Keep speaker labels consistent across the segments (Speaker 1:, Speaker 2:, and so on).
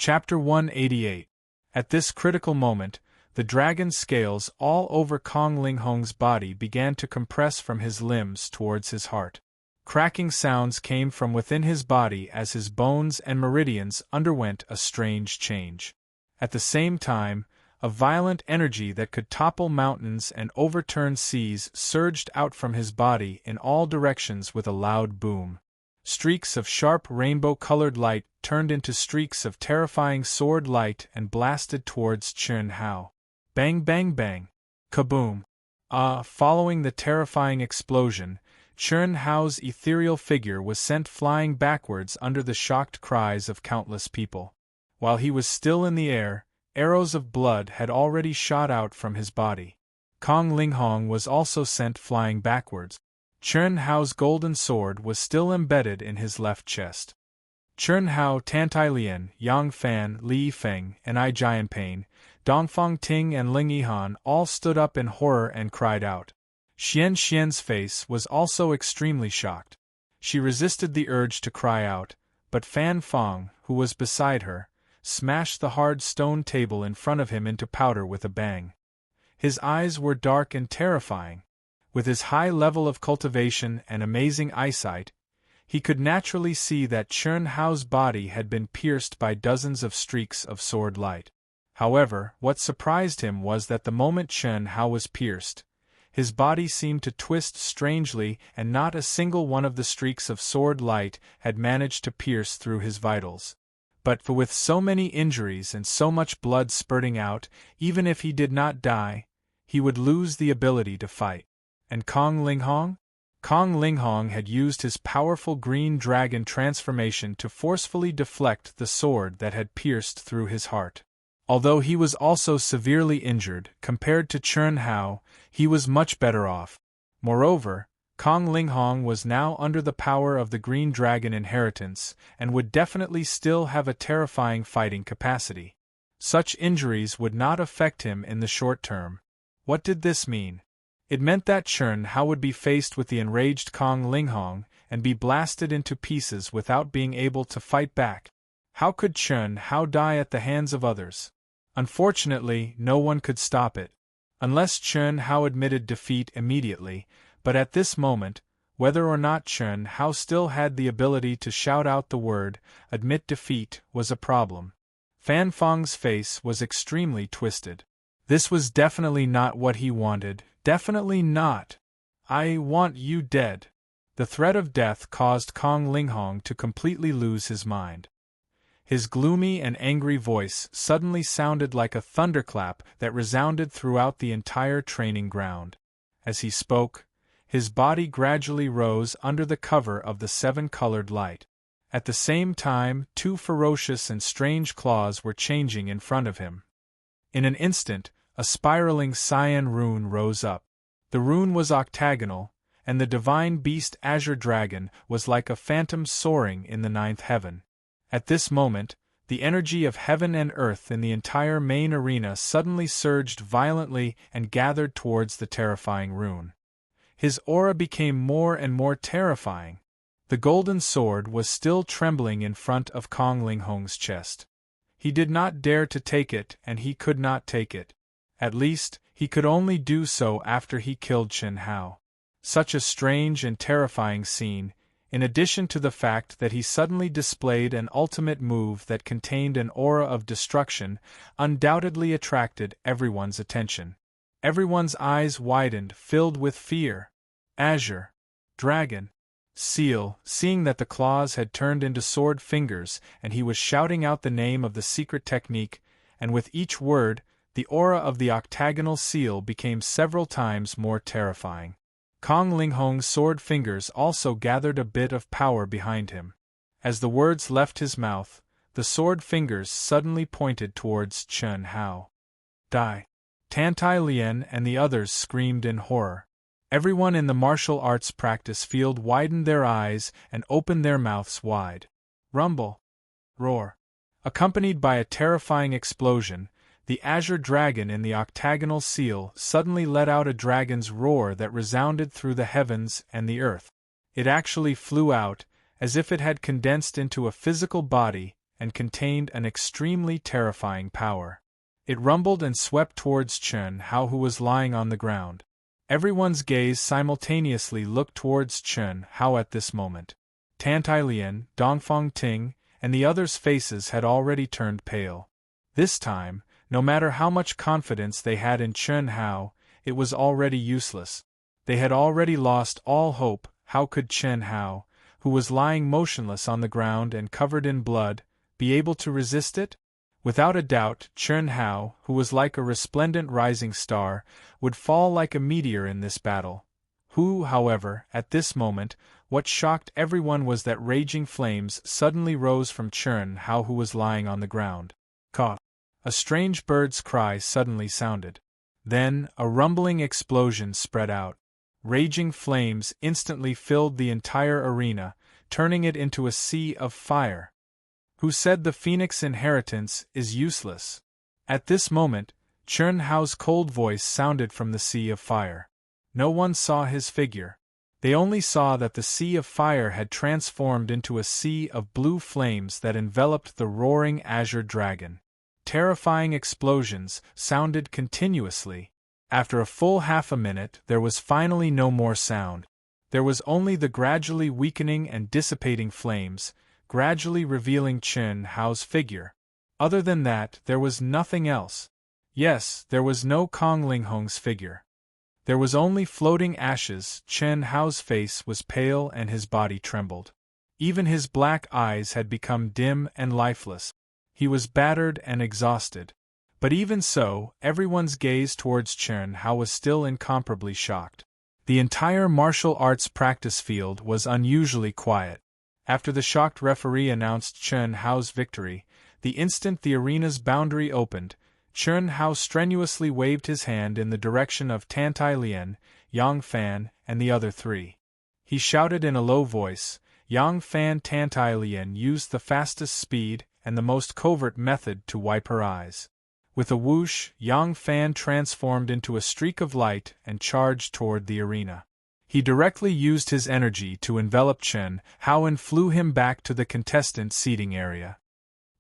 Speaker 1: Chapter 188. At this critical moment, the dragon's scales all over Kong Linghong's body began to compress from his limbs towards his heart. Cracking sounds came from within his body as his bones and meridians underwent a strange change. At the same time, a violent energy that could topple mountains and overturn seas surged out from his body in all directions with a loud boom. Streaks of sharp rainbow-colored light turned into streaks of terrifying sword light and blasted towards Chen Hao. Bang bang bang! Kaboom! Following the terrifying explosion, Chen Hao's ethereal figure was sent flying backwards under the shocked cries of countless people. While he was still in the air, arrows of blood had already shot out from his body. Kong Linghong was also sent flying backwards. Chen Hao's golden sword was still embedded in his left chest. Chen Hao, Tantai Lian, Yang Fan, Li Feng, and I Jianpain, Dongfang Ting and Ling Yihan all stood up in horror and cried out. Xian Xian's face was also extremely shocked. She resisted the urge to cry out, but Fan Fang, who was beside her, smashed the hard stone table in front of him into powder with a bang. His eyes were dark and terrifying. With his high level of cultivation and amazing eyesight, he could naturally see that Chen Hao's body had been pierced by dozens of streaks of sword light. However, what surprised him was that the moment Chen Hao was pierced, his body seemed to twist strangely and not a single one of the streaks of sword light had managed to pierce through his vitals. But with so many injuries and so much blood spurting out, even if he did not die, he would lose the ability to fight. And Kong Linghong? Kong Linghong had used his powerful green dragon transformation to forcefully deflect the sword that had pierced through his heart. Although he was also severely injured, compared to Chen Hao, he was much better off. Moreover, Kong Linghong was now under the power of the green dragon inheritance, and would definitely still have a terrifying fighting capacity. Such injuries would not affect him in the short term. What did this mean? It meant that Chen Hao would be faced with the enraged Kong Linghong and be blasted into pieces without being able to fight back. How could Chen Hao die at the hands of others? Unfortunately, no one could stop it. Unless Chen Hao admitted defeat immediately, but at this moment, whether or not Chen Hao still had the ability to shout out the word, admit defeat, was a problem. Fan Fang's face was extremely twisted. This was definitely not what he wanted. Definitely not. I want you dead. The threat of death caused Kong Linghong to completely lose his mind. His gloomy and angry voice suddenly sounded like a thunderclap that resounded throughout the entire training ground. As he spoke, his body gradually rose under the cover of the seven-colored light. At the same time, two ferocious and strange claws were changing in front of him. In an instant, a spiraling cyan rune rose up. The rune was octagonal, and the divine beast Azure Dragon was like a phantom soaring in the ninth heaven. At this moment, the energy of heaven and earth in the entire main arena suddenly surged violently and gathered towards the terrifying rune. His aura became more and more terrifying. The golden sword was still trembling in front of Kong Linghong's chest. He did not dare to take it, and he could not take it. At least, he could only do so after he killed Chen Hao. Such a strange and terrifying scene, in addition to the fact that he suddenly displayed an ultimate move that contained an aura of destruction, undoubtedly attracted everyone's attention. Everyone's eyes widened, filled with fear. Azure Dragon Seal, seeing that the claws had turned into sword fingers and he was shouting out the name of the secret technique, and with each word, the aura of the octagonal seal became several times more terrifying. Kong Linghong's sword fingers also gathered a bit of power behind him. As the words left his mouth, the sword fingers suddenly pointed towards Chen Hao. Die! Tantai Lian and the others screamed in horror. Everyone in the martial arts practice field widened their eyes and opened their mouths wide. Rumble! Roar! Accompanied by a terrifying explosion, the Azure Dragon in the octagonal seal suddenly let out a dragon's roar that resounded through the heavens and the earth. It actually flew out, as if it had condensed into a physical body, and contained an extremely terrifying power. It rumbled and swept towards Chen Hao, who was lying on the ground. Everyone's gaze simultaneously looked towards Chen Hao at this moment. Tantai Lian, Dongfang Ting, and the others' faces had already turned pale. This time, no matter how much confidence they had in Chen Hao, it was already useless. They had already lost all hope. How could Chen Hao, who was lying motionless on the ground and covered in blood, be able to resist it? Without a doubt, Chen Hao, who was like a resplendent rising star, would fall like a meteor in this battle. However, at this moment, what shocked everyone was that raging flames suddenly rose from Chen Hao, who was lying on the ground. Caw! A strange bird's cry suddenly sounded. Then, a rumbling explosion spread out. Raging flames instantly filled the entire arena, turning it into a sea of fire. Who said the Phoenix inheritance is useless? At this moment, Chen Hao's cold voice sounded from the sea of fire. No one saw his figure. They only saw that the sea of fire had transformed into a sea of blue flames that enveloped the roaring azure dragon. Terrifying explosions sounded continuously. After a full half a minute, there was finally no more sound. There was only the gradually weakening and dissipating flames, gradually revealing Chen Hao's figure. Other than that, there was nothing else. Yes, there was no Kong Linghong's figure. There was only floating ashes. Chen Hao's face was pale and his body trembled. Even his black eyes had become dim and lifeless. He was battered and exhausted. But even so, everyone's gaze towards Chen Hao was still incomparably shocked. The entire martial arts practice field was unusually quiet. After the shocked referee announced Chen Hao's victory, the instant the arena's boundary opened, Chen Hao strenuously waved his hand in the direction of Tantai Lian, Yang Fan, and the other three. He shouted in a low voice. Yang Fan Tantai Lian used the fastest speed and the most covert method to wipe her eyes. With a whoosh, Yang Fan transformed into a streak of light and charged toward the arena. He directly used his energy to envelop Chen Hao and flew him back to the contestant seating area.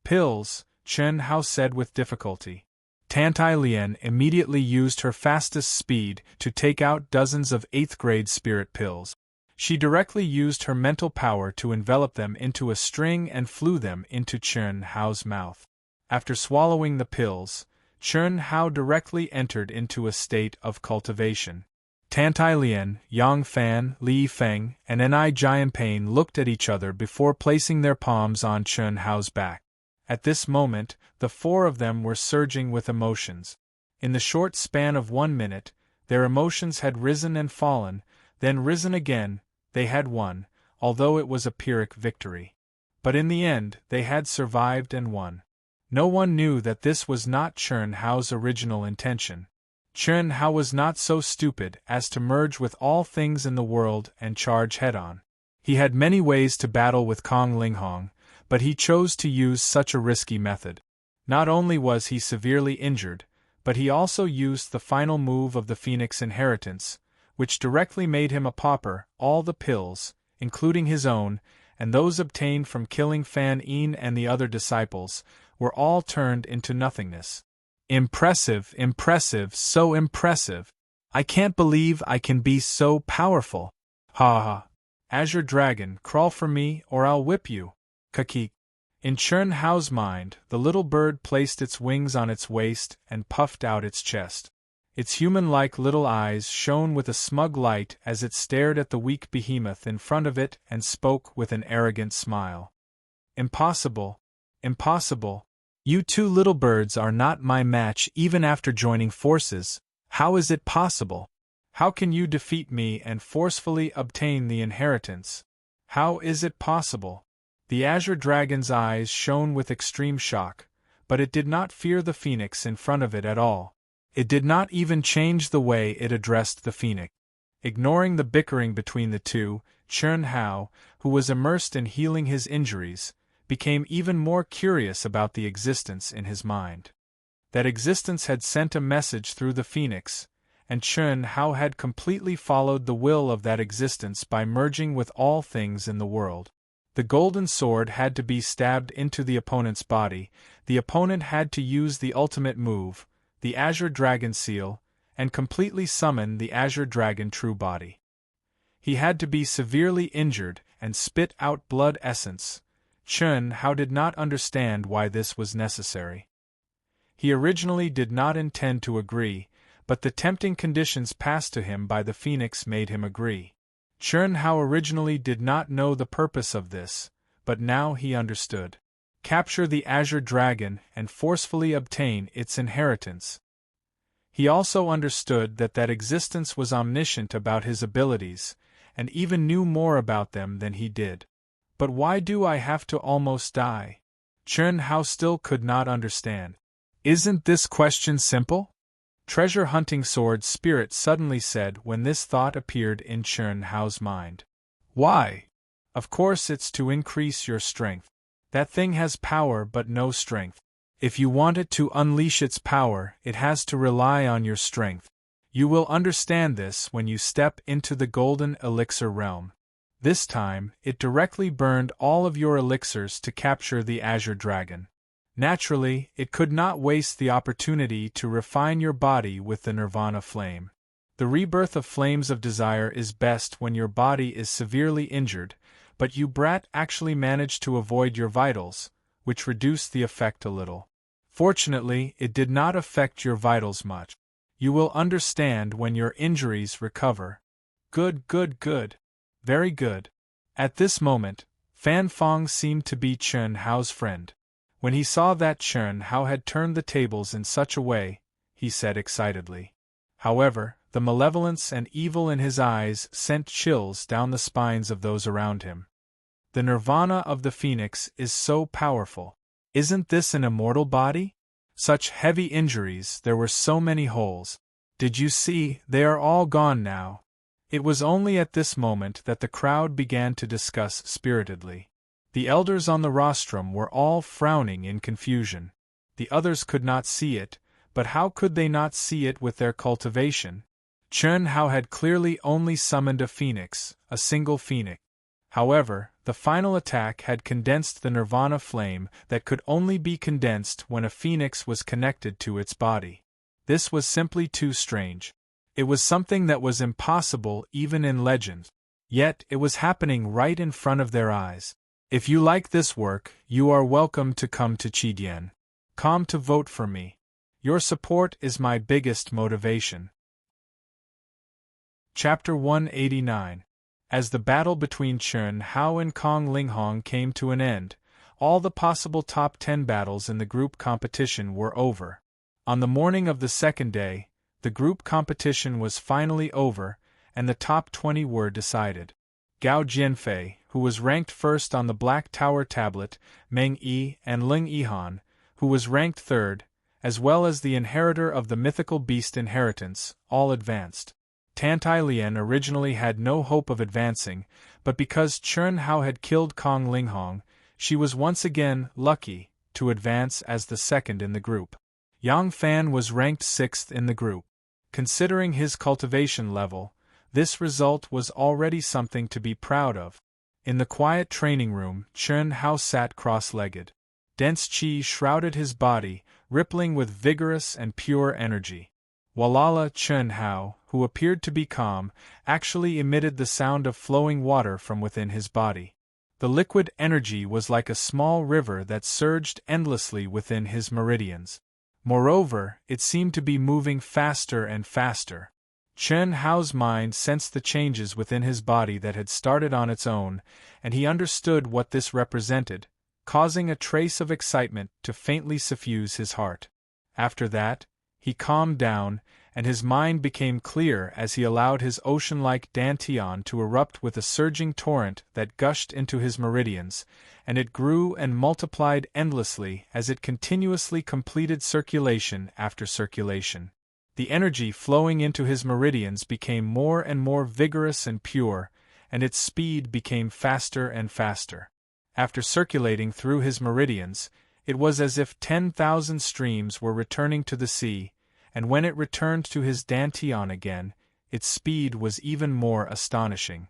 Speaker 1: Pills, Chen Hao said with difficulty. Tantai Lian immediately used her fastest speed to take out dozens of 8th-grade spirit pills. She directly used her mental power to envelop them into a string and flew them into Chen Hao's mouth. After swallowing the pills, Chen Hao directly entered into a state of cultivation. Tantai Lian, Yang Fan, Li Feng, and Ni Jianpain looked at each other before placing their palms on Chen Hao's back. At this moment, the four of them were surging with emotions. In the short span of 1 minute, their emotions had risen and fallen, then risen again. They had won, although it was a Pyrrhic victory. But in the end, they had survived and won. No one knew that this was not Chen Hao's original intention. Chen Hao was not so stupid as to merge with all things in the world and charge head-on. He had many ways to battle with Kong Linghong, but he chose to use such a risky method. Not only was he severely injured, but he also used the final move of the Phoenix inheritance, which directly made him a pauper. All the pills, including his own, and those obtained from killing Fan Yin and the other disciples, were all turned into nothingness. Impressive, impressive, so impressive. I can't believe I can be so powerful. Ha ha. Azure Dragon, crawl for me or I'll whip you. Kakik. In Chen Hao's mind, the little bird placed its wings on its waist and puffed out its chest. Its human-like little eyes shone with a smug light as it stared at the weak behemoth in front of it and spoke with an arrogant smile. Impossible. Impossible. You two little birds are not my match even after joining forces. How is it possible? How can you defeat me and forcefully obtain the inheritance? How is it possible? The Azure Dragon's eyes shone with extreme shock, but it did not fear the Phoenix in front of it at all. It did not even change the way it addressed the Phoenix. Ignoring the bickering between the two, Chen Hao, who was immersed in healing his injuries, became even more curious about the existence in his mind. That existence had sent a message through the Phoenix, and Chen Hao had completely followed the will of that existence by merging with all things in the world. The golden sword had to be stabbed into the opponent's body, the opponent had to use the ultimate move, the Azure Dragon Seal, and completely summon the Azure Dragon True Body. He had to be severely injured and spit out blood essence. Chun Hao did not understand why this was necessary. He originally did not intend to agree, but the tempting conditions passed to him by the Phoenix made him agree. Chun Hao originally did not know the purpose of this, but now he understood. Capture the Azure Dragon and forcefully obtain its inheritance. He also understood that existence was omniscient about his abilities, and even knew more about them than he did. But why do I have to almost die? Chun Hao still could not understand. Isn't this question simple? Treasure hunting sword spirit suddenly said when this thought appeared in Chun Hao's mind. Why? Of course it's to increase your strength. That thing has power but no strength. If you want it to unleash its power, it has to rely on your strength. You will understand this when you step into the golden elixir realm. This time, it directly burned all of your elixirs to capture the Azure Dragon. Naturally, it could not waste the opportunity to refine your body with the Nirvana flame. The rebirth of flames of desire is best when your body is severely injured, but you brat actually managed to avoid your vitals, which reduced the effect a little. Fortunately, it did not affect your vitals much. You will understand when your injuries recover. Good. Very good. At this moment, Fan Fong seemed to be Chun Hao's friend. When he saw that Chun Hao had turned the tables in such a way, he said excitedly. However, the malevolence and evil in his eyes sent chills down the spines of those around him. The nirvana of the Phoenix is so powerful. Isn't this an immortal body? Such heavy injuries, there were so many holes. Did you see, they are all gone now. It was only at this moment that the crowd began to discuss spiritedly. The elders on the rostrum were all frowning in confusion. The others could not see it, but how could they not see it with their cultivation? Chun Hao had clearly only summoned a phoenix, a single phoenix. However, the final attack had condensed the nirvana flame that could only be condensed when a phoenix was connected to its body. This was simply too strange. It was something that was impossible even in legends. Yet it was happening right in front of their eyes. If you like this work, you are welcome to come to Chidian. Come to vote for me. Your support is my biggest motivation. Chapter 189. As the battle between Chun Hao and Kong Linghong came to an end, all the possible top 10 battles in the group competition were over. On the morning of the second day, the group competition was finally over, and the top 20 were decided. Gao Jianfei, who was ranked first on the Black Tower tablet, Meng Yi and Ling Yihan, who was ranked third, as well as the inheritor of the mythical beast inheritance, all advanced. Tantai Lian originally had no hope of advancing, but because Chun Hao had killed Kong Linghong, she was once again lucky to advance as the second in the group. Yang Fan was ranked sixth in the group. Considering his cultivation level, this result was already something to be proud of. In the quiet training room, Chun Hao sat cross-legged. Dense qi shrouded his body, rippling with vigorous and pure energy. Walala Chun Hao, who appeared to be calm, actually emitted the sound of flowing water from within his body. The liquid energy was like a small river that surged endlessly within his meridians. Moreover, it seemed to be moving faster and faster. Chun Hao's mind sensed the changes within his body that had started on its own, and he understood what this represented, causing a trace of excitement to faintly suffuse his heart. After that, he calmed down, and his mind became clear as he allowed his ocean-like dantian to erupt with a surging torrent that gushed into his meridians, and it grew and multiplied endlessly as it continuously completed circulation after circulation. The energy flowing into his meridians became more and more vigorous and pure, and its speed became faster and faster. After circulating through his meridians, it was as if 10,000 streams were returning to the sea, and when it returned to his dantian again, its speed was even more astonishing.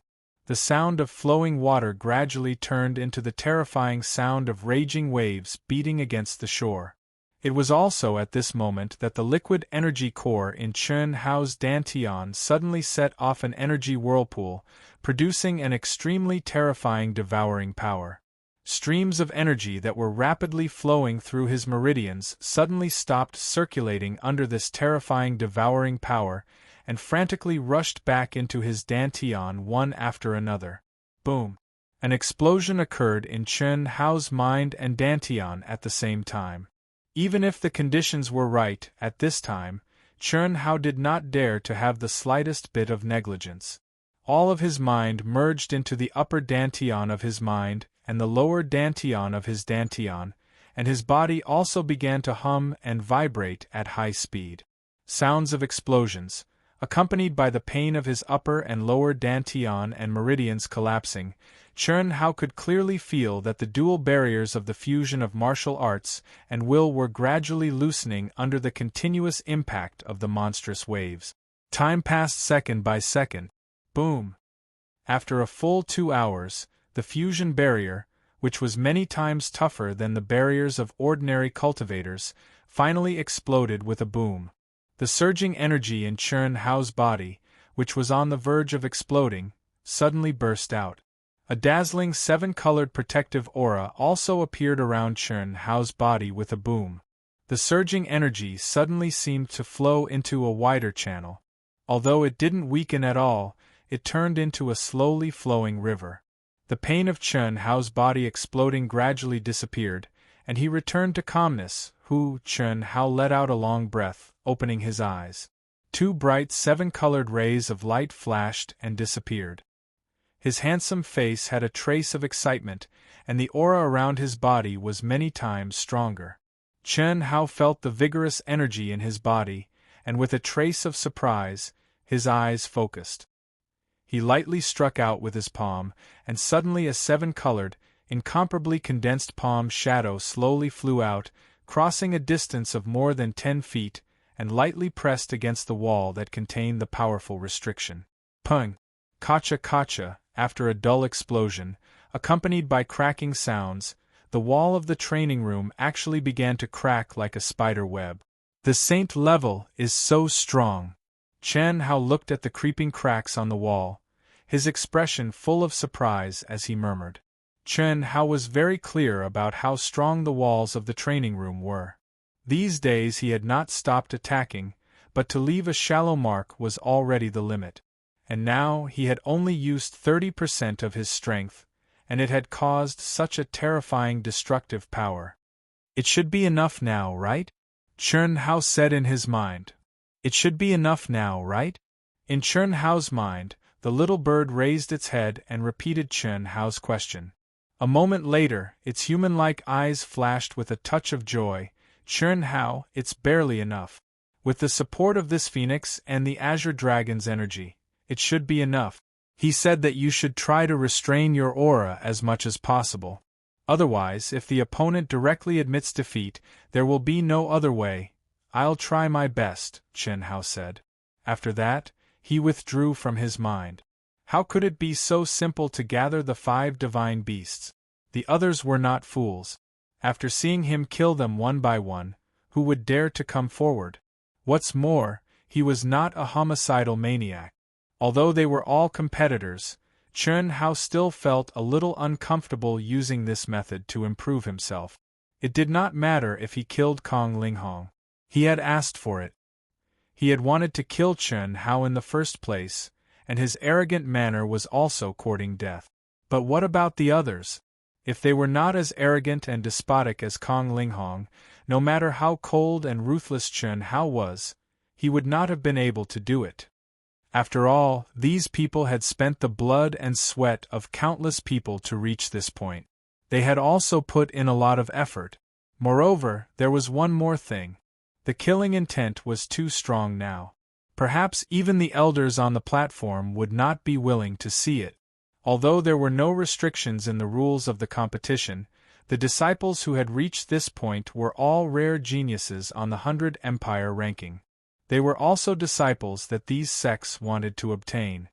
Speaker 1: The sound of flowing water gradually turned into the terrifying sound of raging waves beating against the shore. It was also at this moment that the liquid energy core in Chun Hao's dantian suddenly set off an energy whirlpool, producing an extremely terrifying devouring power. Streams of energy that were rapidly flowing through his meridians suddenly stopped circulating under this terrifying devouring power and frantically rushed back into his dantian one after another. Boom! An explosion occurred in Chun Hao's mind and dantian at the same time. Even if the conditions were right at this time, Chun Hao did not dare to have the slightest bit of negligence. All of his mind merged into the upper dantian of his mind and the lower dantian of his dantian, and his body also began to hum and vibrate at high speed. Sounds of explosions, accompanied by the pain of his upper and lower dantian and meridians collapsing, Chun Hao could clearly feel that the dual barriers of the fusion of martial arts and will were gradually loosening under the continuous impact of the monstrous waves. Time passed second by second. Boom! After a full 2 hours, the fusion barrier, which was many times tougher than the barriers of ordinary cultivators, finally exploded with a boom. The surging energy in Chun Hao's body, which was on the verge of exploding, suddenly burst out. A dazzling 7-colored protective aura also appeared around Chun Hao's body with a boom. The surging energy suddenly seemed to flow into a wider channel. Although it didn't weaken at all, it turned into a slowly flowing river. The pain of Chun Hao's body exploding gradually disappeared, and he returned to calmness. Chun Hao let out a long breath, opening his eyes. 2 bright 7-colored rays of light flashed and disappeared. His handsome face had a trace of excitement, and the aura around his body was many times stronger. Chun Hao felt the vigorous energy in his body, and with a trace of surprise, his eyes focused. He lightly struck out with his palm, and suddenly a 7-colored, incomparably condensed palm shadow slowly flew out, crossing a distance of more than 10 feet, and lightly pressed against the wall that contained the powerful restriction. Pung! Kacha kacha! After a dull explosion, accompanied by cracking sounds, the wall of the training room actually began to crack like a spider web. The saint level is so strong. Chun Hao looked at the creeping cracks on the wall, his expression full of surprise as he murmured. Chun Hao was very clear about how strong the walls of the training room were. These days he had not stopped attacking, but to leave a shallow mark was already the limit. And now he had only used 30% of his strength, and it had caused such a terrifying destructive power. It should be enough now, right? Chun Hao said in his mind. It should be enough now, right? In Chun Hao's mind, the little bird raised its head and repeated Chun Hao's question. A moment later, its human-like eyes flashed with a touch of joy. Chun Hao, it's barely enough. With the support of this phoenix and the azure dragon's energy, it should be enough. He said that you should try to restrain your aura as much as possible. Otherwise, if the opponent directly admits defeat, there will be no other way. I'll try my best, Chun Hao said. After that, he withdrew from his mind. How could it be so simple to gather the 5 divine beasts? The others were not fools. After seeing him kill them one by one, who would dare to come forward? What's more, he was not a homicidal maniac. Although they were all competitors, Chun Hao still felt a little uncomfortable using this method to improve himself. It did not matter if he killed Kong Linghong. He had asked for it. He had wanted to kill Chun Hao in the first place, and his arrogant manner was also courting death. But what about the others? If they were not as arrogant and despotic as Kong Linghong, no matter how cold and ruthless Chun Hao was, he would not have been able to do it. After all, these people had spent the blood and sweat of countless people to reach this point. They had also put in a lot of effort. Moreover, there was one more thing. The killing intent was too strong now. Perhaps even the elders on the platform would not be willing to see it. Although there were no restrictions in the rules of the competition, the disciples who had reached this point were all rare geniuses on the 100 Empire ranking. They were also disciples that these sects wanted to obtain.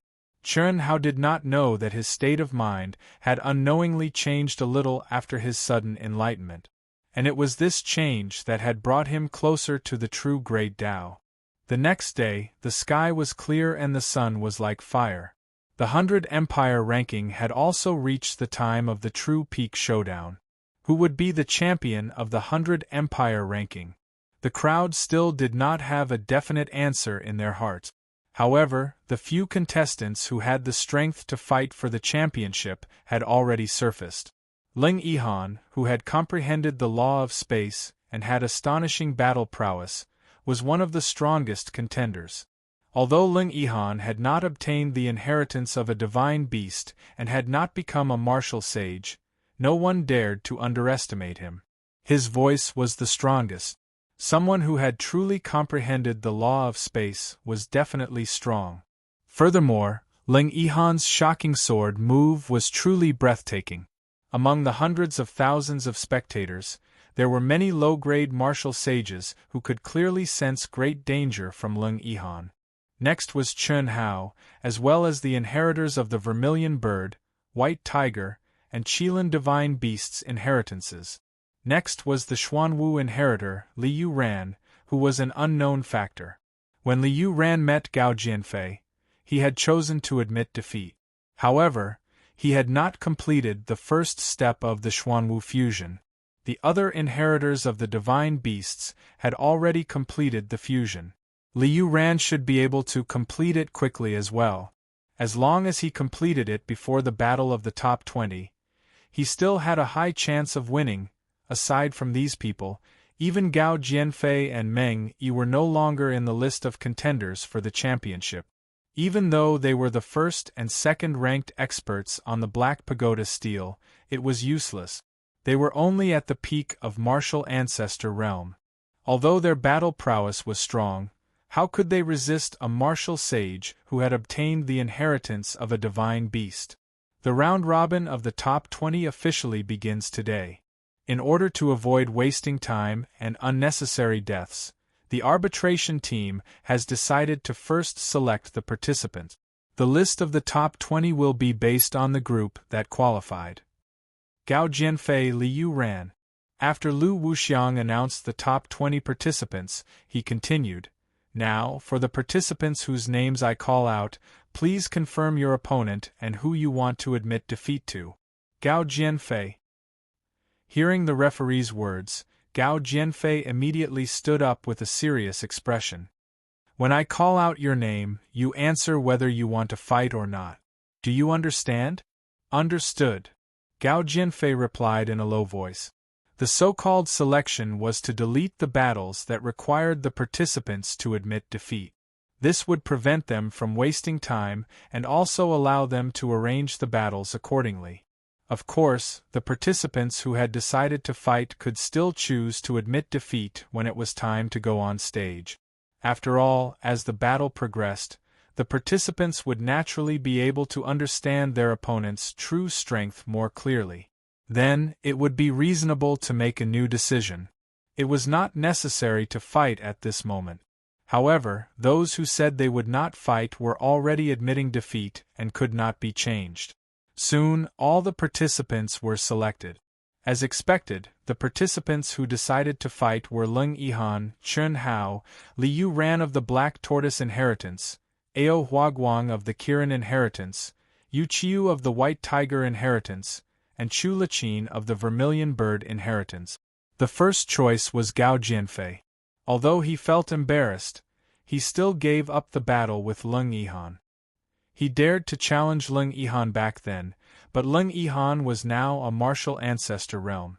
Speaker 1: Chen Hao did not know that his state of mind had unknowingly changed a little after his sudden enlightenment. And it was this change that had brought him closer to the true Great Tao. The next day, the sky was clear and the sun was like fire. The 100 Empire ranking had also reached the time of the true peak showdown. Who would be the champion of the 100 Empire ranking? The crowd still did not have a definite answer in their hearts. However, the few contestants who had the strength to fight for the championship had already surfaced. Ling Yihan, who had comprehended the law of space and had astonishing battle prowess, was one of the strongest contenders. Although Ling Yihan had not obtained the inheritance of a divine beast and had not become a martial sage, no one dared to underestimate him. His voice was the strongest. Someone who had truly comprehended the law of space was definitely strong. Furthermore, Ling Yihan's shocking sword move was truly breathtaking. Among the hundreds of thousands of spectators, there were many low-grade martial sages who could clearly sense great danger from Ling Yihan. Next was Chen Hao, as well as the inheritors of the Vermilion Bird, White Tiger, and Qilin Divine Beasts' inheritances. Next was the Xuanwu inheritor, Liu Ran, who was an unknown factor. When Liu Ran met Gao Jianfei, he had chosen to admit defeat. However, he had not completed the first step of the Xuanwu fusion. The other inheritors of the divine beasts had already completed the fusion. Liu Ran should be able to complete it quickly as well. As long as he completed it before the battle of the top 20, he still had a high chance of winning. Aside from these people, even Gao Jianfei and Meng Yi were no longer in the list of contenders for the championship. Even though they were the first and second-ranked experts on the Black Pagoda steel, it was useless. They were only at the peak of martial ancestor realm. Although their battle prowess was strong, how could they resist a martial sage who had obtained the inheritance of a divine beast? The round-robin of the top 20 officially begins today. In order to avoid wasting time and unnecessary deaths, the arbitration team has decided to first select the participants. The list of the top 20 will be based on the group that qualified. Gao Jianfei Liu Ran. After Lu Wuxiang announced the top 20 participants, he continued, "Now, for the participants whose names I call out, please confirm your opponent and who you want to admit defeat to." Gao Jianfei. Hearing the referee's words, Gao Jianfei immediately stood up with a serious expression. "When I call out your name, you answer whether you want to fight or not. Do you understand?" "Understood," Gao Jianfei replied in a low voice. The so-called selection was to delete the battles that required the participants to admit defeat. This would prevent them from wasting time and also allow them to arrange the battles accordingly. Of course, the participants who had decided to fight could still choose to admit defeat when it was time to go on stage. After all, as the battle progressed, the participants would naturally be able to understand their opponent's true strength more clearly. Then, it would be reasonable to make a new decision. It was not necessary to fight at this moment. However, those who said they would not fight were already admitting defeat and could not be changed. Soon, all the participants were selected. As expected, the participants who decided to fight were Ling Yihan, Chen Hao, Liu Ran of the Black Tortoise Inheritance, Ao Huaguang of the Kirin Inheritance, Yu Qiu of the White Tiger Inheritance, and Chu Liqin of the Vermilion Bird Inheritance. The first choice was Gao Jianfei. Although he felt embarrassed, he still gave up the battle with Ling Yihan. He dared to challenge Ling Yihan back then, but Ling Yihan was now a martial ancestor realm.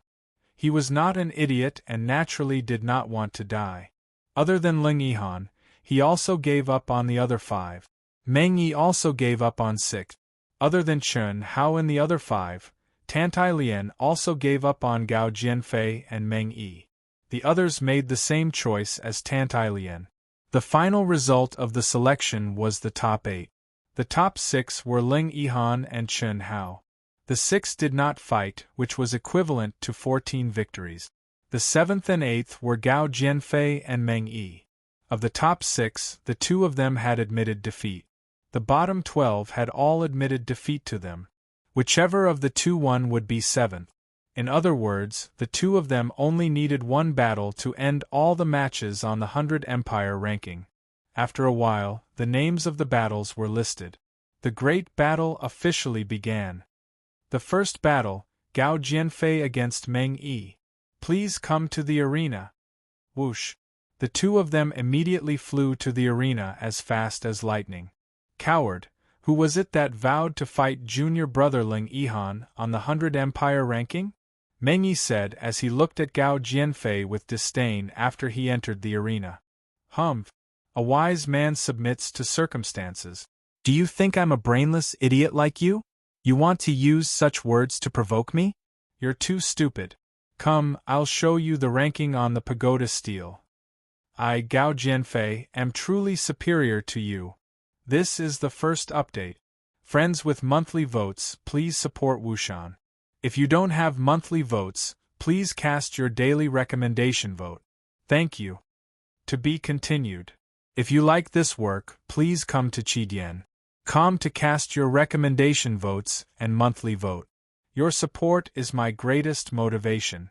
Speaker 1: He was not an idiot and naturally did not want to die. Other than Ling Yihan, he also gave up on the other 5. Meng Yi also gave up on 6. Other than Chen Hao and the other 5, Tantai Lian also gave up on Gao Jianfei and Meng Yi. The others made the same choice as Tantai Lian. The final result of the selection was the top 8. The top 6 were Ling Yihan and Chen Hao. The 6 did not fight, which was equivalent to 14 victories. The 7th and 8th were Gao Jianfei and Meng Yi. Of the top 6, the 2 of them had admitted defeat. The bottom 12 had all admitted defeat to them. Whichever of the two won would be seventh. In other words, the two of them only needed one battle to end all the matches on the 100 Empire ranking. After a while, the names of the battles were listed. The great battle officially began. The first battle, Gao Jianfei against Meng Yi. Please come to the arena. Whoosh. The two of them immediately flew to the arena as fast as lightning. Coward, who was it that vowed to fight junior brother Ling Yihan on the 100 Empire ranking? Meng Yi said as he looked at Gao Jianfei with disdain after he entered the arena. Humph. A wise man submits to circumstances. Do you think I'm a brainless idiot like you? You want to use such words to provoke me? You're too stupid. Come, I'll show you the ranking on the pagoda stele. I, Gao Jianfei, am truly superior to you. This is the first update. Friends with monthly votes, please support Wushan. If you don't have monthly votes, please cast your daily recommendation vote. Thank you. To be continued. If you like this work, please come to Chidian.com to cast your recommendation votes and monthly vote. Your support is my greatest motivation.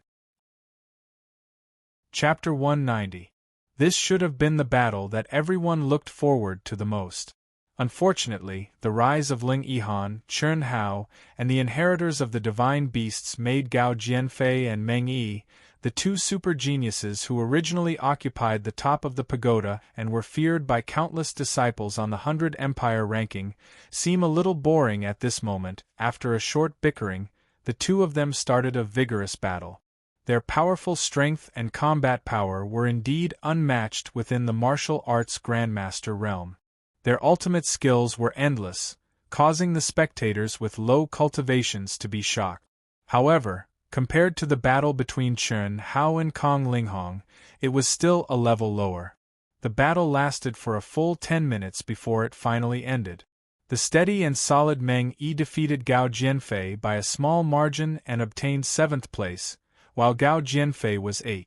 Speaker 1: Chapter 190. This should have been the battle that everyone looked forward to the most. Unfortunately, the rise of Ling Yihan, Chen Hao, and the inheritors of the divine beasts made Gao Jianfei and Meng Yi, the two super geniuses who originally occupied the top of the pagoda and were feared by countless disciples on the 100 Empire ranking, seem a little boring at this moment. After a short bickering, the two of them started a vigorous battle. Their powerful strength and combat power were indeed unmatched within the martial arts grandmaster realm. Their ultimate skills were endless, causing the spectators with low cultivations to be shocked. However, compared to the battle between Chen Hao and Kong Linghong, it was still a level lower. The battle lasted for a full 10 minutes before it finally ended. The steady and solid Meng Yi defeated Gao Jianfei by a small margin and obtained 7th place, while Gao Jianfei was 8th.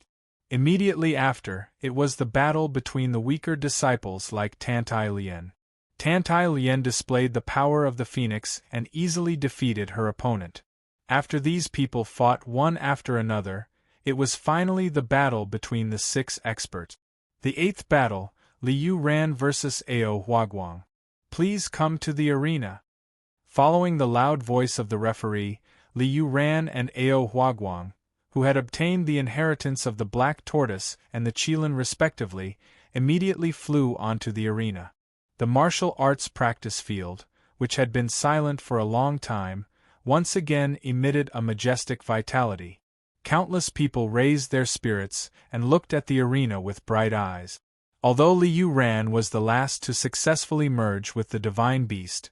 Speaker 1: Immediately after, it was the battle between the weaker disciples like Tantai Lian. Tantai Lian displayed the power of the phoenix and easily defeated her opponent. After these people fought one after another, it was finally the battle between the 6 experts. The 8th battle, Liu Ran vs. Ao Huaguang. Please come to the arena. Following the loud voice of the referee, Liu Ran and Ao Huaguang, who had obtained the inheritance of the Black Tortoise and the Qilin respectively, immediately flew onto the arena. The martial arts practice field, which had been silent for a long time, once again emitted a majestic vitality. Countless people raised their spirits and looked at the arena with bright eyes. Although Liu Ran was the last to successfully merge with the divine beast,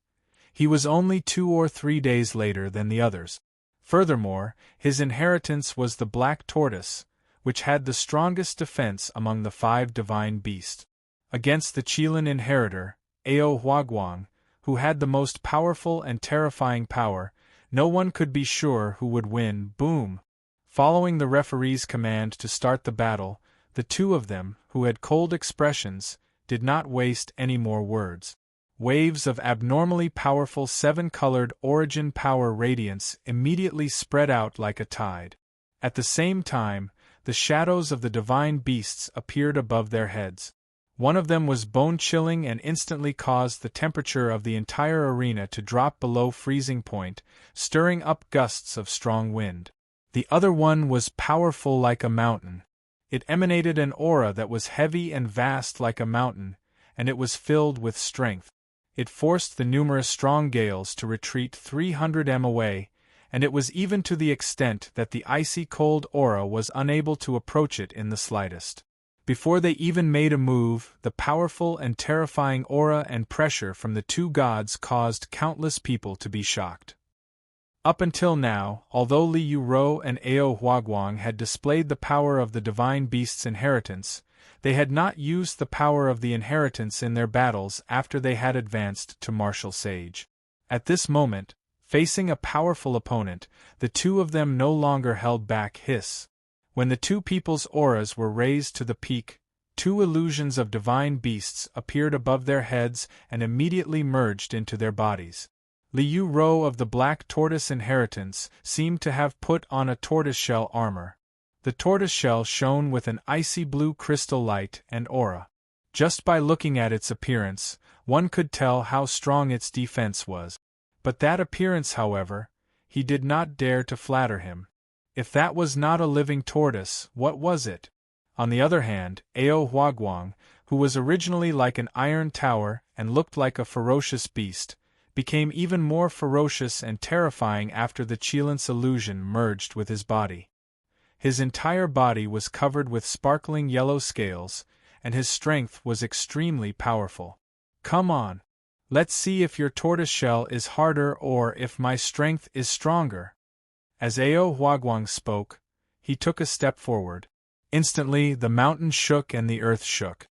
Speaker 1: he was only 2 or 3 days later than the others. Furthermore, his inheritance was the Black Tortoise, which had the strongest defense among the 5 divine beasts. Against the Qilin inheritor, Ao Huaguang, who had the most powerful and terrifying power, no one could be sure who would win. Boom! Following the referee's command to start the battle, the two of them, who had cold expressions, did not waste any more words. Waves of abnormally powerful 7-colored origin power radiance immediately spread out like a tide. At the same time, the shadows of the divine beasts appeared above their heads. One of them was bone-chilling and instantly caused the temperature of the entire arena to drop below freezing point, stirring up gusts of strong wind. The other one was powerful like a mountain. It emanated an aura that was heavy and vast like a mountain, and it was filled with strength. It forced the numerous strong gales to retreat 300 m away, and it was even to the extent that the icy cold aura was unable to approach it in the slightest. Before they even made a move, the powerful and terrifying aura and pressure from the two gods caused countless people to be shocked. Up until now, although Liu Ro and Ao Huaguang had displayed the power of the divine beast's inheritance, they had not used the power of the inheritance in their battles after they had advanced to martial sage. At this moment, facing a powerful opponent, the two of them no longer held back. Hiss. When the two people's auras were raised to the peak, two illusions of divine beasts appeared above their heads and immediately merged into their bodies. Liu Ro of the Black Tortoise inheritance seemed to have put on a tortoiseshell armor. The tortoiseshell shone with an icy blue crystal light and aura. Just by looking at its appearance, one could tell how strong its defense was. But that appearance, however, he did not dare to flatter him. If that was not a living tortoise, what was it? On the other hand, Ao Huaguang, who was originally like an iron tower and looked like a ferocious beast, became even more ferocious and terrifying after the Qilin's illusion merged with his body. His entire body was covered with sparkling yellow scales, and his strength was extremely powerful. Come on. Let's see if your tortoiseshell is harder or if my strength is stronger. As Ao Huaguang spoke, he took a step forward. Instantly, the mountain shook and the earth shook.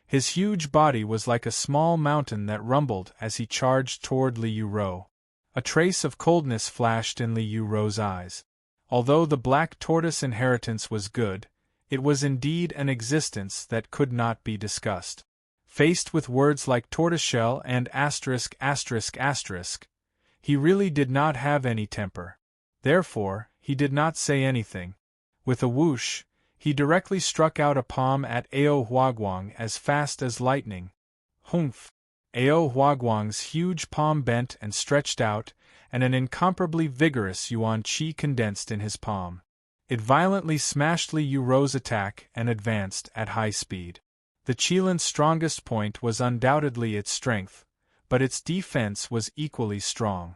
Speaker 1: His huge body was like a small mountain that rumbled as he charged toward Liu Ro. A trace of coldness flashed in Liu Ro's eyes. Although the Black Tortoise inheritance was good, it was indeed an existence that could not be discussed. Faced with words like tortoiseshell and asterisk, he really did not have any temper. Therefore, he did not say anything. With a whoosh, he directly struck out a palm at Ao Huaguang as fast as lightning. Humph! Ao Huaguang's huge palm bent and stretched out, and an incomparably vigorous yuan qi condensed in his palm. It violently smashed Liu Ro's attack and advanced at high speed. The Qilin's strongest point was undoubtedly its strength, but its defense was equally strong.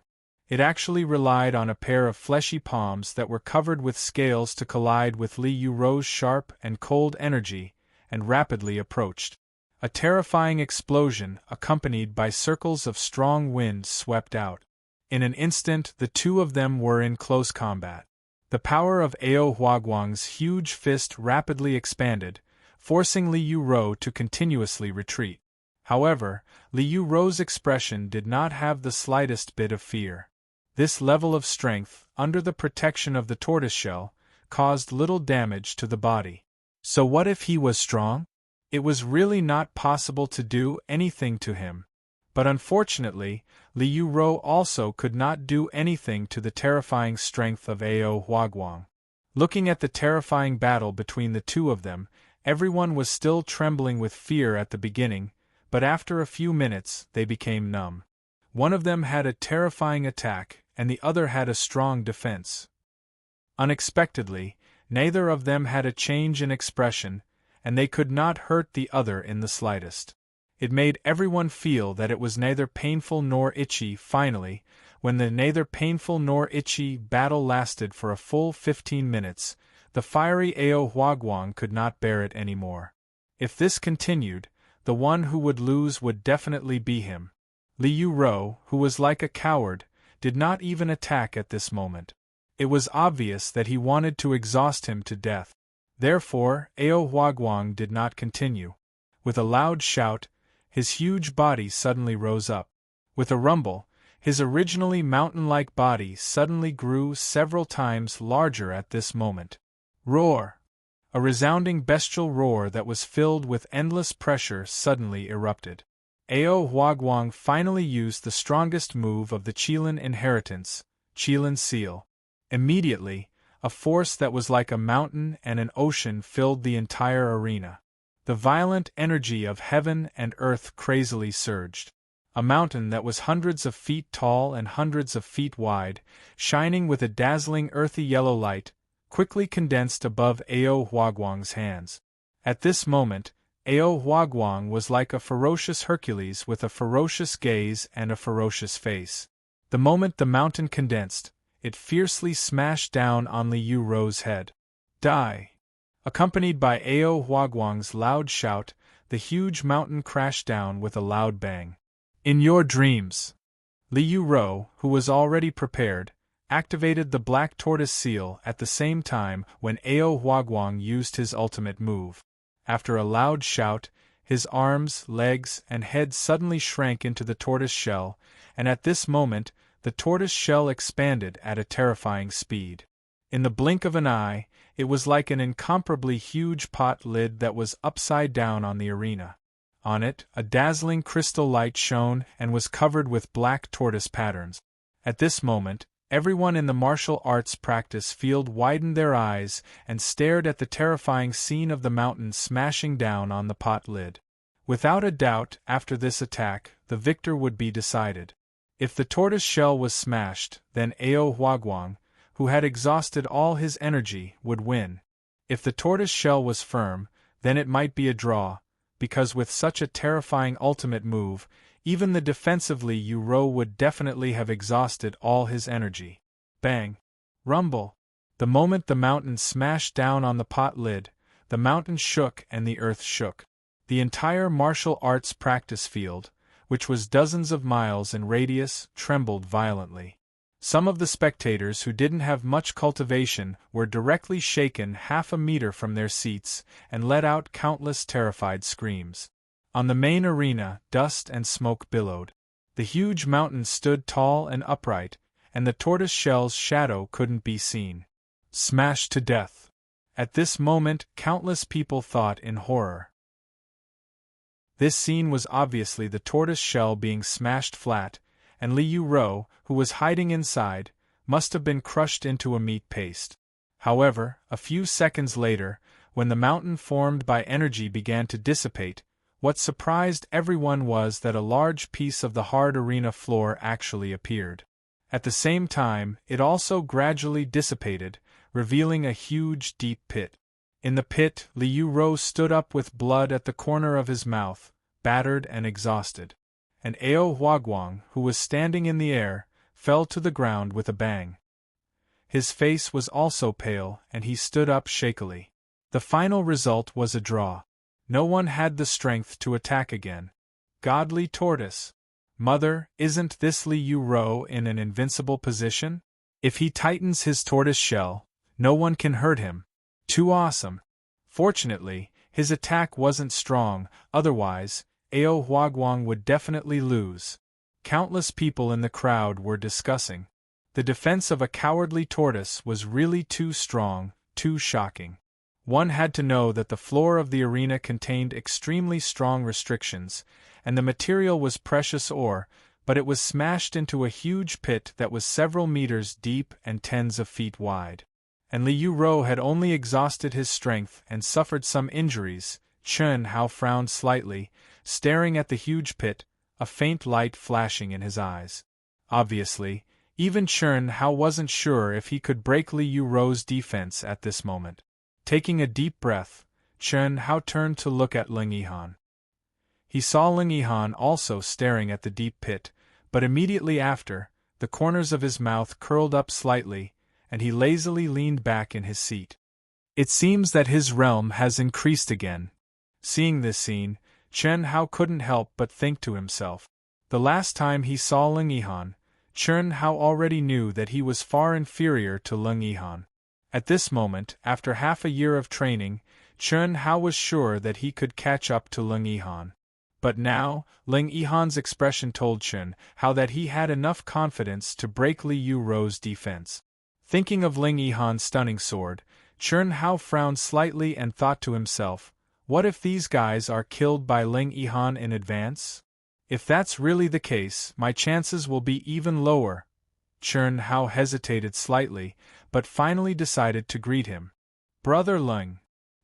Speaker 1: It actually relied on a pair of fleshy palms that were covered with scales to collide with Liu Ro's sharp and cold energy, and rapidly approached. A terrifying explosion, accompanied by circles of strong wind, swept out. In an instant, the two of them were in close combat. The power of Ao Huaguang's huge fist rapidly expanded, forcing Liu Ro to continuously retreat. However, Liu Ro's expression did not have the slightest bit of fear. This level of strength, under the protection of the tortoiseshell, caused little damage to the body. So what if he was strong? It was really not possible to do anything to him. But unfortunately, Liu Ro also could not do anything to the terrifying strength of Ao Huaguang. Looking at the terrifying battle between the two of them, everyone was still trembling with fear at the beginning, but after a few minutes they became numb. One of them had a terrifying attack, and the other had a strong defense. Unexpectedly, neither of them had a change in expression, and they could not hurt the other in the slightest. It made everyone feel that it was neither painful nor itchy. Finally, when the neither painful nor itchy battle lasted for a full 15 minutes, the fiery Ao Huaguang could not bear it anymore. If this continued, the one who would lose would definitely be him. Liu Ro, who was like a coward, did not even attack at this moment. It was obvious that he wanted to exhaust him to death. Therefore, Ao Huaguang did not continue. With a loud shout, his huge body suddenly rose up. With a rumble, his originally mountain-like body suddenly grew several times larger at this moment. Roar! A resounding bestial roar that was filled with endless pressure suddenly erupted. Ao Huaguang finally used the strongest move of the Qilin inheritance, Qilin Seal. Immediately, a force that was like a mountain and an ocean filled the entire arena. The violent energy of heaven and earth crazily surged. A mountain that was hundreds of feet tall and hundreds of feet wide, shining with a dazzling earthy yellow light, quickly condensed above Ao Huaguang's hands. At this moment, Ao Huaguang was like a ferocious Hercules with a ferocious gaze and a ferocious face. The moment the mountain condensed, it fiercely smashed down on Liu Ro's head. Die! Accompanied by Ao Huaguang's loud shout, the huge mountain crashed down with a loud bang. In your dreams! Liu Ro, who was already prepared, activated the Black Tortoise Seal at the same time when Ao Huaguang used his ultimate move. After a loud shout, his arms, legs, and head suddenly shrank into the tortoise shell, and at this moment, the tortoise shell expanded at a terrifying speed. In the blink of an eye, it was like an incomparably huge pot lid that was upside down on the arena. On it, a dazzling crystal light shone and was covered with black tortoise patterns. At this moment, everyone in the martial arts practice field widened their eyes and stared at the terrifying scene of the mountain smashing down on the pot lid. Without a doubt, after this attack, the victor would be decided. If the tortoise shell was smashed, then Ao Huaguang, who had exhausted all his energy, would win. If the tortoise shell was firm, then it might be a draw, because with such a terrifying ultimate move, even the defensively Yu Rou would definitely have exhausted all his energy. Bang! Rumble! The moment the mountain smashed down on the pot lid, the mountain shook and the earth shook. The entire martial arts practice field, which was dozens of miles in radius, trembled violently. Some of the spectators who didn't have much cultivation were directly shaken half a meter from their seats and let out countless terrified screams. On the main arena, dust and smoke billowed. The huge mountain stood tall and upright, and the tortoise shell's shadow couldn't be seen. Smashed to death. At this moment, countless people thought in horror. This scene was obviously the tortoise shell being smashed flat, and Li Yu Rou, who was hiding inside, must have been crushed into a meat paste. However, a few seconds later, when the mountain formed by energy began to dissipate, what surprised everyone was that a large piece of the hard arena floor actually appeared. At the same time, it also gradually dissipated, revealing a huge, deep pit. In the pit, Li Yu Rou stood up with blood at the corner of his mouth, battered and exhausted. And Ao Huaguang, who was standing in the air, fell to the ground with a bang. His face was also pale, and he stood up shakily. The final result was a draw. No one had the strength to attack again. Godly tortoise! Mother, isn't this Li Yu Rou in an invincible position? If he tightens his tortoise shell, no one can hurt him. Too awesome! Fortunately, his attack wasn't strong, otherwise, Ao Huaguang would definitely lose. Countless people in the crowd were discussing. The defense of a cowardly tortoise was really too strong, too shocking. One had to know that the floor of the arena contained extremely strong restrictions, and the material was precious ore, but it was smashed into a huge pit that was several meters deep and tens of feet wide. And Li Yu Rou had only exhausted his strength and suffered some injuries. Chen Hao frowned slightly, staring at the huge pit, a faint light flashing in his eyes. Obviously, even Chen Hao wasn't sure if he could break Li Yu Rou's defense at this moment. Taking a deep breath, Chen Hao turned to look at Ling Yihan. He saw Ling Yihan also staring at the deep pit, but immediately after, the corners of his mouth curled up slightly, and he lazily leaned back in his seat. It seems that his realm has increased again. Seeing this scene, Chen Hao couldn't help but think to himself. The last time he saw Ling Yihan, Chen Hao already knew that he was far inferior to Ling Yihan. At this moment, after half a year of training, Chen Hao was sure that he could catch up to Ling Yihan. But now, Ling Yihan's expression told Chen Hao that he had enough confidence to break Li Yu Rou's defense. Thinking of Ling Yihan's stunning sword, Chen Hao frowned slightly and thought to himself, what if these guys are killed by Ling Yihan in advance? If that's really the case, my chances will be even lower. Chen Hao hesitated slightly, but finally decided to greet him. Brother Ling.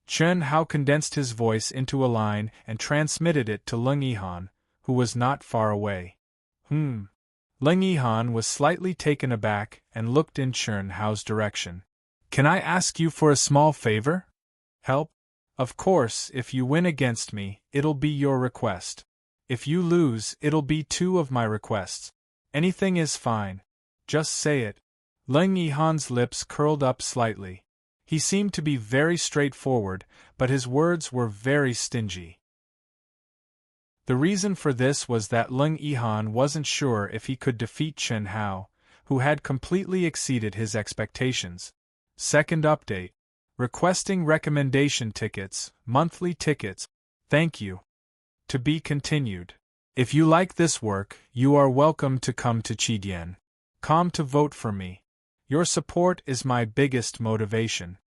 Speaker 1: Chen Hao condensed his voice into a line and transmitted it to Ling Yihan, who was not far away. Ling Yihan was slightly taken aback and looked in Chen Hao's direction. Can I ask you for a small favor? Help? Of course, if you win against me, it'll be your request. If you lose, it'll be two of my requests. Anything is fine. Just say it. Ling Yihan's lips curled up slightly. He seemed to be very straightforward, but his words were very stingy. The reason for this was that Ling Yihan wasn't sure if he could defeat Chen Hao, who had completely exceeded his expectations. Second update. Requesting recommendation tickets, monthly tickets. Thank you. To be continued. If you like this work, you are welcome to come to Chidian.com to vote for me. Your support is my biggest motivation.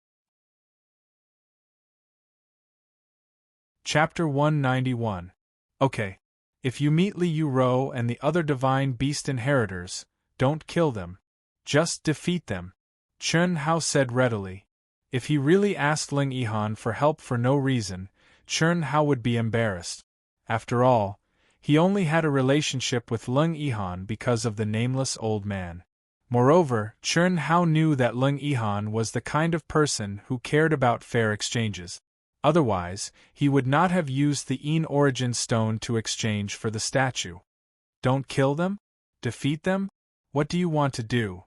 Speaker 1: Chapter 191. Okay. If you meet Li Yu and the other divine beast inheritors, don't kill them. Just defeat them. Chen Hao said readily. If he really asked Ling Yihan for help for no reason, Chen Hao would be embarrassed. After all, he only had a relationship with Ling Yihan because of the nameless old man. Moreover, Chen Hao knew that Ling Yihan was the kind of person who cared about fair exchanges. Otherwise, he would not have used the Yin origin stone to exchange for the statue. Don't kill them? Defeat them? What do you want to do?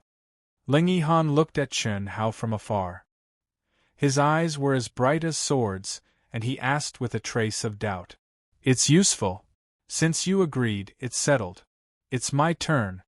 Speaker 1: Ling Yihan looked at Chen Hao from afar. His eyes were as bright as swords, and he asked with a trace of doubt. It's useful. Since you agreed, it's settled. It's my turn.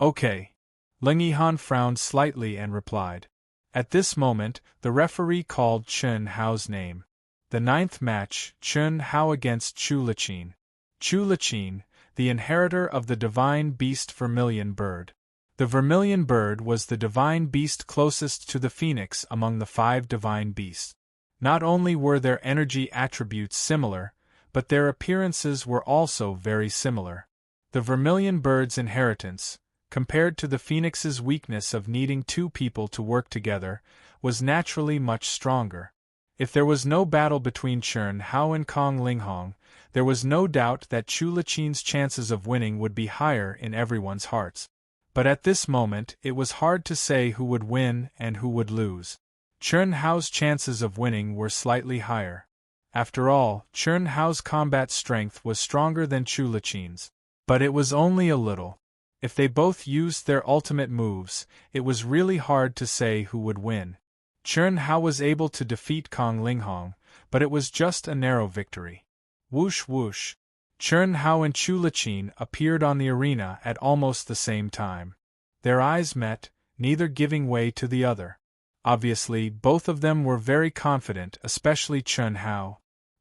Speaker 1: Okay. Ling Yihan frowned slightly and replied. At this moment, the referee called Chen Hao's name. The ninth match, Chen Hao against Chu Liqin. Chu Liqin, the inheritor of the divine beast vermilion bird. The vermilion bird was the divine beast closest to the phoenix among the 5 divine beasts. Not only were their energy attributes similar, but their appearances were also very similar. The vermilion bird's inheritance, compared to the phoenix's weakness of needing 2 people to work together, was naturally much stronger. If there was no battle between Chen Hao and Kong Linghong, there was no doubt that Chu Liqin's chances of winning would be higher in everyone's hearts. But at this moment it was hard to say who would win and who would lose. Chen Hao's chances of winning were slightly higher. After all, Chen Hao's combat strength was stronger than Chu Liqin's. But it was only a little. If they both used their ultimate moves, it was really hard to say who would win. Chen Hao was able to defeat Kong Linghong, but it was just a narrow victory. Whoosh whoosh. Chen Hao and Chu Liqin appeared on the arena at almost the same time. Their eyes met, neither giving way to the other. Obviously, both of them were very confident, especially Chen Hao.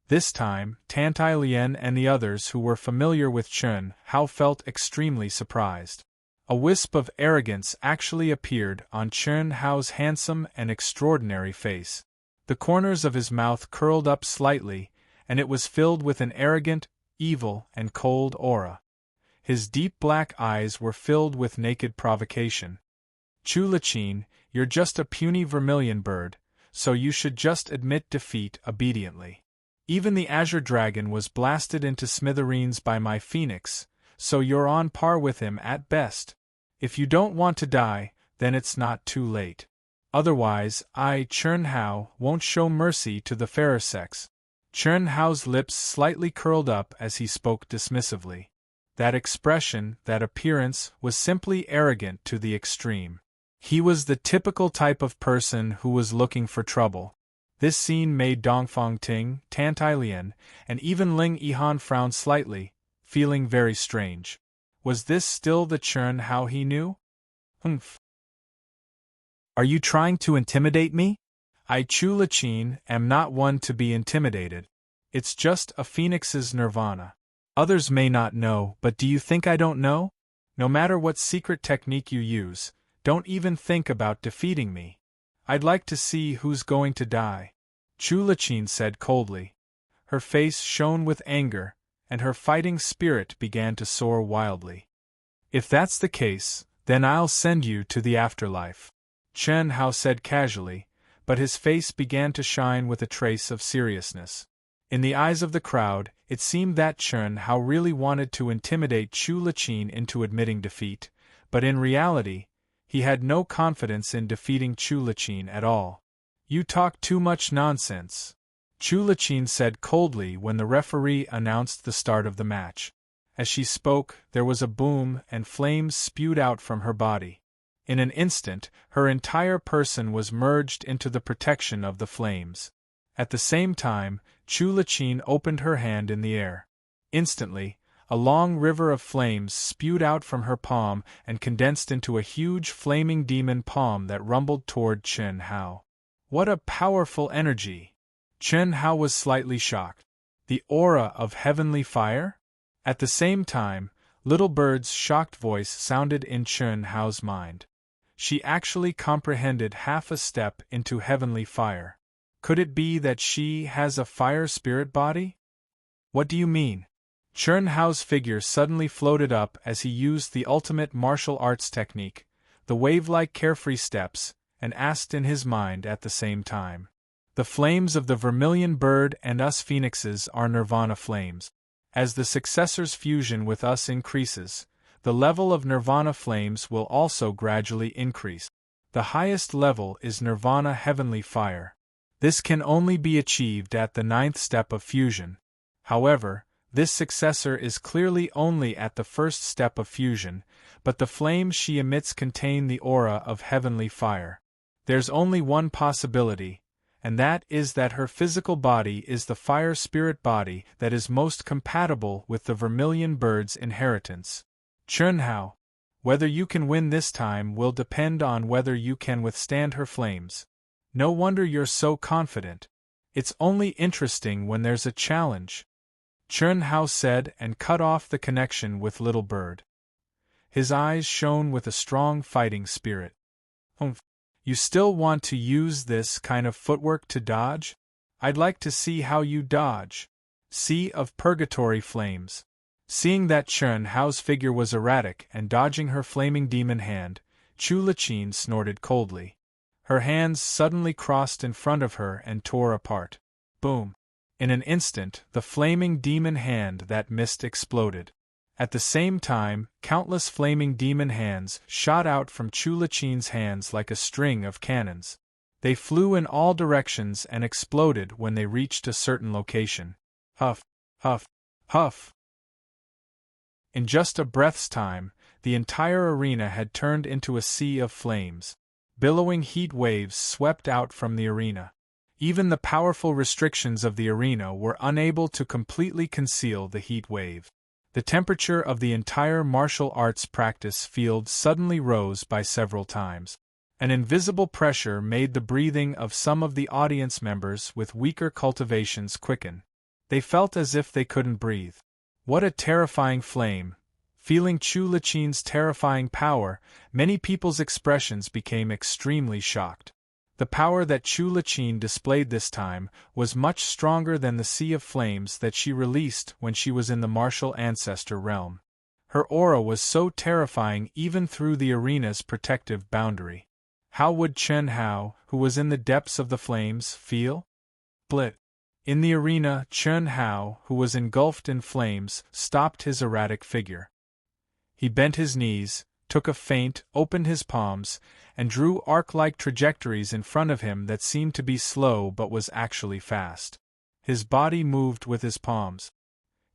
Speaker 1: This time, Tantai and the others who were familiar with Chen Hao felt extremely surprised. A wisp of arrogance actually appeared on Chen Hao's handsome and extraordinary face. The corners of his mouth curled up slightly, and it was filled with an arrogant, evil, and cold aura. His deep black eyes were filled with naked provocation. Chu Liqin, you're just a puny vermilion bird, so you should just admit defeat obediently. Even the Azure Dragon was blasted into smithereens by my phoenix, so you're on par with him at best. If you don't want to die, then it's not too late. Otherwise, I, Chen Hao, won't show mercy to the fairer sex. Chen Hao's lips slightly curled up as he spoke dismissively. That expression, that appearance, was simply arrogant to the extreme. He was the typical type of person who was looking for trouble. This scene made Dongfang Ting, Tantai Lian, and even Ling Yihan frown slightly, feeling very strange. Was this still the Chen Hao he knew? Humph. Are you trying to intimidate me? I, Chu Liqin, am not one to be intimidated. It's just a phoenix's nirvana. Others may not know, but do you think I don't know? No matter what secret technique you use, don't even think about defeating me. I'd like to see who's going to die. Chu Liqin said coldly. Her face shone with anger, and her fighting spirit began to soar wildly. If that's the case, then I'll send you to the afterlife. Chen Hao said casually, but his face began to shine with a trace of seriousness. In the eyes of the crowd, it seemed that Chen Hao really wanted to intimidate Chu Liqin into admitting defeat, but in reality, he had no confidence in defeating Chu Liqin at all. You talk too much nonsense, Chu Liqin said coldly when the referee announced the start of the match. As she spoke, there was a boom and flames spewed out from her body. In an instant, her entire person was merged into the protection of the flames. At the same time, Chu Liqin opened her hand in the air. Instantly, a long river of flames spewed out from her palm and condensed into a huge flaming demon palm that rumbled toward Chen Hao. What a powerful energy! Chen Hao was slightly shocked. The aura of heavenly fire? At the same time, Little Bird's shocked voice sounded in Chen Hao's mind. She actually comprehended half a step into heavenly fire. Could it be that she has a fire spirit body? What do you mean? Chun Hao's figure suddenly floated up as he used the ultimate martial arts technique, the wave-like carefree steps, and asked in his mind at the same time. The flames of the vermilion bird and us phoenixes are nirvana flames. As the successor's fusion with us increases, the level of nirvana flames will also gradually increase. The highest level is nirvana heavenly fire. This can only be achieved at the 9th step of fusion. However, this successor is clearly only at the 1st step of fusion, but the flames she emits contain the aura of heavenly fire. There's only one possibility, and that is that her physical body is the fire spirit body that is most compatible with the vermilion bird's inheritance. Chun Hao, whether you can win this time will depend on whether you can withstand her flames. No wonder you're so confident. It's only interesting when there's a challenge, Chun Hao said and cut off the connection with Little Bird. His eyes shone with a strong fighting spirit. You still want to use this kind of footwork to dodge? I'd like to see how you dodge. Sea of Purgatory Flames. Seeing that Chun Hao's figure was erratic and dodging her flaming demon hand, Chu Liqin snorted coldly. Her hands suddenly crossed in front of her and tore apart. Boom! In an instant, the flaming demon hand that missed exploded. At the same time, countless flaming demon hands shot out from Chu Liqin's hands like a string of cannons. They flew in all directions and exploded when they reached a certain location. Huff, huff, huff. In just a breath's time, the entire arena had turned into a sea of flames. Billowing heat waves swept out from the arena. Even the powerful restrictions of the arena were unable to completely conceal the heat wave. The temperature of the entire martial arts practice field suddenly rose by several times. An invisible pressure made the breathing of some of the audience members with weaker cultivations quicken. They felt as if they couldn't breathe. What a terrifying flame! Feeling Chu Liqin's terrifying power, many people's expressions became extremely shocked. The power that Chu Liqin displayed this time was much stronger than the sea of flames that she released when she was in the martial ancestor realm. Her aura was so terrifying even through the arena's protective boundary. How would Chun Hao, who was in the depths of the flames, feel? Blit. In the arena, Chun Hao, who was engulfed in flames, stopped his erratic figure. He bent his knees, took a feint, opened his palms, and drew arc-like trajectories in front of him that seemed to be slow but was actually fast. His body moved with his palms.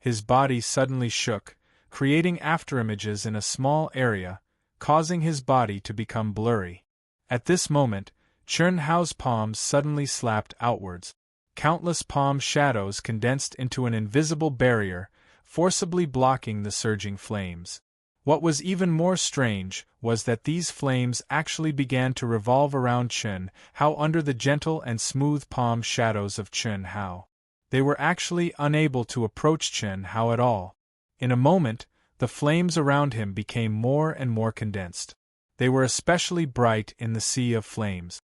Speaker 1: His body suddenly shook, creating afterimages in a small area, causing his body to become blurry. At this moment, Chun Hao's palms suddenly slapped outwards. Countless palm shadows condensed into an invisible barrier, forcibly blocking the surging flames. What was even more strange was that these flames actually began to revolve around Chun Hao under the gentle and smooth palm shadows of Chun Hao. They were actually unable to approach Chun Hao at all. In a moment, the flames around him became more and more condensed. They were especially bright in the sea of flames.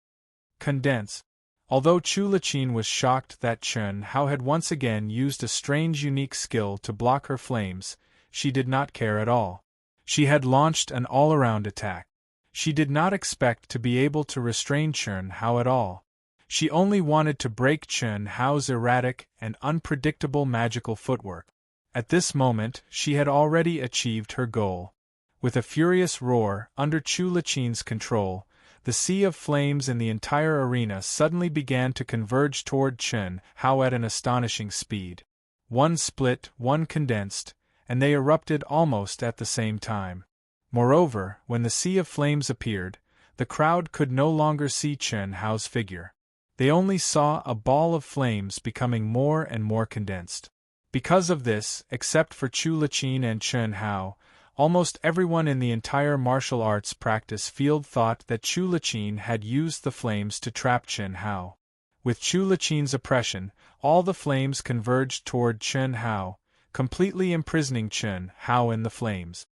Speaker 1: Condense. Although Chu Liqin was shocked that Chun Hao had once again used a strange unique skill to block her flames, she did not care at all. She had launched an all-around attack. She did not expect to be able to restrain Chun Hao at all. She only wanted to break Chun Hao's erratic and unpredictable magical footwork. At this moment, she had already achieved her goal. With a furious roar, under Chu Liqin's control, the sea of flames in the entire arena suddenly began to converge toward Chun Hao at an astonishing speed. One split, one condensed, and they erupted almost at the same time. Moreover, when the sea of flames appeared, the crowd could no longer see Chun Hao's figure. They only saw a ball of flames becoming more and more condensed. Because of this, except for Chu Liqin and Chun Hao, almost everyone in the entire martial arts practice field thought that Chu Liqin had used the flames to trap Chun Hao. With Chu Liqin's oppression, all the flames converged toward Chun Hao, completely imprisoning Chun Hao in the flames.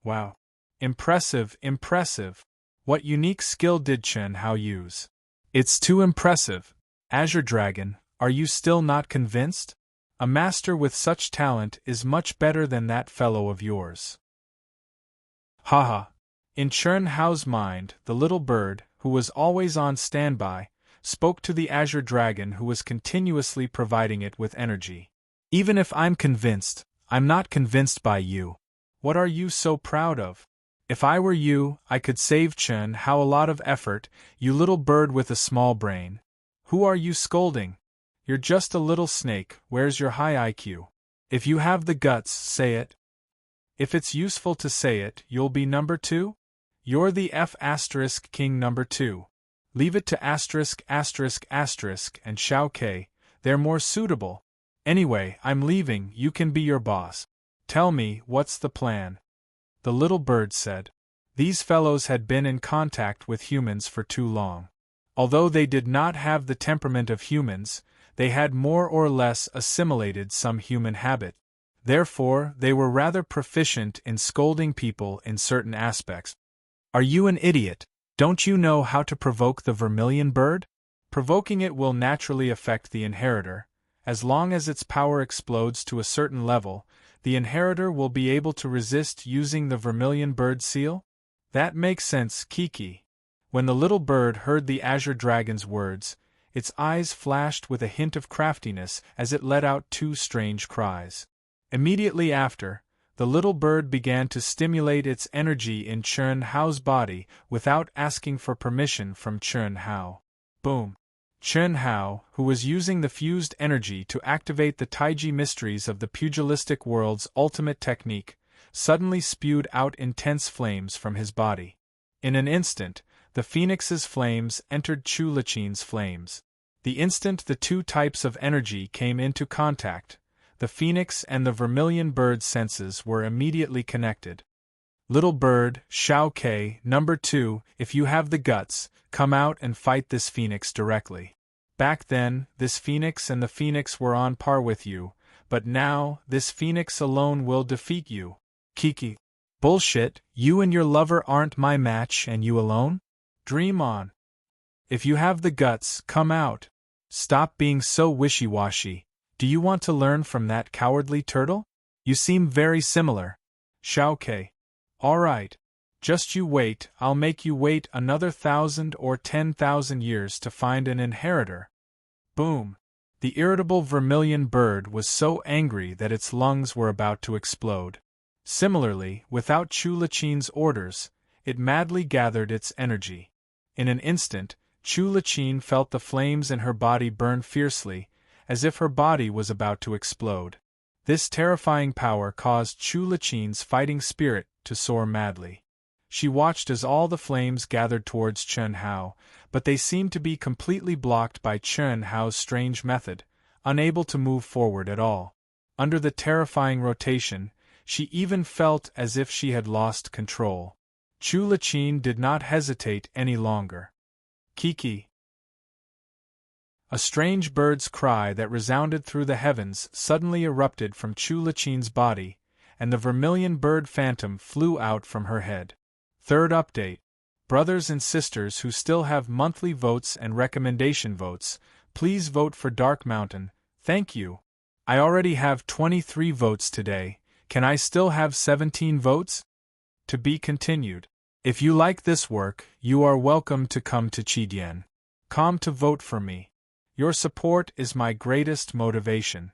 Speaker 1: Wow! Impressive, impressive! What unique skill did Chen Hao use? It's too impressive. Azure Dragon, are you still not convinced? A master with such talent is much better than that fellow of yours. Haha. In Chen Hao's mind, the little bird, who was always on standby, spoke to the Azure Dragon who was continuously providing it with energy. Even if I'm convinced, I'm not convinced by you. What are you so proud of? If I were you, I could save Chen Hao a lot of effort, you little bird with a small brain. Who are you scolding? You're just a little snake, where's your high IQ? If you have the guts, say it. If it's useful to say it, you'll be number 2? You're the King number 2. Leave it to and Shao Ke, they're more suitable. Anyway, I'm leaving, you can be your boss. Tell me, what's the plan? The little bird said. These fellows had been in contact with humans for too long. Although they did not have the temperament of humans, they had more or less assimilated some human habit. Therefore, they were rather proficient in scolding people in certain aspects. Are you an idiot? Don't you know how to provoke the vermilion bird? Provoking it will naturally affect the inheritor. As long as its power explodes to a certain level, the inheritor will be able to resist using the vermilion bird seal? That makes sense, Kiki. When the little bird heard the Azure Dragon's words, its eyes flashed with a hint of craftiness as it let out 2 strange cries. Immediately after, the little bird began to stimulate its energy in Chen Hao's body without asking for permission from Chen Hao. Boom! Chen Hao, who was using the fused energy to activate the Taiji mysteries of the pugilistic world's ultimate technique, suddenly spewed out intense flames from his body. In an instant, the phoenix's flames entered Chu Laqin's flames. The instant the 2 types of energy came into contact, the phoenix and the vermilion bird's senses were immediately connected. Little bird, Shao Ke, number 2, if you have the guts, come out and fight this phoenix directly. Back then, this phoenix and the phoenix were on par with you, but now, this phoenix alone will defeat you. Kiki. Bullshit, you and your lover aren't my match and you alone? Dream on. If you have the guts, come out. Stop being so wishy-washy. Do you want to learn from that cowardly turtle? You seem very similar. Shao Ke. Alright. Just you wait, I'll make you wait another 1,000 or 10,000 years to find an inheritor. Boom. The irritable vermilion bird was so angry that its lungs were about to explode. Similarly, without Chu Laqin's orders, it madly gathered its energy. In an instant, Chu Laqin felt the flames in her body burn fiercely, as if her body was about to explode. This terrifying power caused Chu Laqin's fighting spirit to soar madly. She watched as all the flames gathered towards Chen Hao, but they seemed to be completely blocked by Chen Hao's strange method, unable to move forward at all. Under the terrifying rotation, she even felt as if she had lost control. Chu Laqin did not hesitate any longer. Kiki. A strange bird's cry that resounded through the heavens suddenly erupted from Chu Laqin's body, and the vermilion bird phantom flew out from her head. Third update. Brothers and sisters who still have monthly votes and recommendation votes, please vote for Dark Mountain, thank you. I already have 23 votes today, can I still have 17 votes? To be continued. If you like this work, you are welcome to come to Chidian.com to vote for me. Your support is my greatest motivation.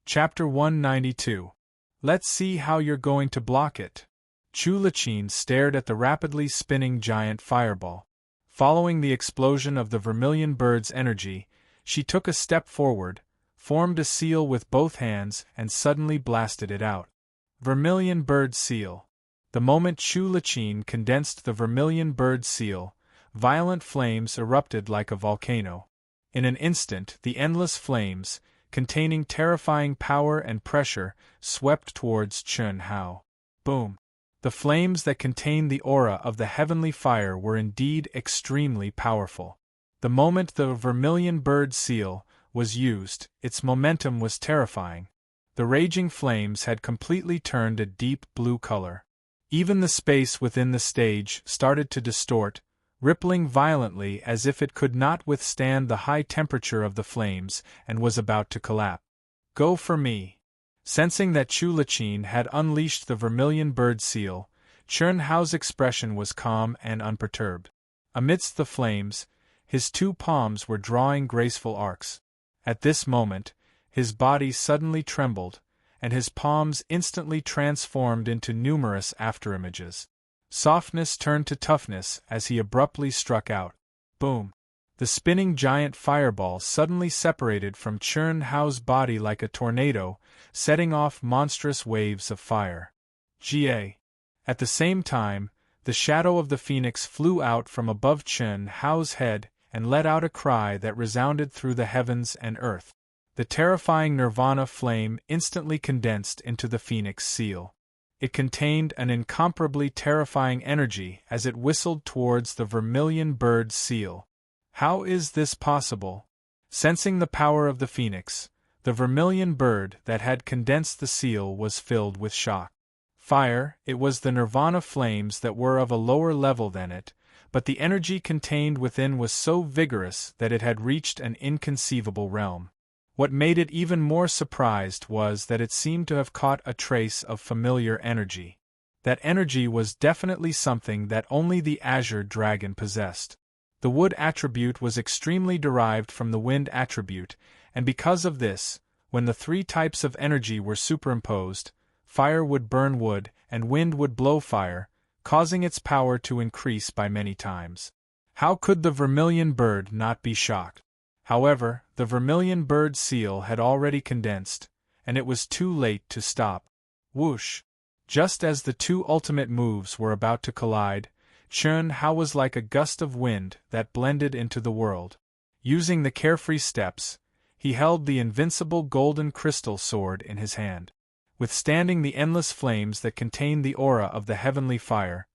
Speaker 1: Chapter 192. Let's see how you're going to block it. Chu Laqin stared at the rapidly spinning giant fireball. Following the explosion of the vermilion bird's energy, she took a step forward, formed a seal with both hands and suddenly blasted it out. Vermilion bird seal. The moment Chu Laqin condensed the vermilion bird seal, violent flames erupted like a volcano. In an instant, the endless flames, containing terrifying power and pressure, swept towards Chen Hao. Boom! The flames that contained the aura of the heavenly fire were indeed extremely powerful. The moment the vermilion bird seal was used, its momentum was terrifying. The raging flames had completely turned a deep blue color. Even the space within the stage started to distort, rippling violently as if it could not withstand the high temperature of the flames and was about to collapse. Go for me. Sensing that Chulachin had unleashed the vermilion bird seal, Chern Hao's expression was calm and unperturbed. Amidst the flames, his two palms were drawing graceful arcs. At this moment, his body suddenly trembled, and his palms instantly transformed into numerous afterimages. Softness turned to toughness as he abruptly struck out. Boom! The spinning giant fireball suddenly separated from Chern Hao's body like a tornado, setting off monstrous waves of fire. Ga. At the same time, the shadow of the phoenix flew out from above Chern Hao's head and let out a cry that resounded through the heavens and earth. The terrifying nirvana flame instantly condensed into the phoenix seal. It contained an incomparably terrifying energy as it whistled towards the vermilion bird seal. How is this possible? Sensing the power of the phoenix, the vermilion bird that had condensed the seal was filled with shock. Fire, it was the nirvana flames that were of a lower level than it, but the energy contained within was so vigorous that it had reached an inconceivable realm. What made it even more surprised was that it seemed to have caught a trace of familiar energy. That energy was definitely something that only the azure dragon possessed. The wood attribute was extremely derived from the wind attribute, and because of this, when the three types of energy were superimposed, fire would burn wood and wind would blow fire, causing its power to increase by many times. How could the vermilion bird not be shocked? However, the vermilion bird seal had already condensed, and it was too late to stop. Whoosh! Just as the two ultimate moves were about to collide, Chern Hao was like a gust of wind that blended into the world. Using the carefree steps, he held the invincible golden crystal sword in his hand. Withstanding the endless flames that contained the aura of the heavenly fire,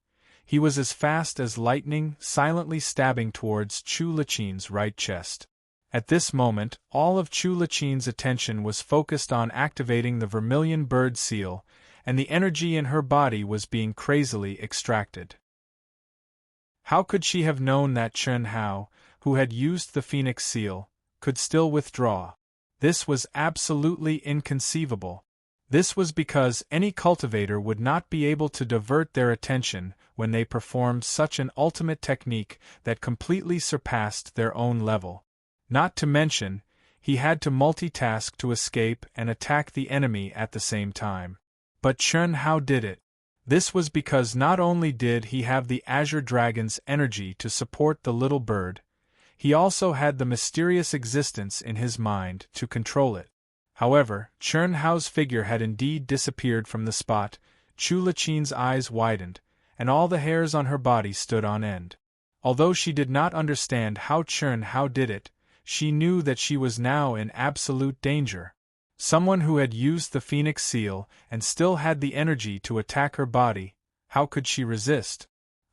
Speaker 1: he was as fast as lightning, silently stabbing towards Chulachin's right chest. At this moment, all of Chulachin's attention was focused on activating the vermilion bird seal, and the energy in her body was being crazily extracted. How could she have known that Chern Hao, who had used the phoenix seal, could still withdraw? This was absolutely inconceivable. This was because any cultivator would not be able to divert their attention when they performed such an ultimate technique that completely surpassed their own level. Not to mention, he had to multitask to escape and attack the enemy at the same time. But Chern Hao did it. This was because not only did he have the Azure Dragon's energy to support the little bird, he also had the mysterious existence in his mind to control it. However, Chern Hao's figure had indeed disappeared from the spot. Chulachin's eyes widened, and all the hairs on her body stood on end. Although she did not understand how Chern Hao did it, she knew that she was now in absolute danger. Someone who had used the phoenix seal and still had the energy to attack her body, how could she resist?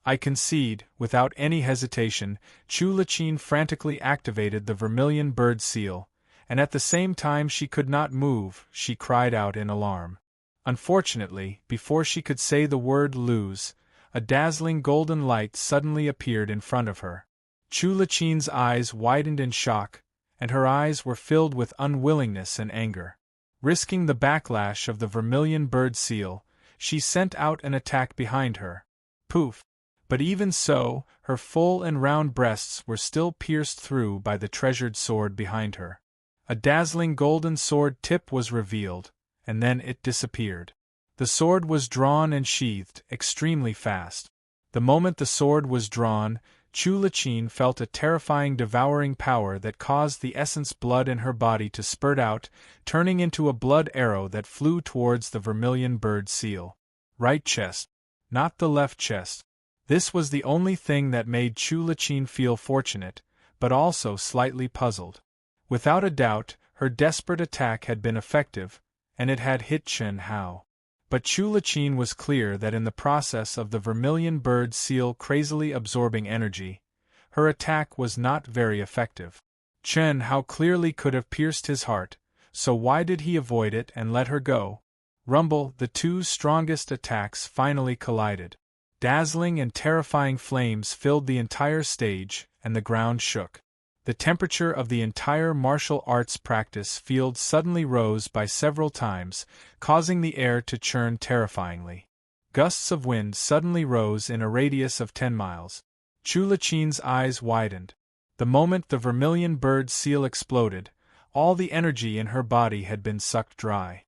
Speaker 1: I concede, without any hesitation, Chulachin frantically activated the vermilion bird seal, and at the same time she could not move, she cried out in alarm. Unfortunately, before she could say the word lose, a dazzling golden light suddenly appeared in front of her. Chulachin's eyes widened in shock, and her eyes were filled with unwillingness and anger. Risking the backlash of the vermilion bird seal, she sent out an attack behind her. Poof! But even so, her full and round breasts were still pierced through by the treasured sword behind her. A dazzling golden sword tip was revealed, and then it disappeared. The sword was drawn and sheathed extremely fast. The moment the sword was drawn, Chulachin felt a terrifying devouring power that caused the essence blood in her body to spurt out, turning into a blood arrow that flew towards the vermilion bird seal. Right chest. Not the left chest. This was the only thing that made Chulachin feel fortunate, but also slightly puzzled. Without a doubt, her desperate attack had been effective, and it had hit Chern Hao. But Chulachin was clear that in the process of the vermilion bird seal crazily absorbing energy, her attack was not very effective. Chern Hao clearly could have pierced his heart, so why did he avoid it and let her go? Rumble, the two strongest attacks finally collided. Dazzling and terrifying flames filled the entire stage, and the ground shook. The temperature of the entire martial arts practice field suddenly rose by several times, causing the air to churn terrifyingly. Gusts of wind suddenly rose in a radius of 10 miles. Chulachin's eyes widened. The moment the vermilion bird seal exploded, all the energy in her body had been sucked dry.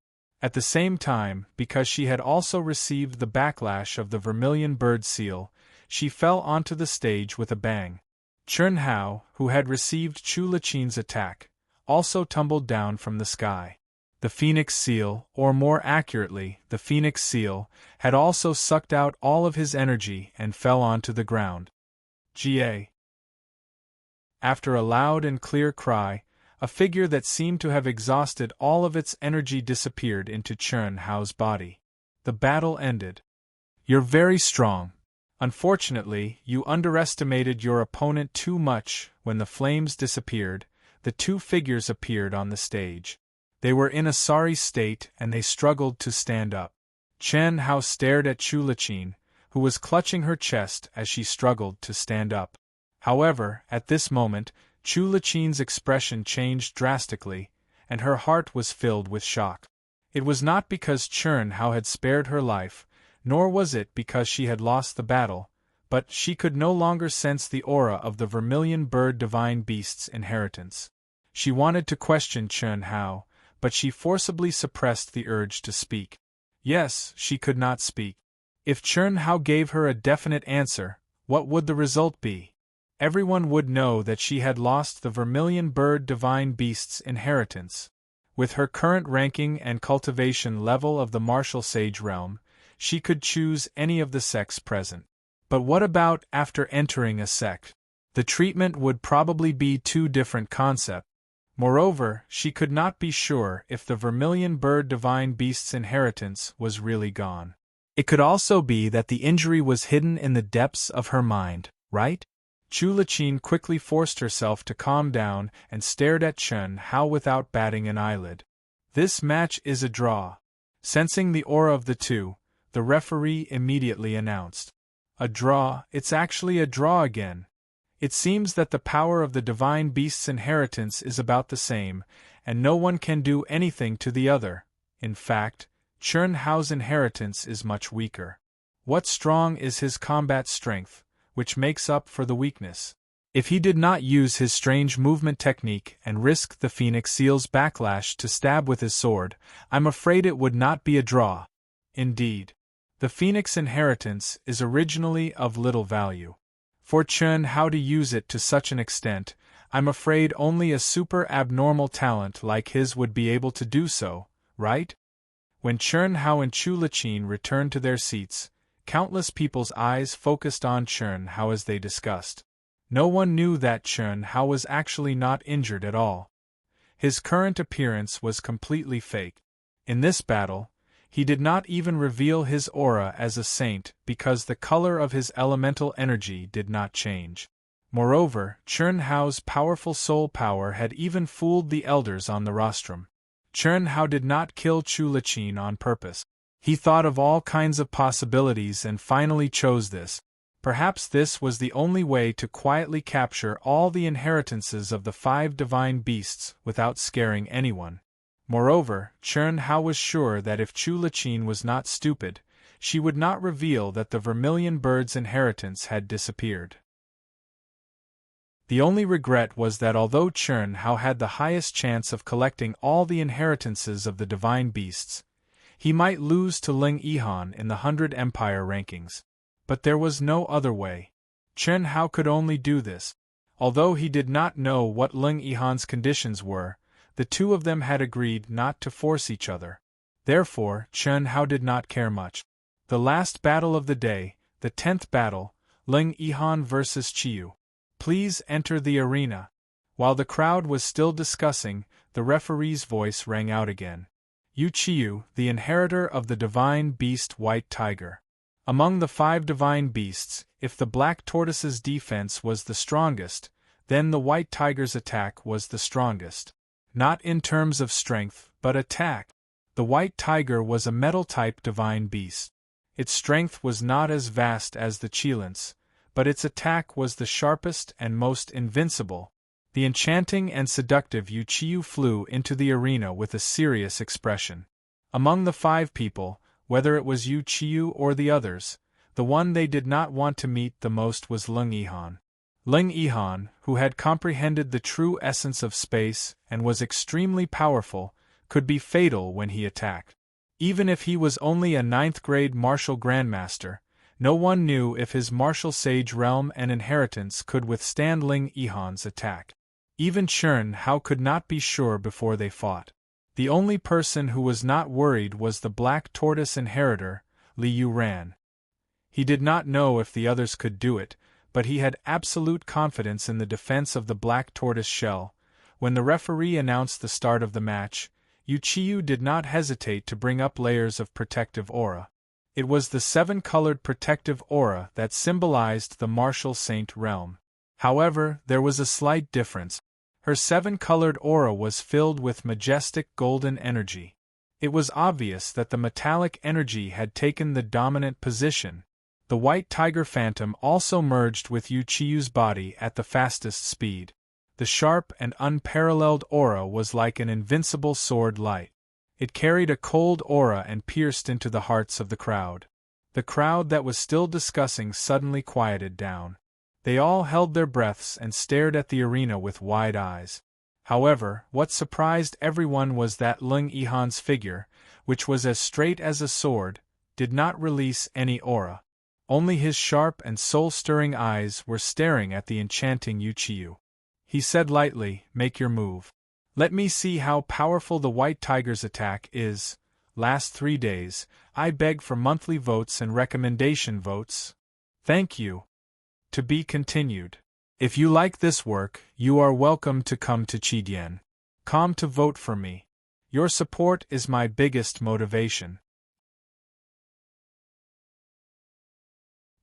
Speaker 1: At the same time, because she had also received the backlash of the vermilion bird seal, she fell onto the stage with a bang. Chun Hao, who had received Chulachin's attack, also tumbled down from the sky. The Phoenix Seal, or more accurately, the Phoenix Seal, had also sucked out all of his energy and fell onto the ground. Ga. After a loud and clear cry, a figure that seemed to have exhausted all of its energy disappeared into Chun Hao's body. The battle ended. You're very strong. Unfortunately, you underestimated your opponent too much. When the flames disappeared, the two figures appeared on the stage. They were in a sorry state and they struggled to stand up. Chen Hao stared at Chulachin, who was clutching her chest as she struggled to stand up. However, at this moment, Chulachin's expression changed drastically, and her heart was filled with shock. It was not because Chun Hao had spared her life, nor was it because she had lost the battle, but she could no longer sense the aura of the vermilion bird divine beast's inheritance. She wanted to question Chun Hao, but she forcibly suppressed the urge to speak. Yes, she could not speak. If Chun Hao gave her a definite answer, what would the result be? Everyone would know that she had lost the vermilion bird divine beast's inheritance. With her current ranking and cultivation level of the martial sage realm, she could choose any of the sects present. But what about after entering a sect? The treatment would probably be two different concepts. Moreover, she could not be sure if the vermilion bird divine beast's inheritance was really gone. It could also be that the injury was hidden in the depths of her mind, right? Chulachin quickly forced herself to calm down and stared at Chun Hao without batting an eyelid. This match is a draw. Sensing the aura of the two, the referee immediately announced. A draw, it's actually a draw again. It seems that the power of the divine beast's inheritance is about the same, and no one can do anything to the other. In fact, Chun Hao's inheritance is much weaker. What strong is his combat strength, which makes up for the weakness? If he did not use his strange movement technique and risk the Phoenix Seal's backlash to stab with his sword, I'm afraid it would not be a draw. Indeed, the Phoenix inheritance is originally of little value. For Chun Hao to use it to such an extent, I'm afraid only a super abnormal talent like his would be able to do so, right? When Chun Hao and Chulachin returned to their seats, countless people's eyes focused on Chun Hao as they discussed. No one knew that Chun Hao was actually not injured at all. His current appearance was completely fake. In this battle, he did not even reveal his aura as a saint because the color of his elemental energy did not change. Moreover, Chun Hao's powerful soul power had even fooled the elders on the rostrum. Chun Hao did not kill Chulachin on purpose. He thought of all kinds of possibilities and finally chose this. Perhaps this was the only way to quietly capture all the inheritances of the 5 divine beasts without scaring anyone. Moreover, Chun Hao was sure that if Chulachin was not stupid, she would not reveal that the vermilion bird's inheritance had disappeared. The only regret was that although Chun Hao had the highest chance of collecting all the inheritances of the divine beasts, he might lose to Ling Yihan in the 100 Empire rankings. But there was no other way. Chun Hao could only do this. Although he did not know what Ling Yihan's conditions were, the two of them had agreed not to force each other. Therefore, Chun Hao did not care much. The last battle of the day, the 10th battle, Ling Yihan vs. Qiyu. Please enter the arena. While the crowd was still discussing, the referee's voice rang out again. Yu Qiyu, the inheritor of the divine beast White Tiger. Among the 5 divine beasts, if the black tortoise's defense was the strongest, then the white tiger's attack was the strongest. Not in terms of strength, but attack. The white tiger was a metal-type divine beast. Its strength was not as vast as the Qilins, but its attack was the sharpest and most invincible. The enchanting and seductive Yu Qiyu flew into the arena with a serious expression. Among the 5 people, whether it was Yu Qiyu or the others, the one they did not want to meet the most was Ling Yihan. Ling Yihan, who had comprehended the true essence of space and was extremely powerful, could be fatal when he attacked. Even if he was only a 9th-grade martial grandmaster, no one knew if his martial sage realm and inheritance could withstand Ling Yihan's attack. Even Chern Hao could not be sure before they fought. The only person who was not worried was the Black Tortoise inheritor, Li Yuran. He did not know if the others could do it, but he had absolute confidence in the defense of the Black Tortoise shell. When the referee announced the start of the match, Yu Qiyu did not hesitate to bring up layers of protective aura. It was the 7-colored protective aura that symbolized the martial saint realm. However, there was a slight difference. Her 7-colored aura was filled with majestic golden energy. It was obvious that the metallic energy had taken the dominant position. The white tiger phantom also merged with Yu Qiyu's body at the fastest speed. The sharp and unparalleled aura was like an invincible sword light. It carried a cold aura and pierced into the hearts of the crowd. The crowd that was still discussing suddenly quieted down. They all held their breaths and stared at the arena with wide eyes. However, what surprised everyone was that Ling Yihan's figure, which was as straight as a sword, did not release any aura. Only his sharp and soul-stirring eyes were staring at the enchanting Yu Qiyu. He said lightly, "Make your move. Let me see how powerful the white tiger's attack is. Last 3 days, I beg for monthly votes and recommendation votes. Thank you. To be continued. If you like this work, you are welcome to come to Qidian. Come to vote for me. Your support is my biggest motivation."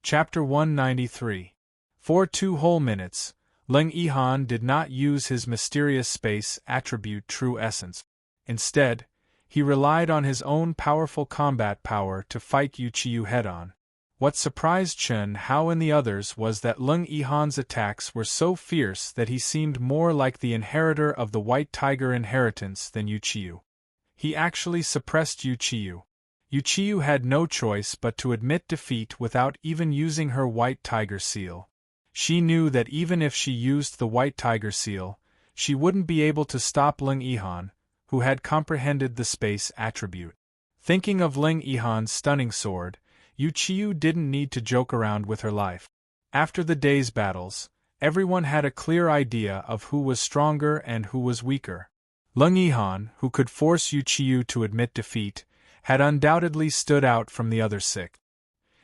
Speaker 1: Chapter 193. For 2 whole minutes, Ling Yihan did not use his mysterious space attribute True Essence. Instead, he relied on his own powerful combat power to fight Yu Qiyu head-on. What surprised Chern Hao and the others was that Ling Yihan's attacks were so fierce that he seemed more like the inheritor of the White Tiger inheritance than Yu Qiyu. He actually suppressed Yu Qiyu. Yu Qiyu had no choice but to admit defeat without even using her White Tiger seal. She knew that even if she used the White Tiger seal, she wouldn't be able to stop Ling Yihan, who had comprehended the space attribute. Thinking of Ling Yihan's stunning sword, Yu Qiyu didn't need to joke around with her life. After the day's battles, everyone had a clear idea of who was stronger and who was weaker. Ling Yihan, who could force Yu Qiyu to admit defeat, had undoubtedly stood out from the other 6.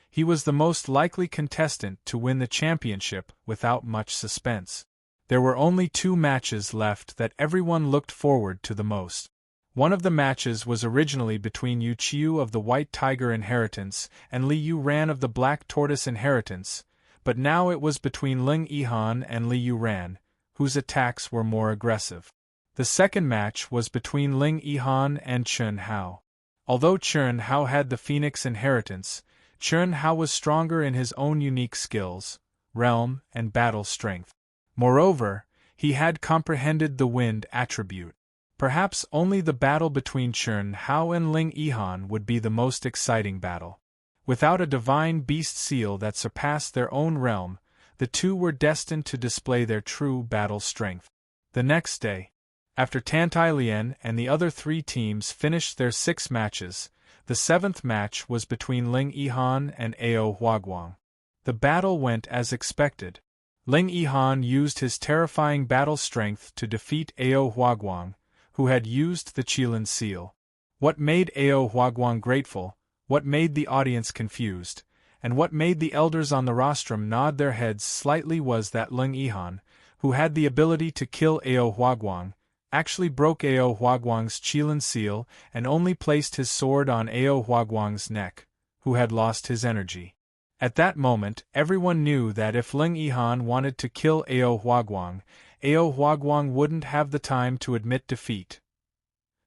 Speaker 1: He was the most likely contestant to win the championship without much suspense. There were only 2 matches left that everyone looked forward to the most. One of the matches was originally between Yu Qiyu of the White Tiger inheritance and Li Yuran of the Black Tortoise inheritance, but now it was between Ling Yihan and Li Yuran, whose attacks were more aggressive. The second match was between Ling Yihan and Chern Hao. Although Chern Hao had the Phoenix inheritance, Chern Hao was stronger in his own unique skills, realm, and battle strength. Moreover, he had comprehended the wind attribute. Perhaps only the battle between Chern Hao and Ling Yihan would be the most exciting battle. Without a divine beast seal that surpassed their own realm, the 2 were destined to display their true battle strength. The next day, after Tantai Lian and the other 3 teams finished their 6 matches, the 7th match was between Ling Yihan and Ao Huaguang. The battle went as expected. Ling Yihan used his terrifying battle strength to defeat Ao Huaguang, who had used the Qilin seal. What made Ao Huaguang grateful, what made the audience confused, and what made the elders on the rostrum nod their heads slightly was that Ling Yihan, who had the ability to kill Ao Huaguang, actually broke Ao Huaguang's Qilin seal and only placed his sword on Ao Huaguang's neck, who had lost his energy. At that moment, everyone knew that if Ling Yihan wanted to kill Ao Huaguang wouldn't have the time to admit defeat.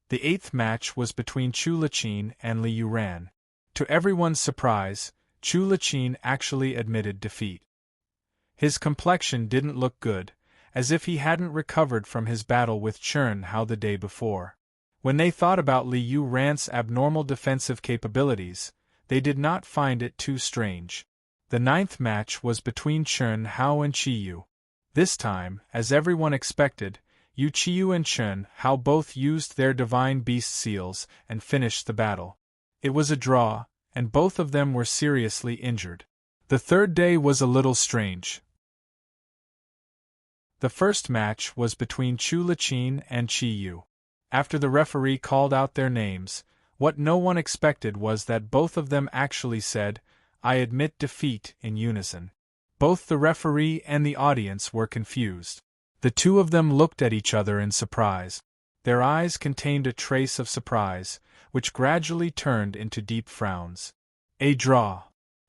Speaker 1: The eighth match was between Chu Laqin and Li Yuran. To everyone's surprise, Chu Laqin actually admitted defeat. His complexion didn't look good, as if he hadn't recovered from his battle with Chern Hao the day before. When they thought about Li Yuran's abnormal defensive capabilities, they did not find it too strange. The ninth match was between Chern Hao and Qiyu. This time, as everyone expected, Qiyu and Chern Hao both used their divine beast seals and finished the battle. It was a draw, and both of them were seriously injured. The third day was a little strange. The first match was between Chu Laqin and Qiyu. After the referee called out their names, what no one expected was that both of them actually said, "I admit defeat," in unison. Both the referee and the audience were confused. The two of them looked at each other in surprise. Their eyes contained a trace of surprise, which gradually turned into deep frowns. A draw.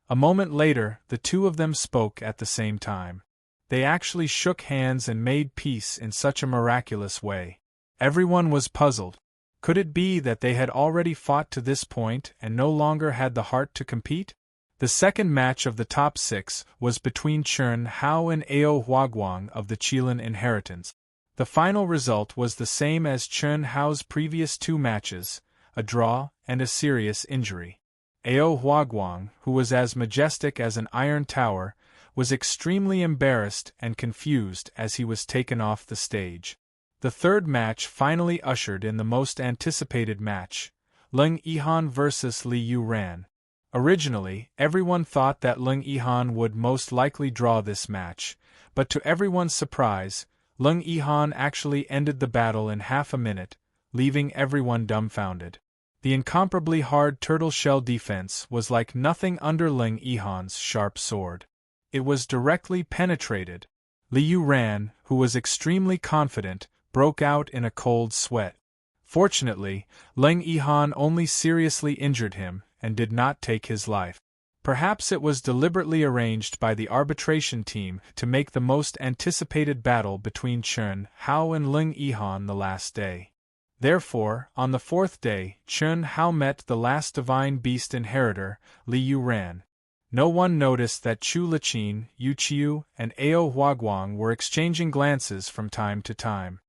Speaker 1: A moment later, the two of them spoke at the same time. They actually shook hands and made peace in such a miraculous way. Everyone was puzzled. Could it be that they had already fought to this point and no longer had the heart to compete? The second match of the top 6 was between Chern Hao and Ao Huaguang of the Qilin inheritance. The final result was the same as Chern Hao's previous 2 matches, a draw and a serious injury. Ao Huaguang, who was as majestic as an iron tower, was extremely embarrassed and confused as he was taken off the stage. The third match finally ushered in the most anticipated match, Leng Yihan vs. Li Yuran. Originally, everyone thought that Leng Yihan would most likely draw this match, but to everyone's surprise, Leng Yihan actually ended the battle in half a minute, leaving everyone dumbfounded. The incomparably hard turtle shell defense was like nothing under Leng Yihan's sharp sword. It was directly penetrated. Li Yuran, who was extremely confident, broke out in a cold sweat. Fortunately, Leng Yihan only seriously injured him and did not take his life. Perhaps it was deliberately arranged by the arbitration team to make the most anticipated battle between Chern Hao and Leng Yihan the last day. Therefore, on the fourth day, Chern Hao met the last divine beast inheritor, Li Yuran. No one noticed that Chu Laqin, Qiyu, and Ao Huaguang were exchanging glances from time to time.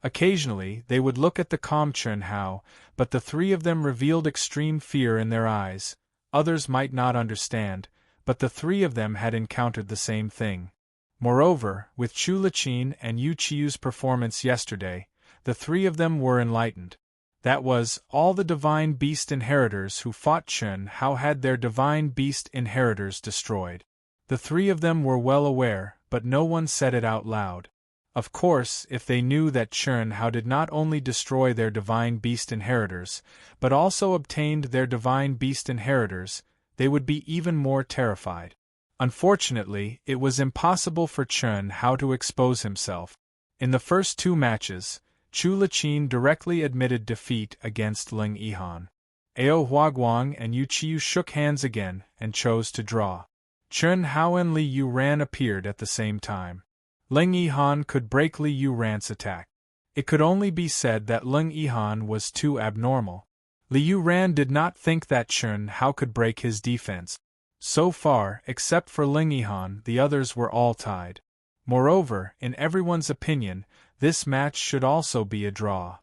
Speaker 1: Occasionally, they would look at the calm Chern Hao, but the three of them revealed extreme fear in their eyes. Others might not understand, but the three of them had encountered the same thing. Moreover, with Chu Laqin and Qiyu's performance yesterday, the three of them were enlightened. That was, all the divine beast inheritors who fought Chern Hao had their divine beast inheritors destroyed. The three of them were well aware, but no one said it out loud. Of course, if they knew that Chern Hao did not only destroy their divine beast inheritors, but also obtained their divine beast inheritors, they would be even more terrified. Unfortunately, it was impossible for Chern Hao to expose himself. In the first 2 matches, Chu Laqin directly admitted defeat against Leng Yihan. Ao Huaguang and Qiyu shook hands again and chose to draw. Chern Hao and Li Yuran appeared at the same time. Leng Yihan could break Li Yuran's attack. It could only be said that Leng Yihan was too abnormal. Li Yuran did not think that Chern Hao could break his defense. So far, except for Leng Yihan, the others were all tied. Moreover, in everyone's opinion, this match should also be a draw.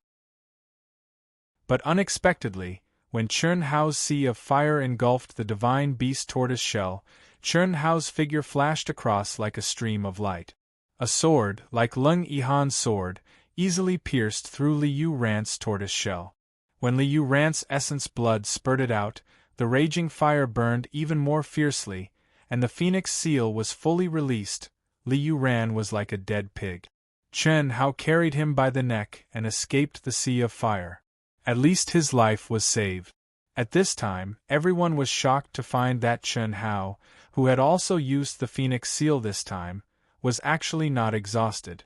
Speaker 1: But unexpectedly, when Chern Hao's sea of fire engulfed the divine beast tortoise shell, Chern Hao's figure flashed across like a stream of light. A sword, like Leng Yihan's sword, easily pierced through Li Yuran's tortoise shell. When Li Yuran's essence blood spurted out, the raging fire burned even more fiercely, and the phoenix seal was fully released. Li Yuran was like a dead pig. Chern Hao carried him by the neck and escaped the sea of fire. At least his life was saved. At this time, everyone was shocked to find that Chern Hao, who had also used the phoenix seal this time, was actually not exhausted.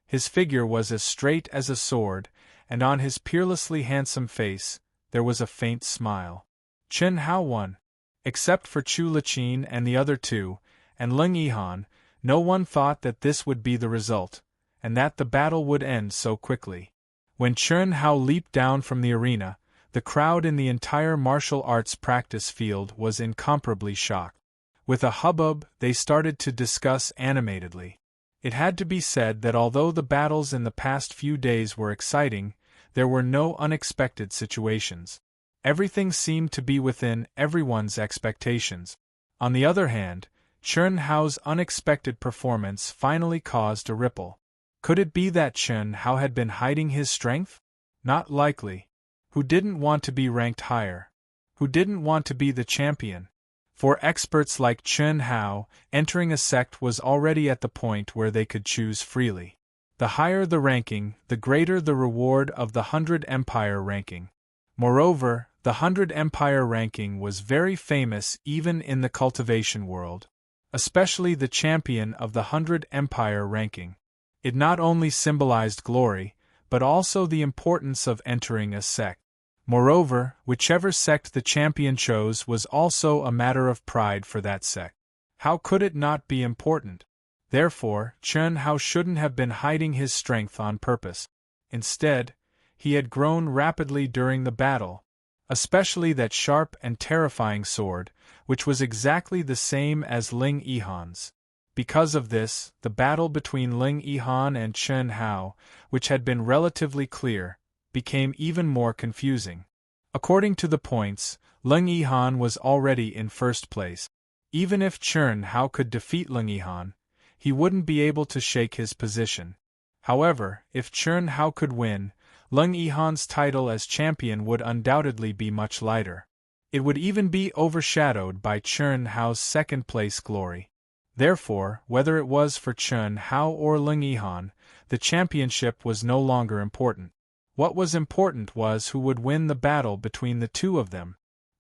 Speaker 1: His figure was as straight as a sword, and on his peerlessly handsome face, there was a faint smile. Chern Hao won. Except for Chu Laqin and the other 2, and Leng Yihan, no one thought that this would be the result, and that the battle would end so quickly. When Chun Hao leaped down from the arena, the crowd in the entire martial arts practice field was incomparably shocked. With a hubbub, they started to discuss animatedly. It had to be said that although the battles in the past few days were exciting, there were no unexpected situations. Everything seemed to be within everyone's expectations. On the other hand, Chun Hao's unexpected performance finally caused a ripple. Could it be that Chun Hao had been hiding his strength? Not likely. Who didn't want to be ranked higher? Who didn't want to be the champion? For experts like Chun Hao, entering a sect was already at the point where they could choose freely. The higher the ranking, the greater the reward of the 100 Empire ranking. Moreover, the 100 Empire ranking was very famous even in the cultivation world. Especially the champion of the 100 Empire ranking. It not only symbolized glory, but also the importance of entering a sect. Moreover, whichever sect the champion chose was also a matter of pride for that sect. How could it not be important? Therefore, Chun Hao shouldn't have been hiding his strength on purpose. Instead, he had grown rapidly during the battle, especially that sharp and terrifying sword, which was exactly the same as Ling Yihan's. Because of this, the battle between Ling Yihan and Chun Hao, which had been relatively clear, became even more confusing. According to the points, Ling Yihan was already in first place. Even if Chun Hao could defeat Ling Yihan, he wouldn't be able to shake his position. However, if Chun Hao could win, Ling Yihan's title as champion would undoubtedly be much lighter. It would even be overshadowed by Chun Hao's second-place glory. Therefore, whether it was for Chun Hao or Ling Yihan, the championship was no longer important. What was important was who would win the battle between the two of them.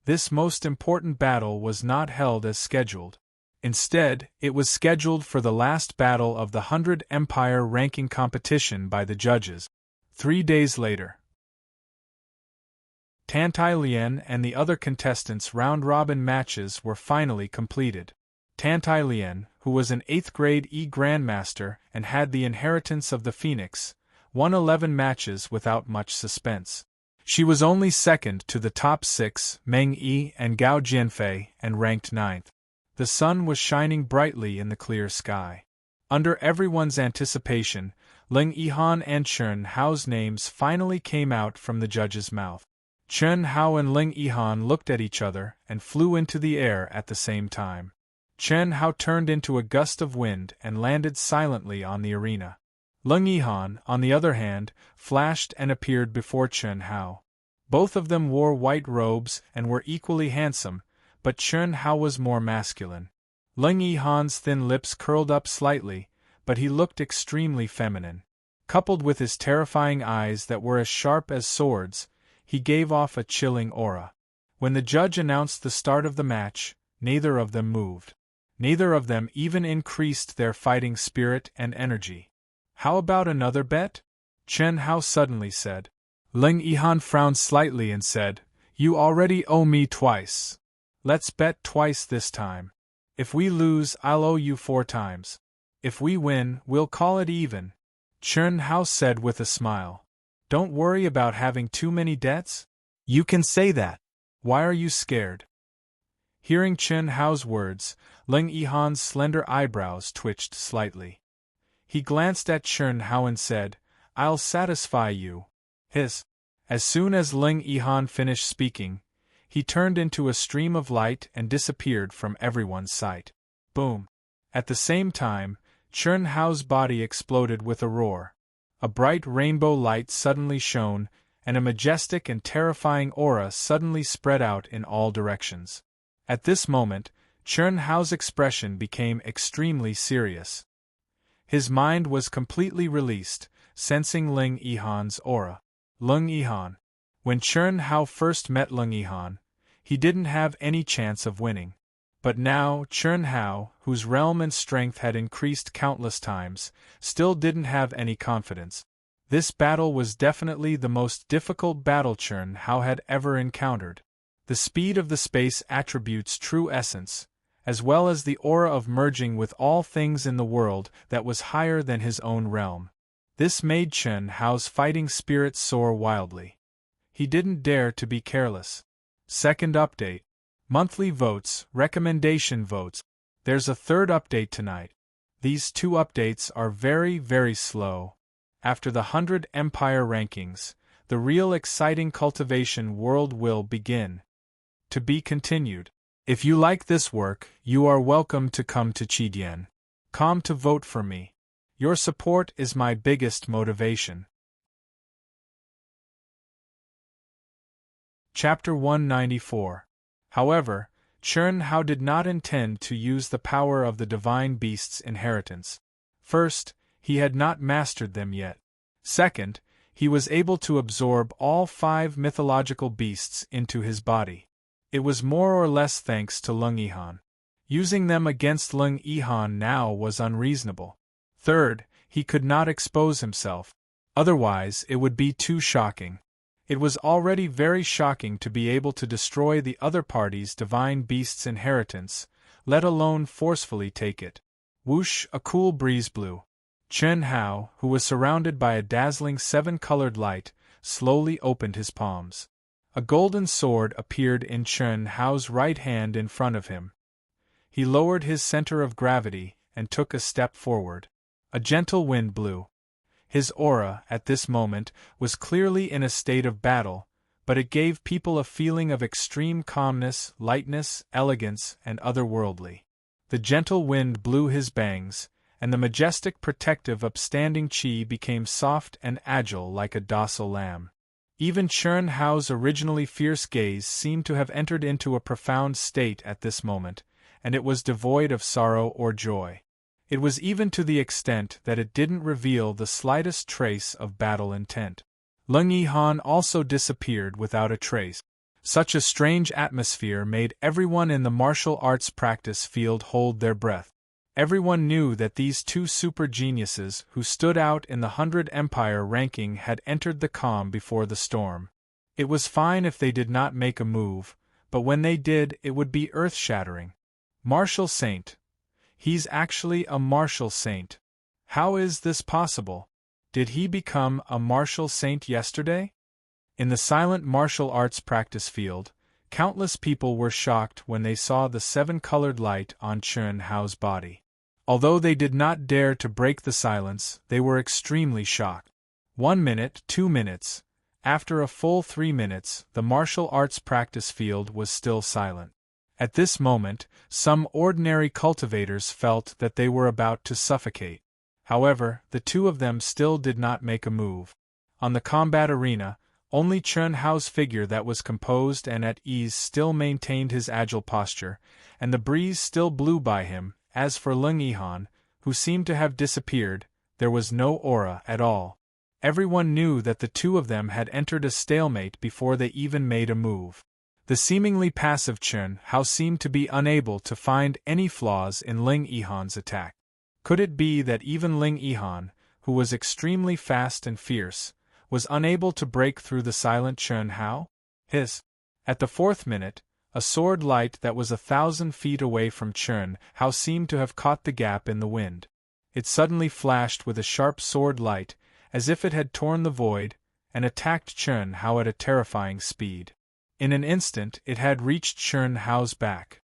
Speaker 1: This most important battle was not held as scheduled. Instead, it was scheduled for the last battle of the 100 Empire ranking competition by the judges. 3 days later, Tantai Lian and the other contestants' round-robin matches were finally completed. Tantai Lian, who was an 8th grade Grandmaster and had the inheritance of the Phoenix, won 11 matches without much suspense. She was only second to the top 6, Meng Yi and Gao Jianfei, and ranked 9th. The sun was shining brightly in the clear sky. Under everyone's anticipation, Ling Yihan and Chun Hao's names finally came out from the judge's mouth. Chun Hao and Ling Yihan looked at each other and flew into the air at the same time. Chun Hao turned into a gust of wind and landed silently on the arena. Ling Yihan, on the other hand, flashed and appeared before Chun Hao. Both of them wore white robes and were equally handsome, but Chun Hao was more masculine. Ling Yihan's thin lips curled up slightly, but he looked extremely feminine. Coupled with his terrifying eyes that were as sharp as swords, he gave off a chilling aura. When the judge announced the start of the match, neither of them moved. Neither of them even increased their fighting spirit and energy. "How about another bet?" Chun Hao suddenly said. Ling Yihan frowned slightly and said, "You already owe me twice. Let's bet twice this time. If we lose, I'll owe you 4 times. If we win, we'll call it even." Chun Hao said with a smile. "Don't worry about having too many debts. You can say that. Why are you scared?" Hearing Chun Hao's words, Ling Yihan's slender eyebrows twitched slightly. He glanced at Chun Hao and said, "I'll satisfy you." As soon as Ling Yihan finished speaking, he turned into a stream of light and disappeared from everyone's sight. Boom! At the same time, Chun Hao's body exploded with a roar. A bright rainbow light suddenly shone, and a majestic and terrifying aura suddenly spread out in all directions. At this moment, Chun Hao's expression became extremely serious. His mind was completely released, sensing Ling Yihan's aura. Ling Yihan. When Chun Hao first met Ling Yihan, he didn't have any chance of winning. But now, Chun Hao, whose realm and strength had increased countless times, still didn't have any confidence. This battle was definitely the most difficult battle Chun Hao had ever encountered. The speed of the space attributes true essence, as well as the aura of merging with all things in the world that was higher than his own realm. This made Chen Hao's fighting spirit soar wildly. He didn't dare to be careless. Second update. Monthly votes, recommendation votes. There's a third update tonight. These two updates are very, very slow. After the 100 Empire rankings, the real exciting cultivation world will begin. To be continued. If you like this work, you are welcome to come to Chidian. Come to vote for me. Your support is my biggest motivation. Chapter 194. However, Chen Hao did not intend to use the power of the divine beast's inheritance. First, he had not mastered them yet. Second, he was able to absorb all 5 mythological beasts into his body. It was more or less thanks to Leng Yihan. Using them against Leng Yihan now was unreasonable. Third, he could not expose himself. Otherwise, it would be too shocking. It was already very shocking to be able to destroy the other party's divine beast's inheritance, let alone forcefully take it. Whoosh, a cool breeze blew. Chen Hao, who was surrounded by a dazzling 7-colored light, slowly opened his palms. A golden sword appeared in Chen Hao's right hand in front of him. He lowered his center of gravity and took a step forward. A gentle wind blew. His aura, at this moment, was clearly in a state of battle, but it gave people a feeling of extreme calmness, lightness, elegance, and otherworldly. The gentle wind blew his bangs, and the majestic protective upstanding chi became soft and agile like a docile lamb. Even Chen Hao's originally fierce gaze seemed to have entered into a profound state at this moment, and it was devoid of sorrow or joy. It was even to the extent that it didn't reveal the slightest trace of battle intent. Leng Yihan also disappeared without a trace. Such a strange atmosphere made everyone in the martial arts practice field hold their breath. Everyone knew that these two super geniuses who stood out in the 100 Empire ranking had entered the calm before the storm. It was fine if they did not make a move, but when they did, it would be earth-shattering. Martial Saint. He's actually a martial saint. How is this possible? Did he become a martial saint yesterday? In the silent martial arts practice field, countless people were shocked when they saw the 7-colored light on Chen Hao's body. Although they did not dare to break the silence, they were extremely shocked. 1 minute, 2 minutes. After a full 3 minutes, the martial arts practice field was still silent. At this moment, some ordinary cultivators felt that they were about to suffocate. However, the two of them still did not make a move. On the combat arena, only Chen Hao's figure that was composed and at ease still maintained his agile posture, and the breeze still blew by him. As for Leng Yihan, who seemed to have disappeared, there was no aura at all. Everyone knew that the two of them had entered a stalemate before they even made a move. The seemingly passive Chen Hao seemed to be unable to find any flaws in Leng Yihan's attack. Could it be that even Leng Yihan, who was extremely fast and fierce, was unable to break through the silent Chen Hao? At the 4th minute, a sword light that was 1,000 feet away from Chen Hao seemed to have caught the gap in the wind. It suddenly flashed with a sharp sword light, as if it had torn the void, and attacked Chen Hao at a terrifying speed. In an instant it had reached Chen Hao's back.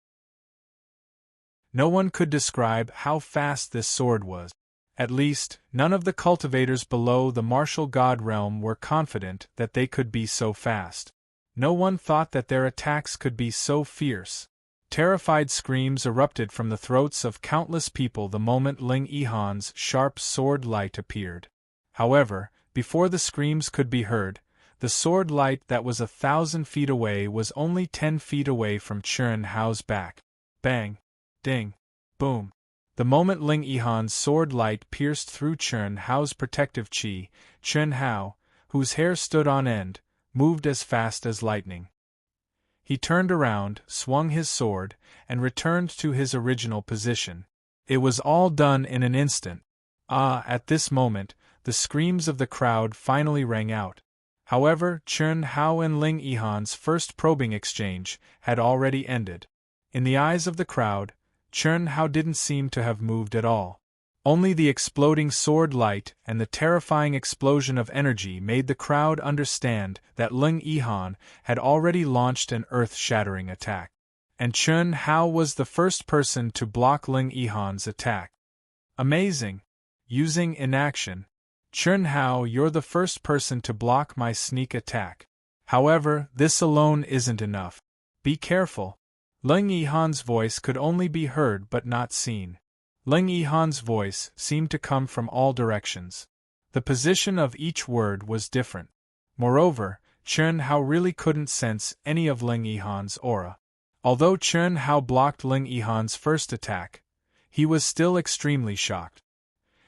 Speaker 1: No one could describe how fast this sword was. At least, none of the cultivators below the martial god realm were confident that they could be so fast. No one thought that their attacks could be so fierce. Terrified screams erupted from the throats of countless people the moment Leng Yihan's sharp sword light appeared. However, before the screams could be heard, the sword light that was 1,000 feet away was only 10 feet away from Chen Hao's back. Bang! Ding! Boom! The moment Leng Yihan's sword light pierced through Chen Hao's protective chi, Chen Hao, whose hair stood on end, moved as fast as lightning. He turned around, swung his sword, and returned to his original position. It was all done in an instant. At this moment, the screams of the crowd finally rang out. However, Chen Hao and Leng Yihan's first probing exchange had already ended. In the eyes of the crowd, Chen Hao didn't seem to have moved at all. Only the exploding sword light and the terrifying explosion of energy made the crowd understand that Ling Yihan had already launched an earth-shattering attack. And Chun Hao was the first person to block Ling Yihan's attack. Amazing! Using inaction. Chun Hao, you're the first person to block my sneak attack. However, this alone isn't enough. Be careful. Ling Yihan's voice could only be heard but not seen. Ling Yihan's voice seemed to come from all directions. The position of each word was different. Moreover, Chun Hao really couldn't sense any of Ling Yihan's aura. Although Chun Hao blocked Ling Yihan's first attack, he was still extremely shocked.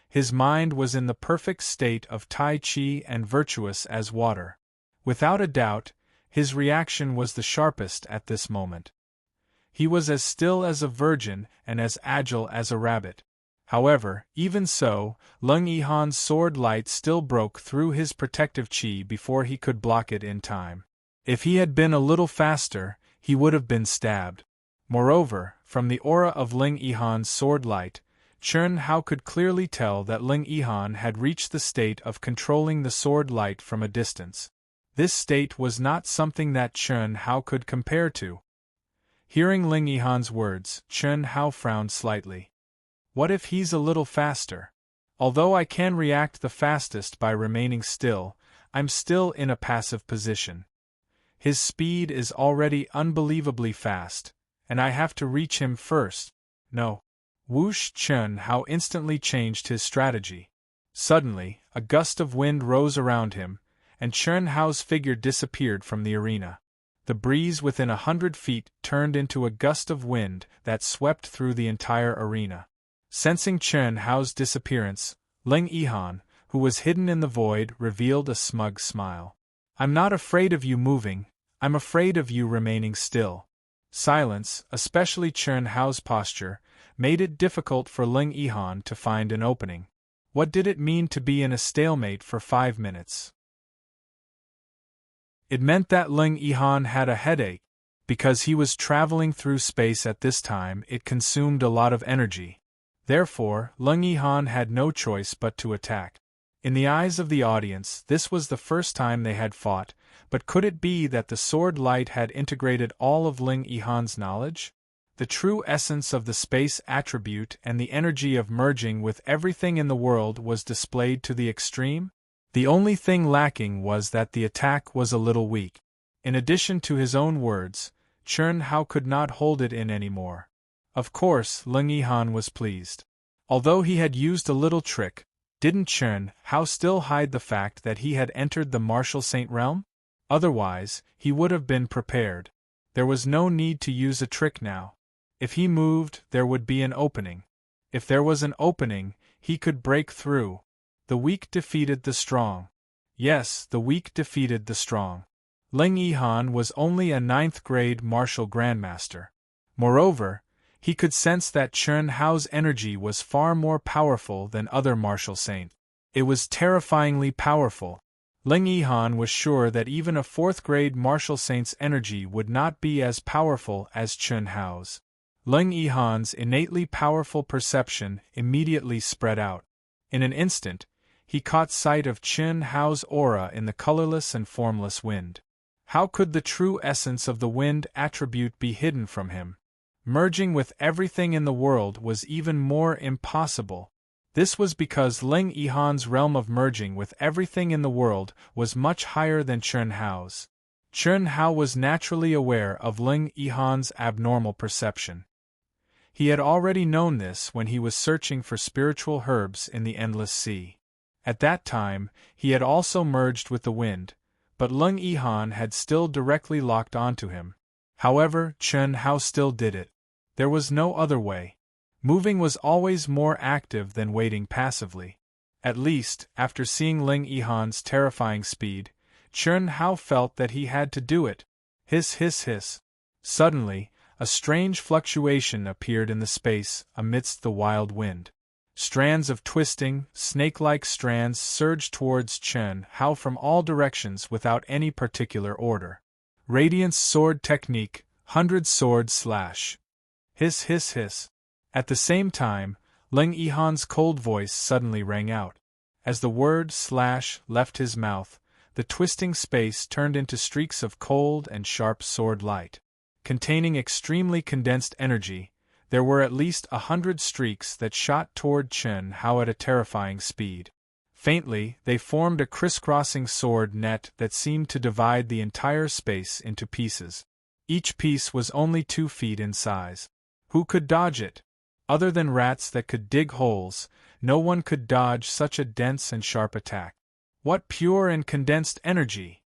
Speaker 1: His mind was in the perfect state of Tai Chi and virtuous as water. Without a doubt, his reaction was the sharpest at this moment. He was as still as a virgin and as agile as a rabbit. However, even so, Ling Yihan's sword light still broke through his protective chi before he could block it in time. If he had been a little faster, he would have been stabbed. Moreover, from the aura of Ling Yihan's sword light, Chun Hao could clearly tell that Ling Yihan had reached the state of controlling the sword light from a distance. This state was not something that Chun Hao could compare to. Hearing Ling Yihan's words, Chun Hao frowned slightly. What if he's a little faster? Although I can react the fastest by remaining still, I'm still in a passive position. His speed is already unbelievably fast, and I have to reach him first. No. Whoosh! Chun Hao instantly changed his strategy. Suddenly, a gust of wind rose around him, and Chun Hao's figure disappeared from the arena. The breeze within 100 feet turned into a gust of wind that swept through the entire arena. Sensing Chun Hao's disappearance, Ling Yihan, who was hidden in the void, revealed a smug smile. I'm not afraid of you moving, I'm afraid of you remaining still. Silence, especially Chun Hao's posture, made it difficult for Ling Yihan to find an opening. What did it mean to be in a stalemate for 5 minutes? It meant that Ling Yihan had a headache. Because he was traveling through space at this time, it consumed a lot of energy. Therefore, Ling Yihan had no choice but to attack. In the eyes of the audience, this was the first time they had fought, but could it be that the sword light had integrated all of Ling Yihan's knowledge? The true essence of the space attribute and the energy of merging with everything in the world was displayed to the extreme? The only thing lacking was that the attack was a little weak. In addition to his own words, Chun Hao could not hold it in anymore. Of course, Ling Yihan was pleased. Although he had used a little trick, didn't Chun Hao still hide the fact that he had entered the martial saint realm? Otherwise, he would have been prepared. There was no need to use a trick now. If he moved, there would be an opening. If there was an opening, he could break through. The weak defeated the strong. Yes, the weak defeated the strong. Ling Yihan was only a 9th-grade martial grandmaster. Moreover, he could sense that Chun Hao's energy was far more powerful than other martial saints. It was terrifyingly powerful. Ling Yihan was sure that even a 4th-grade martial saint's energy would not be as powerful as Chun Hao's. Ling Yihan's innately powerful perception immediately spread out. In an instant, he caught sight of Chun Hao's aura in the colorless and formless wind. How could the true essence of the wind attribute be hidden from him? Merging with everything in the world was even more impossible. This was because Ling Yihan's realm of merging with everything in the world was much higher than Chun Hao's. Chun Hao was naturally aware of Ling Yihan's abnormal perception. He had already known this when he was searching for spiritual herbs in the Endless Sea. At that time, he had also merged with the wind, but Ling Yihan had still directly locked onto him. However, Chun Hao still did it. There was no other way. Moving was always more active than waiting passively. At least, after seeing Ling Yihan's terrifying speed, Chun Hao felt that he had to do it. Hiss, hiss, hiss. Suddenly, a strange fluctuation appeared in the space amidst the wild wind. Strands of twisting, snake-like strands surged towards Chun Hao from all directions without any particular order. Radiance sword technique, 100 sword slash. Hiss, hiss, hiss. At the same time, Ling Yihan's cold voice suddenly rang out. As the word slash left his mouth, the twisting space turned into streaks of cold and sharp sword light. Containing extremely condensed energy, there were at least 100 streaks that shot toward Chen Hao at a terrifying speed. Faintly, they formed a crisscrossing sword net that seemed to divide the entire space into pieces. Each piece was only 2 feet in size. Who could dodge it? Other than rats that could dig holes, no one could dodge such a dense and sharp attack. What pure and condensed energy!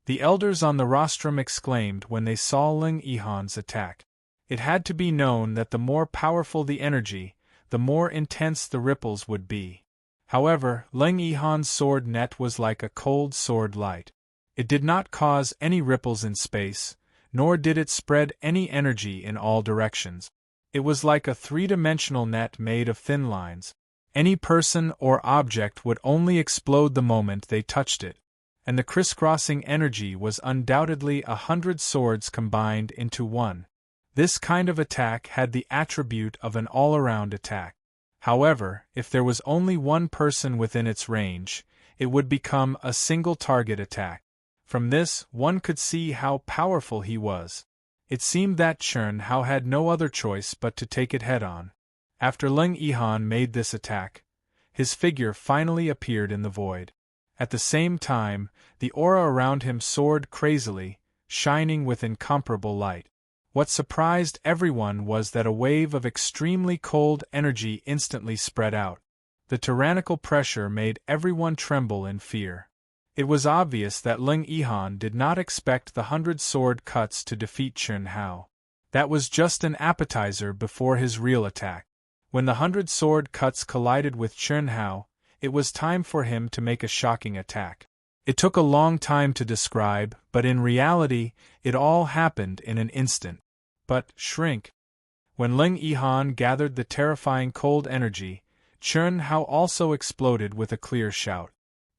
Speaker 1: The elders on the rostrum exclaimed when they saw Ling Yihan's attack. It had to be known that the more powerful the energy, the more intense the ripples would be. However, Ling Yihan's sword net was like a cold sword light. It did not cause any ripples in space, nor did it spread any energy in all directions. It was like a 3-dimensional net made of thin lines. Any person or object would only explode the moment they touched it, and the crisscrossing energy was undoubtedly 100 swords combined into one. This kind of attack had the attribute of an all-around attack. However, if there was only one person within its range, it would become a single-target attack. From this, one could see how powerful he was. It seemed that Chen Hao had no other choice but to take it head-on. After Ling Yihan made this attack, his figure finally appeared in the void. At the same time, the aura around him soared crazily, shining with incomparable light. What surprised everyone was that a wave of extremely cold energy instantly spread out. The tyrannical pressure made everyone tremble in fear. It was obvious that Ling Yihan did not expect the 100 sword cuts to defeat Chen Hao. That was just an appetizer before his real attack. When the 100 sword cuts collided with Chen Hao, it was time for him to make a shocking attack. It took a long time to describe, but in reality, it all happened in an instant. But, shrink. When Ling Yihan gathered the terrifying cold energy, Chen Hao also exploded with a clear shout.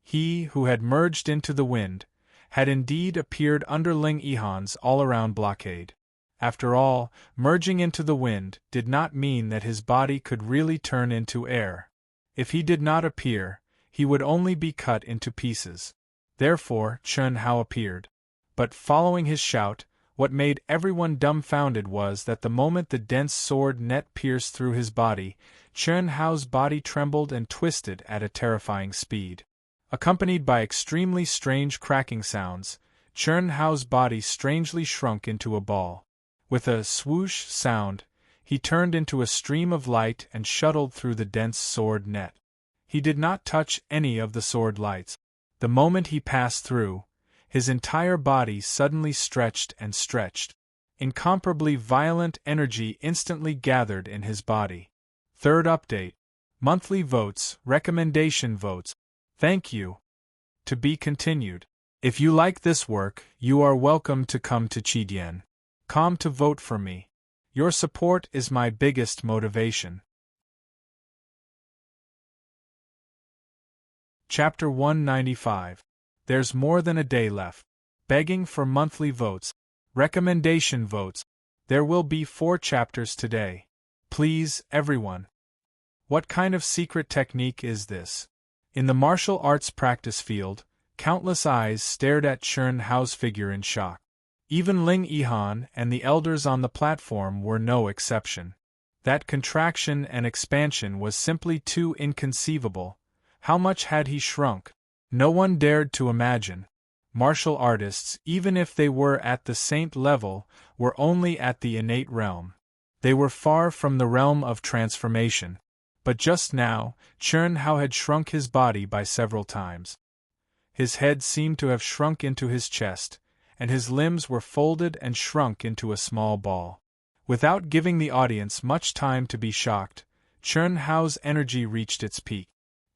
Speaker 1: He, who had merged into the wind, had indeed appeared under Ling Yihan's all-around blockade. After all, merging into the wind did not mean that his body could really turn into air. If he did not appear, he would only be cut into pieces. Therefore, Chen Hao appeared. But following his shout, what made everyone dumbfounded was that the moment the dense sword net pierced through his body, Chen Hao's body trembled and twisted at a terrifying speed. Accompanied by extremely strange cracking sounds, Chen Hao's body strangely shrunk into a ball. With a swoosh sound, he turned into a stream of light and shuttled through the dense sword net. He did not touch any of the sword lights. The moment he passed through, his entire body suddenly stretched and stretched. Incomparably violent energy instantly gathered in his body. Third update. Monthly votes, recommendation votes. Thank you. To be continued. If you like this work, you are welcome to come to Chidian.com to vote for me. Your support is my biggest motivation. Chapter 195. There's more than a day left. Begging for monthly votes. Recommendation votes. There will be 4 chapters today. Please, everyone. What kind of secret technique is this? In the martial arts practice field, countless eyes stared at Chen Hao's figure in shock. Even Ling Yihan and the elders on the platform were no exception. That contraction and expansion was simply too inconceivable. How much had he shrunk? No one dared to imagine. Martial artists, even if they were at the saint level, were only at the innate realm. They were far from the realm of transformation. But just now, Chen Hao had shrunk his body by several times. His head seemed to have shrunk into his chest, and his limbs were folded and shrunk into a small ball. Without giving the audience much time to be shocked, Chen Hao's energy reached its peak.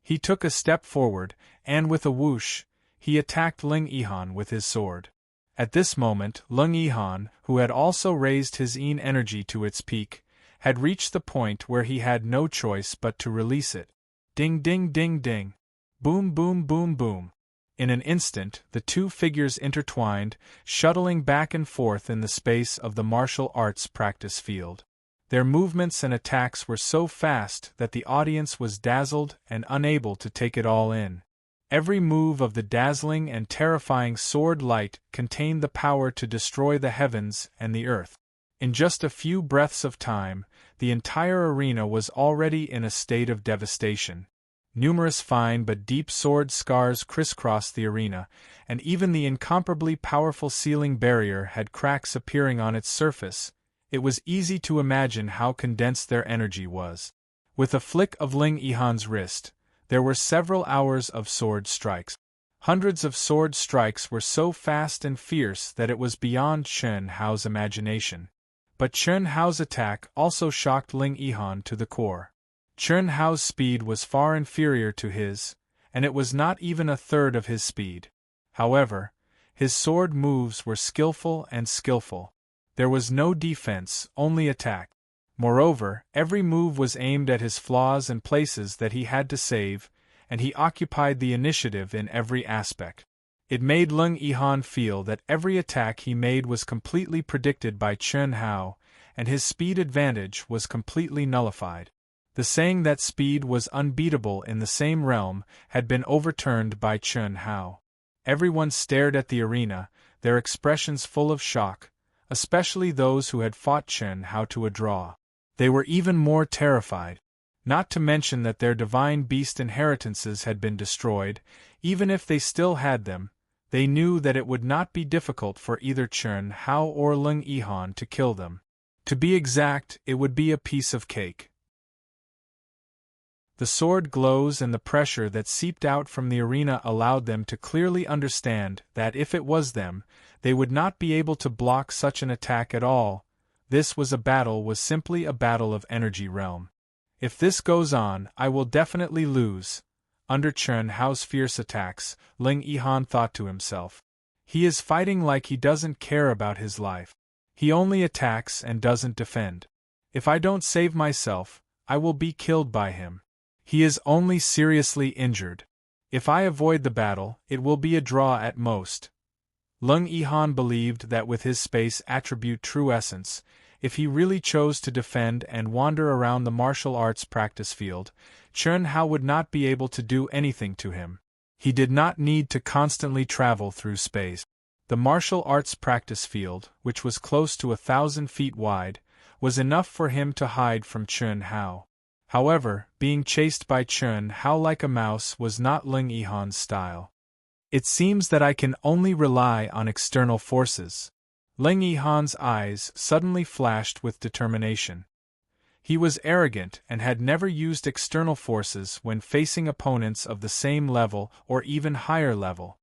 Speaker 1: He took a step forward, and with a whoosh, he attacked Ling Yihan with his sword. At this moment, Ling Yihan, who had also raised his yin energy to its peak, had reached the point where he had no choice but to release it. Ding ding ding ding. Boom boom boom boom. In an instant, the two figures intertwined, shuttling back and forth in the space of the martial arts practice field. Their movements and attacks were so fast that the audience was dazzled and unable to take it all in. Every move of the dazzling and terrifying sword light contained the power to destroy the heavens and the earth. In just a few breaths of time, the entire arena was already in a state of devastation. Numerous fine but deep sword scars crisscrossed the arena, and even the incomparably powerful ceiling barrier had cracks appearing on its surface. It was easy to imagine how condensed their energy was. With a flick of Ling Yihan's wrist, there were several hours of sword strikes. Hundreds of sword strikes were so fast and fierce that it was beyond Chen Hao's imagination. But Chen Hao's attack also shocked Ling Yihan to the core. Chen Hao's speed was far inferior to his, and it was not even a third of his speed. However, his sword moves were skillful and skillful. There was no defense, only attack. Moreover, every move was aimed at his flaws and places that he had to save, and he occupied the initiative in every aspect. It made Ling Yihan feel that every attack he made was completely predicted by Chen Hao, and his speed advantage was completely nullified. The saying that speed was unbeatable in the same realm had been overturned by Chen Hao. Everyone stared at the arena, their expressions full of shock, especially those who had fought Chen Hao to a draw. They were even more terrified. Not to mention that their divine beast inheritances had been destroyed. Even if they still had them, they knew that it would not be difficult for either Chen Hao or Ling Yihan to kill them. To be exact, it would be a piece of cake. The sword glows and the pressure that seeped out from the arena allowed them to clearly understand that if it was them, they would not be able to block such an attack at all. This was simply a battle of energy realm. If this goes on, I will definitely lose. Under Chen Hao's fierce attacks, Ling Yihan thought to himself. He is fighting like he doesn't care about his life. He only attacks and doesn't defend. If I don't save myself, I will be killed by him. He is only seriously injured. If I avoid the battle, it will be a draw at most. Ling Yihan believed that with his space attribute true essence, if he really chose to defend and wander around the martial arts practice field, Chen Hao would not be able to do anything to him. He did not need to constantly travel through space. The martial arts practice field, which was close to 1,000 feet wide, was enough for him to hide from Chen Hao. However, being chased by Chen Hao like a mouse was not Ling Yihan's style. It seems that I can only rely on external forces. Ling Yihan's eyes suddenly flashed with determination. He was arrogant and had never used external forces when facing opponents of the same level or even higher level.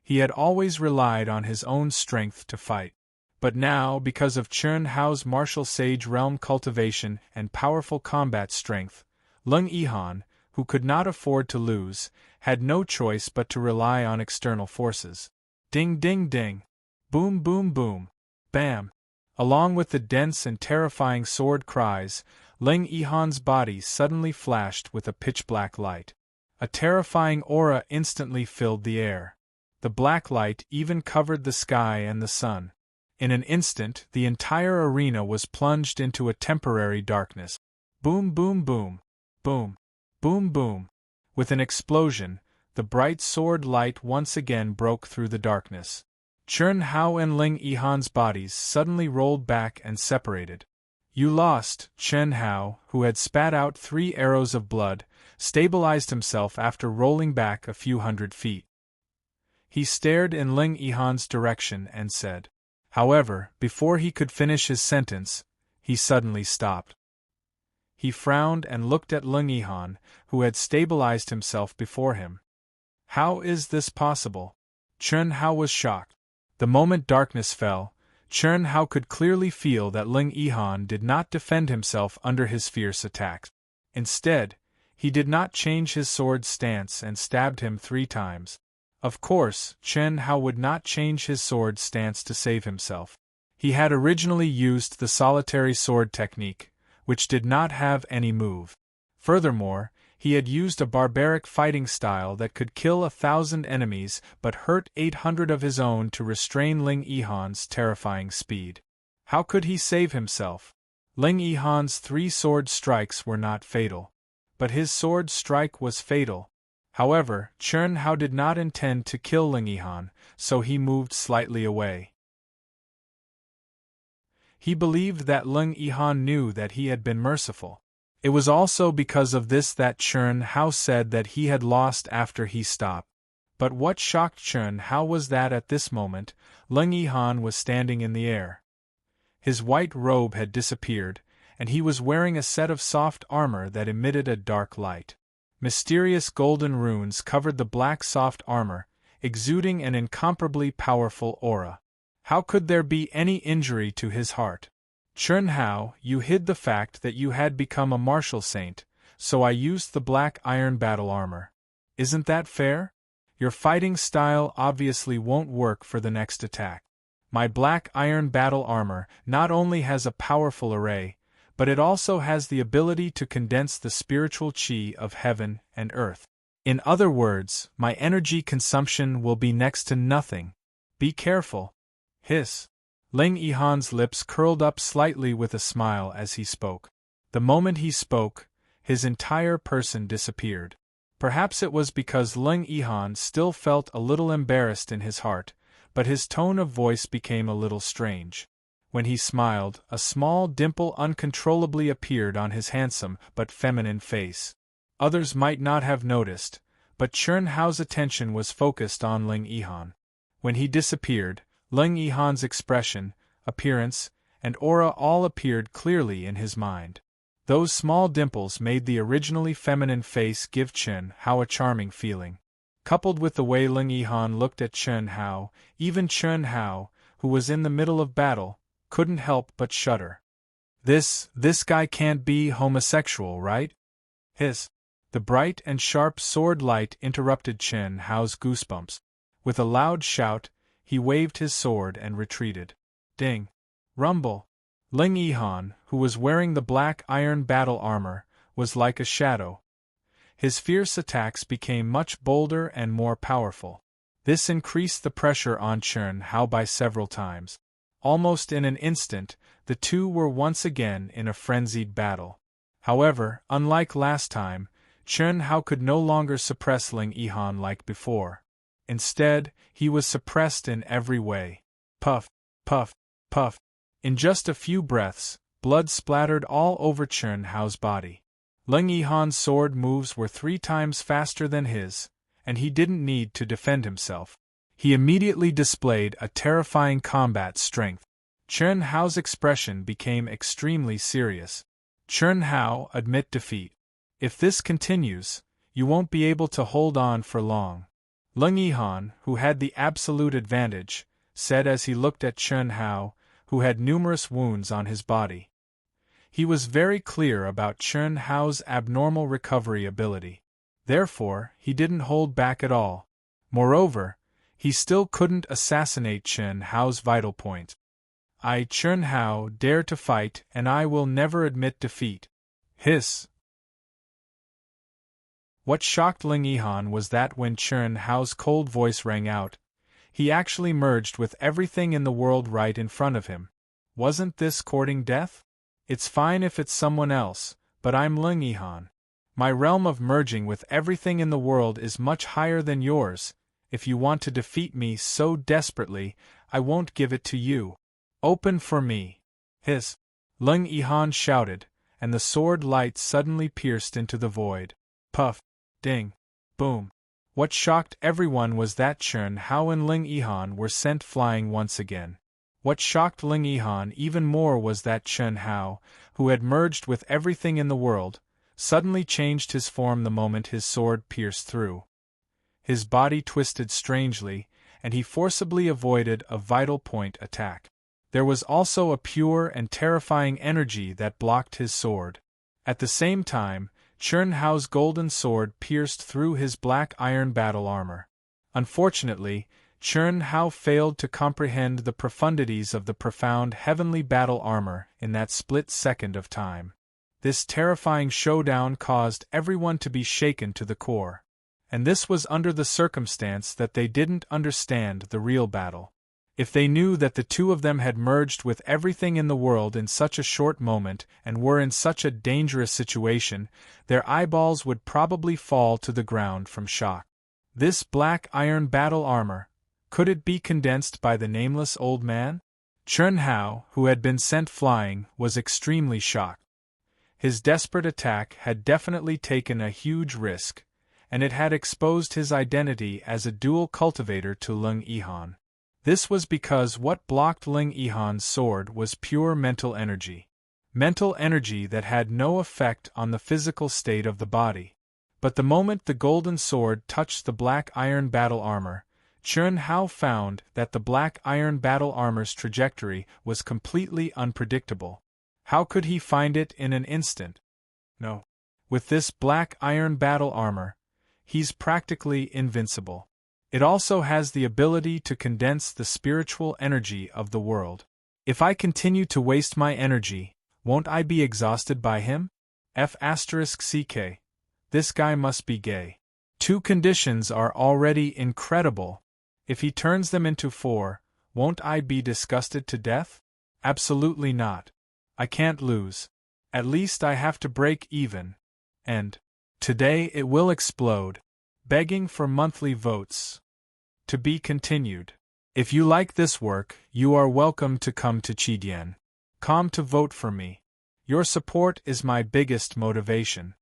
Speaker 1: He had always relied on his own strength to fight. But now, because of Chen Hao's martial sage realm cultivation and powerful combat strength, Ling Yihan, who could not afford to lose, had no choice but to rely on external forces. Ding ding ding! Boom boom boom! Bam! Along with the dense and terrifying sword cries, Ling Yihan's body suddenly flashed with a pitch-black light. A terrifying aura instantly filled the air. The black light even covered the sky and the sun. In an instant, the entire arena was plunged into a temporary darkness. Boom boom boom! Boom! Boom boom! With an explosion, the bright sword light once again broke through the darkness. Chen Hao and Ling Yihan's bodies suddenly rolled back and separated. You lost. Chen Hao, who had spat out 3 arrows of blood, stabilized himself after rolling back a few hundred feet. He stared in Ling Yihan's direction and said. However, before he could finish his sentence, he suddenly stopped. He frowned and looked at Ling Yihan, who had stabilized himself before him. How is this possible? Chen Hao was shocked. The moment darkness fell, Chen Hao could clearly feel that Ling Yihan did not defend himself under his fierce attacks. Instead, he did not change his sword stance and stabbed him 3 times. Of course, Chen Hao would not change his sword stance to save himself. He had originally used the solitary sword technique, which did not have any move. Furthermore, he had used a barbaric fighting style that could kill 1,000 enemies but hurt 800 of his own to restrain Ling Yihan's terrifying speed. How could he save himself? Ling Yihan's 3 sword strikes were not fatal. But his sword strike was fatal. However, Chun Hao did not intend to kill Ling Yihan, so he moved slightly away. He believed that Ling Yihan knew that he had been merciful. It was also because of this that Chun Hao said that he had lost after he stopped. But what shocked Chun Hao was that at this moment, Ling Yihan was standing in the air. His white robe had disappeared, and he was wearing a set of soft armor that emitted a dark light. Mysterious golden runes covered the black soft armor, exuding an incomparably powerful aura. How could there be any injury to his heart? Chun Hao, you hid the fact that you had become a martial saint, so I used the black iron battle armor. Isn't that fair? Your fighting style obviously won't work for the next attack. My black iron battle armor not only has a powerful array, but it also has the ability to condense the spiritual chi of heaven and earth. In other words, my energy consumption will be next to nothing. Be careful. Hiss. Ling Yihan's lips curled up slightly with a smile as he spoke. The moment he spoke, his entire person disappeared. Perhaps it was because Ling Yihan still felt a little embarrassed in his heart, but his tone of voice became a little strange. When he smiled, a small dimple uncontrollably appeared on his handsome but feminine face. Others might not have noticed, but Chun Hao's attention was focused on Ling Yihan. When he disappeared, Ling Yihan's expression, appearance, and aura all appeared clearly in his mind. Those small dimples made the originally feminine face give Chun Hao a charming feeling. Coupled with the way Ling Yihan looked at Chun Hao, even Chun Hao, who was in the middle of battle, couldn't help but shudder. This guy can't be homosexual, right? Hiss. The bright and sharp sword light interrupted Chun Hao's goosebumps. With a loud shout, he waved his sword and retreated. Ding! Rumble! Ling Yihan, who was wearing the black iron battle armor, was like a shadow. His fierce attacks became much bolder and more powerful. This increased the pressure on Chun Hao by several times. Almost in an instant, the two were once again in a frenzied battle. However, unlike last time, Chun Hao could no longer suppress Ling Yihan like before. Instead, he was suppressed in every way. Puff, puff, puff. In just a few breaths, blood splattered all over Chun Hao's body. Ling Yihan's sword moves were 3 times faster than his, and he didn't need to defend himself. He immediately displayed a terrifying combat strength. Chun Hao's expression became extremely serious. Chun Hao, admit defeat. If this continues, you won't be able to hold on for long. Ling Yihan, who had the absolute advantage, said as he looked at Chun Hao, who had numerous wounds on his body. He was very clear about Chun Hao's abnormal recovery ability. Therefore, he didn't hold back at all. Moreover, he still couldn't assassinate Chun Hao's vital point. I, Chun Hao, dare to fight, and I will never admit defeat. Hiss. What shocked Ling Yihan was that when Chun Hao's cold voice rang out, he actually merged with everything in the world right in front of him. Wasn't this courting death? It's fine if it's someone else, but I'm Ling Yihan. My realm of merging with everything in the world is much higher than yours. If you want to defeat me so desperately, I won't give it to you. Open for me. Hiss. Ling Yihan shouted, and the sword light suddenly pierced into the void. Puff. Ding. Boom. What shocked everyone was that Chun Hao and Ling Yihan were sent flying once again. What shocked Ling Yihan even more was that Chun Hao, who had merged with everything in the world, suddenly changed his form the moment his sword pierced through. His body twisted strangely, and he forcibly avoided a vital point attack. There was also a pure and terrifying energy that blocked his sword. At the same time, Chun Hao's golden sword pierced through his black iron battle armor. Unfortunately, Chun Hao failed to comprehend the profundities of the profound heavenly battle armor in that split second of time. This terrifying showdown caused everyone to be shaken to the core. And this was under the circumstance that they didn't understand the real battle. If they knew that the two of them had merged with everything in the world in such a short moment and were in such a dangerous situation, their eyeballs would probably fall to the ground from shock. This black iron battle armor, could it be condensed by the nameless old man? Chun Hao, who had been sent flying, was extremely shocked. His desperate attack had definitely taken a huge risk, and it had exposed his identity as a dual cultivator to Ling Yihan. This was because what blocked Ling Yihan's sword was pure mental energy. Mental energy that had no effect on the physical state of the body. But the moment the golden sword touched the black iron battle armor, Chun Hao found that the black iron battle armor's trajectory was completely unpredictable. How could he find it in an instant? No. With this black iron battle armor, he's practically invincible. It also has the ability to condense the spiritual energy of the world. If I continue to waste my energy, won't I be exhausted by him? F***ck. This guy must be gay. 2 conditions are already incredible. If he turns them into 4, won't I be disgusted to death? Absolutely not. I can't lose. At least I have to break even. And today it will explode. Begging for monthly votes. To be continued. If you like this work, you are welcome to come to Chidian.com to vote for me. Your support is my biggest motivation.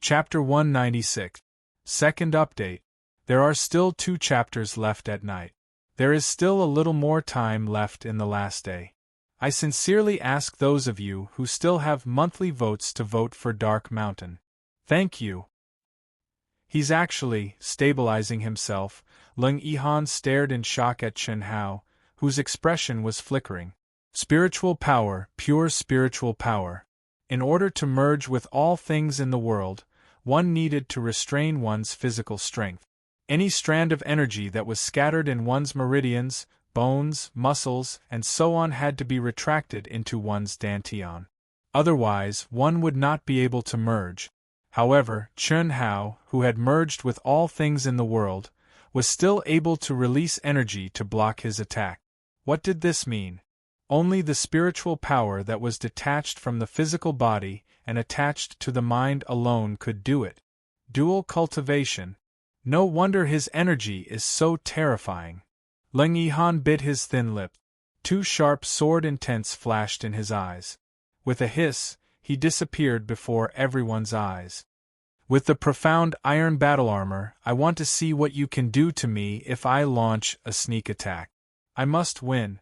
Speaker 1: Chapter 196. Second update. There are still 2 chapters left at night. There is still a little more time left in the last day. I sincerely ask those of you who still have monthly votes to vote for Dark Mountain. Thank you. He's actually stabilizing himself. Ling Yihan stared in shock at Chun Hao, whose expression was flickering. Spiritual power, pure spiritual power. In order to merge with all things in the world, one needed to restrain one's physical strength. Any strand of energy that was scattered in one's meridians, bones, muscles, and so on had to be retracted into one's dantian. Otherwise, one would not be able to merge. However, Chun Hao, who had merged with all things in the world, was still able to release energy to block his attack. What did this mean? Only the spiritual power that was detached from the physical body and attached to the mind alone could do it. Dual cultivation. No wonder his energy is so terrifying. Ling Yihan bit his thin lip. 2 sharp sword intents flashed in his eyes. With a hiss, he disappeared before everyone's eyes. With the profound iron battle armor, I want to see what you can do to me if I launch a sneak attack. I must win.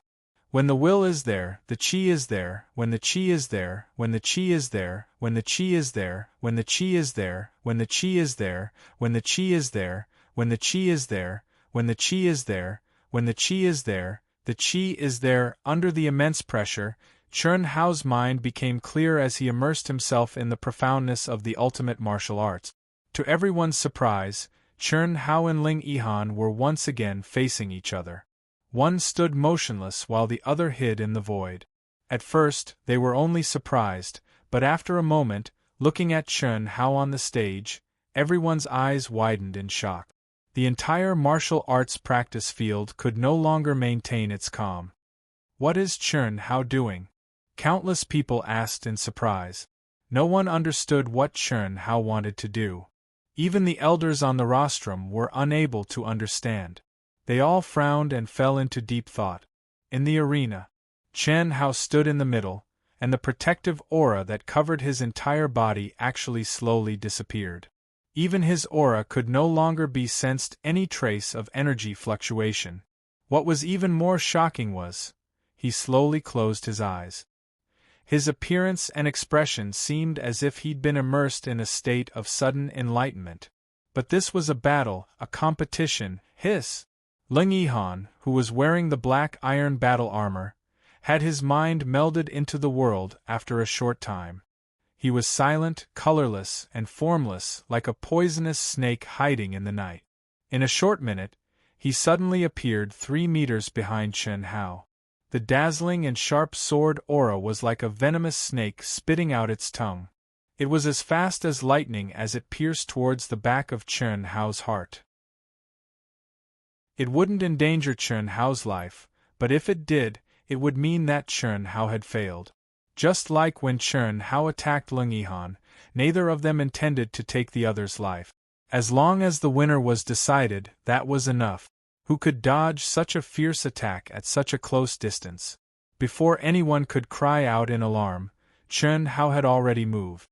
Speaker 1: When the will is there, the chi is there, when the chi is there, when the chi is there, when the chi is there, when the chi is there, when the chi is there, when the chi is there, when the chi is there, when the chi is there, when the chi is there, the chi is there. Under the immense pressure, Chun Hao's mind became clear as he immersed himself in the profoundness of the ultimate martial arts. To everyone's surprise, Chun Hao and Ling Yihan were once again facing each other. One stood motionless while the other hid in the void. At first, they were only surprised, but after a moment, looking at Chun Hao on the stage, everyone's eyes widened in shock. The entire martial arts practice field could no longer maintain its calm. What is Chun Hao doing? Countless people asked in surprise. No one understood what Chun Hao wanted to do. Even the elders on the rostrum were unable to understand. They all frowned and fell into deep thought. In the arena, Chun Hao stood in the middle, and the protective aura that covered his entire body actually slowly disappeared. Even his aura could no longer be sensed any trace of energy fluctuation. What was even more shocking was, he slowly closed his eyes. His appearance and expression seemed as if he'd been immersed in a state of sudden enlightenment. But this was a battle, a competition. Ling Yihan, who was wearing the black iron battle armor, had his mind melded into the world after a short time. He was silent, colorless, and formless, like a poisonous snake hiding in the night. In a short minute, he suddenly appeared 3 meters behind Chun Hao. The dazzling and sharp sword aura was like a venomous snake spitting out its tongue. It was as fast as lightning as it pierced towards the back of Chun Hao's heart. It wouldn't endanger Chun Hao's life, but if it did, it would mean that Chun Hao had failed. Just like when Chun Hao attacked Leng Yihan, neither of them intended to take the other's life. As long as the winner was decided, that was enough. Who could dodge such a fierce attack at such a close distance? Before anyone could cry out in alarm, Chun Hao had already moved.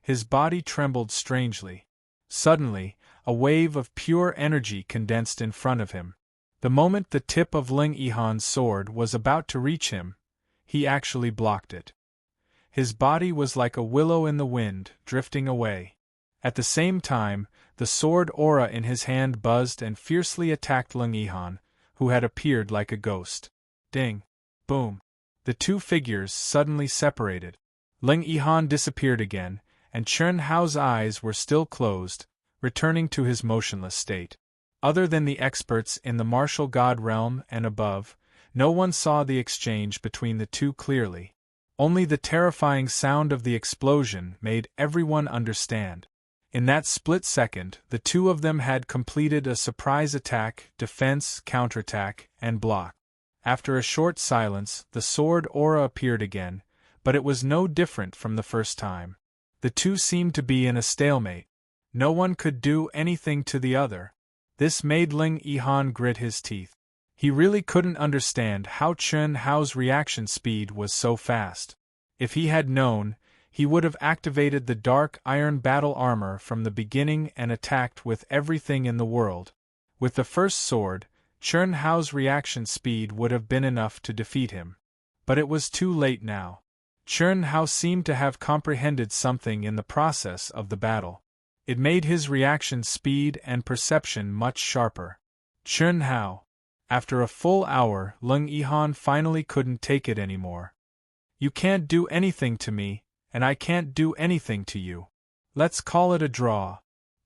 Speaker 1: His body trembled strangely. Suddenly, a wave of pure energy condensed in front of him. The moment the tip of Leng Yihan's sword was about to reach him, he actually blocked it. His body was like a willow in the wind, drifting away. At the same time, the sword aura in his hand buzzed and fiercely attacked Leng Yihan, who had appeared like a ghost. Ding! Boom! The two figures suddenly separated. Leng Yihan disappeared again, and Chun Hao's eyes were still closed, returning to his motionless state. Other than the experts in the martial god realm and above, no one saw the exchange between the two clearly. Only the terrifying sound of the explosion made everyone understand. In that split second, the two of them had completed a surprise attack, defense, counterattack, and block. After a short silence, the sword aura appeared again, but it was no different from the first time. The two seemed to be in a stalemate. No one could do anything to the other. This made Leng Yihan grit his teeth. He really couldn't understand how Chun Hao's reaction speed was so fast. If he had known, he would have activated the dark iron battle armor from the beginning and attacked with everything in the world. With the first sword, Chun Hao's reaction speed would have been enough to defeat him. But it was too late now. Chun Hao seemed to have comprehended something in the process of the battle. It made his reaction speed and perception much sharper. Chun Hao. After a full hour, Leng Yihan finally couldn't take it anymore. You can't do anything to me, and I can't do anything to you. Let's call it a draw.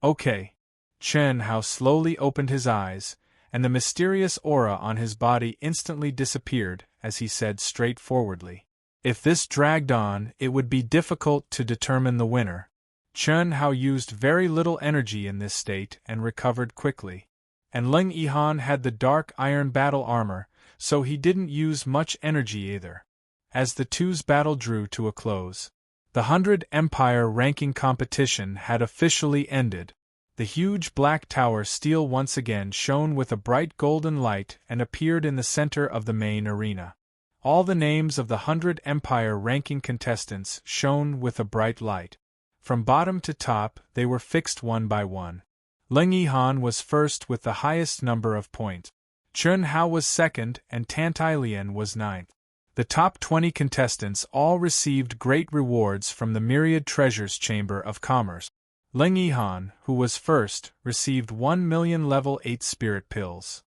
Speaker 1: Okay. Chun Hao slowly opened his eyes, and the mysterious aura on his body instantly disappeared as he said straightforwardly. If this dragged on, it would be difficult to determine the winner. Chun Hao used very little energy in this state and recovered quickly. And Leng Yihan had the dark iron battle armor, so he didn't use much energy either. As the two's battle drew to a close, the 100 Empire ranking competition had officially ended. The huge black tower steel once again shone with a bright golden light and appeared in the center of the main arena. All the names of the 100 Empire ranking contestants shone with a bright light. From bottom to top, they were fixed one by one. Leng Yihan was first with the highest number of points. Chun Hao was second and Tantilian was ninth. The top 20 contestants all received great rewards from the Myriad Treasures Chamber of Commerce. Leng Yihan, who was first, received 1 million level 8 spirit pills.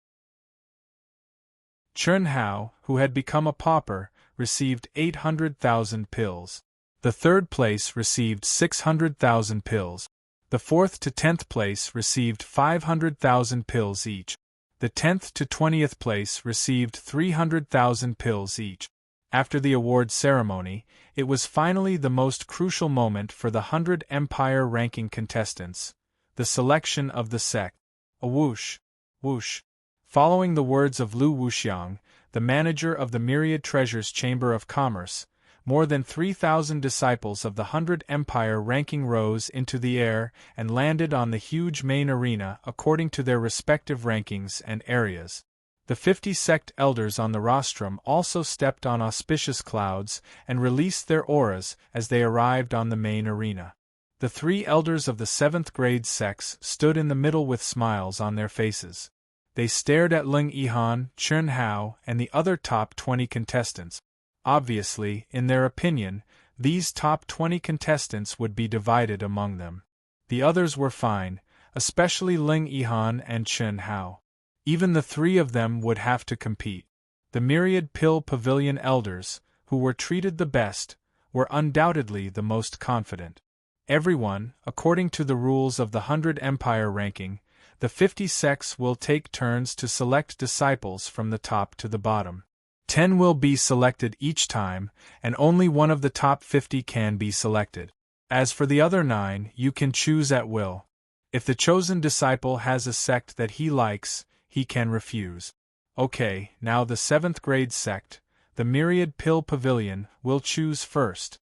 Speaker 1: Chun Hao, who had become a pauper, received 800,000 pills. The third place received 600,000 pills. The 4th to 10th place received 500,000 pills each. The 10th to 20th place received 300,000 pills each. After the award ceremony, it was finally the most crucial moment for the 100 Empire ranking contestants, the selection of the sect. A whoosh, whoosh. Following the words of Lu Wuxiang, the manager of the Myriad Treasures Chamber of Commerce, more than 3,000 disciples of the 100 Empire ranking rose into the air and landed on the huge main arena according to their respective rankings and areas. The 50 sect elders on the rostrum also stepped on auspicious clouds and released their auras as they arrived on the main arena. The 3 elders of the 7th grade sects stood in the middle with smiles on their faces. They stared at Leng Yihan, Chun Hao, and the other top 20 contestants. Obviously, in their opinion, these top 20 contestants would be divided among them. The others were fine, especially Leng Yihan and Chun Hao. Even the 3 of them would have to compete. The Myriad Pill Pavilion elders, who were treated the best, were undoubtedly the most confident. Everyone, according to the rules of the 100 Empire ranking, the 50 sects will take turns to select disciples from the top to the bottom. 10 will be selected each time, and only one of the top 50 can be selected. As for the other 9, you can choose at will. If the chosen disciple has a sect that he likes, he can refuse. Okay, now the 7th grade sect, the Myriad Pill Pavilion, will choose first.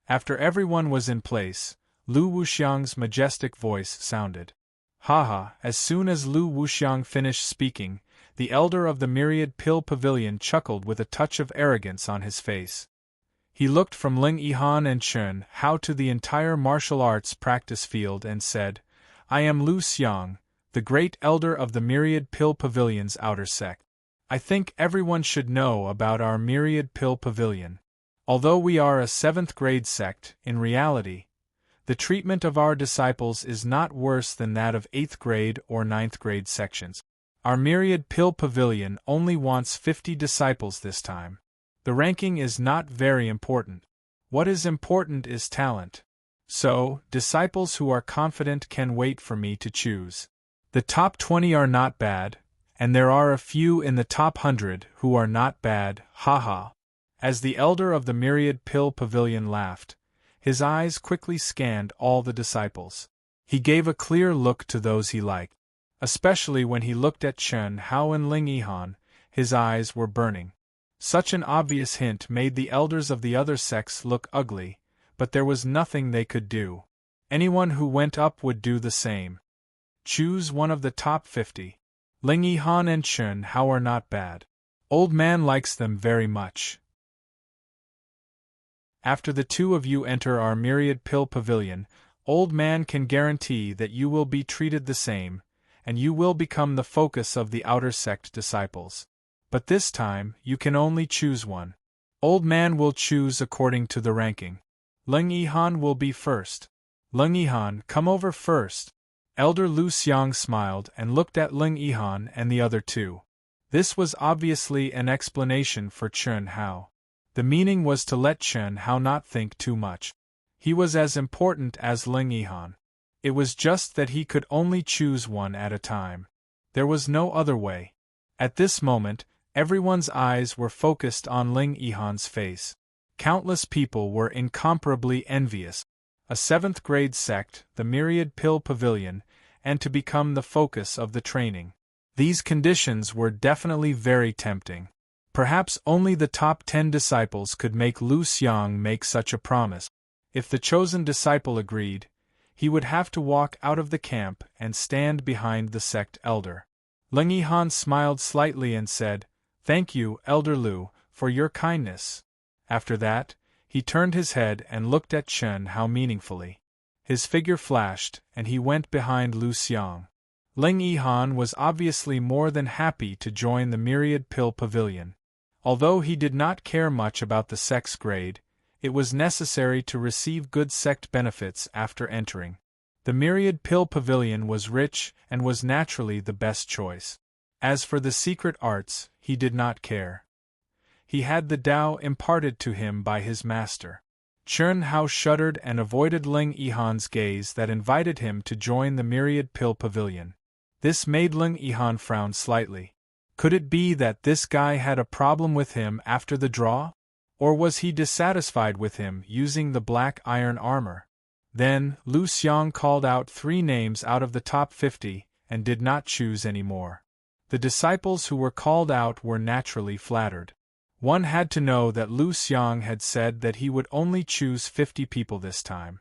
Speaker 1: After everyone was in place, Lu Wuxiang's majestic voice sounded. Haha, as soon as Lu Wuxiang finished speaking, the elder of the Myriad Pill Pavilion chuckled with a touch of arrogance on his face. He looked from Ling Yihan and Chen Hao to the entire martial arts practice field and said, I am Lu Xiang, the great elder of the Myriad Pill Pavilion's outer sect. I think everyone should know about our Myriad Pill Pavilion. Although we are a 7th grade sect, in reality, the treatment of our disciples is not worse than that of 8th grade or 9th grade sections. Our Myriad Pill Pavilion only wants 50 disciples this time. The ranking is not very important. What is important is talent. So, disciples who are confident can wait for me to choose. The top 20 are not bad, and there are a few in the top 100 who are not bad, haha. As the elder of the Myriad Pill Pavilion laughed, his eyes quickly scanned all the disciples. He gave a clear look to those he liked. Especially when he looked at Chen Hao and Ling Yihan, his eyes were burning. Such an obvious hint made the elders of the other sects look ugly, but there was nothing they could do. Anyone who went up would do the same. Choose one of the top 50. Ling Yihan and Chen Hao are not bad. Old man likes them very much. After the two of you enter our Myriad Pill Pavilion, Old Man can guarantee that you will be treated the same, and you will become the focus of the outer sect disciples. But this time, you can only choose one. Old Man will choose according to the ranking. Ling Yihan will be first. Ling Yihan, come over first. Elder Lu Xiang smiled and looked at Ling Yihan and the other two. This was obviously an explanation for Chen Hao. The meaning was to let Chen Hao not think too much. He was as important as Ling Yihan. It was just that he could only choose one at a time. There was no other way. At this moment, everyone's eyes were focused on Ling Yihan's face. Countless people were incomparably envious. A 7th grade sect, the Myriad Pill Pavilion, and to become the focus of the training. These conditions were definitely very tempting. Perhaps only the top 10 disciples could make Lu Xiang make such a promise. If the chosen disciple agreed, he would have to walk out of the camp and stand behind the sect elder. Ling Yihan smiled slightly and said, "Thank you, Elder Lu, for your kindness." After that, he turned his head and looked at Chen Hao meaningfully. His figure flashed, and he went behind Lu Xiang. Ling Yihan was obviously more than happy to join the Myriad Pill Pavilion. Although he did not care much about the sect's grade, it was necessary to receive good sect benefits after entering. The Myriad Pill Pavilion was rich and was naturally the best choice. As for the secret arts, he did not care. He had the Tao imparted to him by his master. Chen Hao shuddered and avoided Ling Yihan's gaze that invited him to join the Myriad Pill Pavilion. This made Ling Yihan frown slightly. Could it be that this guy had a problem with him after the draw? Or was he dissatisfied with him using the black iron armor? Then, Lu Xiang called out 3 names out of the top 50, and did not choose any more. The disciples who were called out were naturally flattered. One had to know that Lu Xiang had said that he would only choose 50 people this time.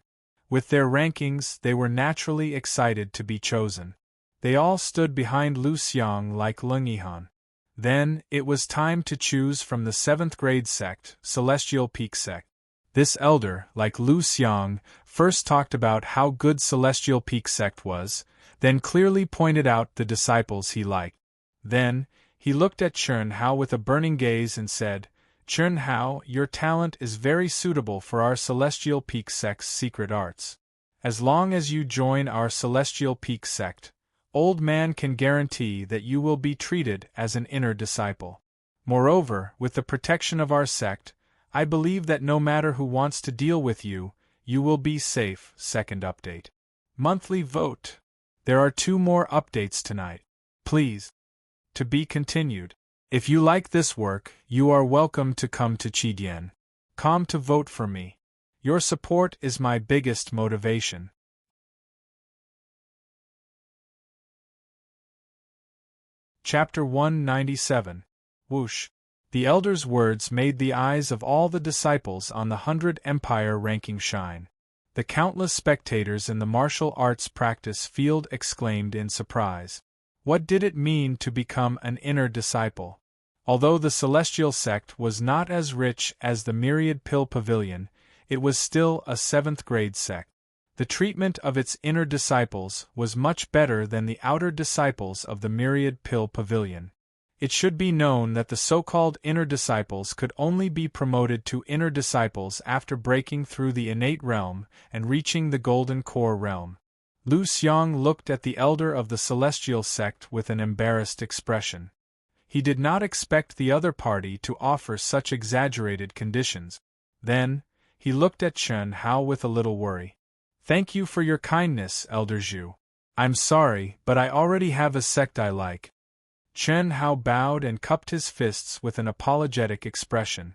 Speaker 1: With their rankings, they were naturally excited to be chosen. They all stood behind Lu Xiang like Ling Yihan. Then, it was time to choose from the 7th grade sect, Celestial Peak sect. This elder, like Lu Xiang, first talked about how good Celestial Peak sect was, then clearly pointed out the disciples he liked. Then, he looked at Chen Hao with a burning gaze and said, "Chen Hao, your talent is very suitable for our Celestial Peak sect's secret arts. As long as you join our Celestial Peak sect, Old Man can guarantee that you will be treated as an inner disciple. Moreover, with the protection of our sect, I believe that no matter who wants to deal with you, you will be safe." Second update. Monthly vote. There are 2 more updates tonight. Please. To be continued. If you like this work, you are welcome to come to Chidian.com to vote for me. Your support is my biggest motivation. Chapter 197. Whoosh. The elder's words made the eyes of all the disciples on the 100 Empire ranking shine. The countless spectators in the martial arts practice field exclaimed in surprise. What did it mean to become an inner disciple? Although the celestial sect was not as rich as the Myriad Pill Pavilion, it was still a 7th-grade sect. The treatment of its inner disciples was much better than the outer disciples of the Myriad Pill Pavilion. It should be known that the so-called inner disciples could only be promoted to inner disciples after breaking through the innate realm and reaching the golden core realm. Lu Xiang looked at the elder of the celestial sect with an embarrassed expression. He did not expect the other party to offer such exaggerated conditions. Then, he looked at Chen Hao with a little worry. Thank you for your kindness, Elder Zhu. I'm sorry, but I already have a sect I like. Chen Hao bowed and cupped his fists with an apologetic expression.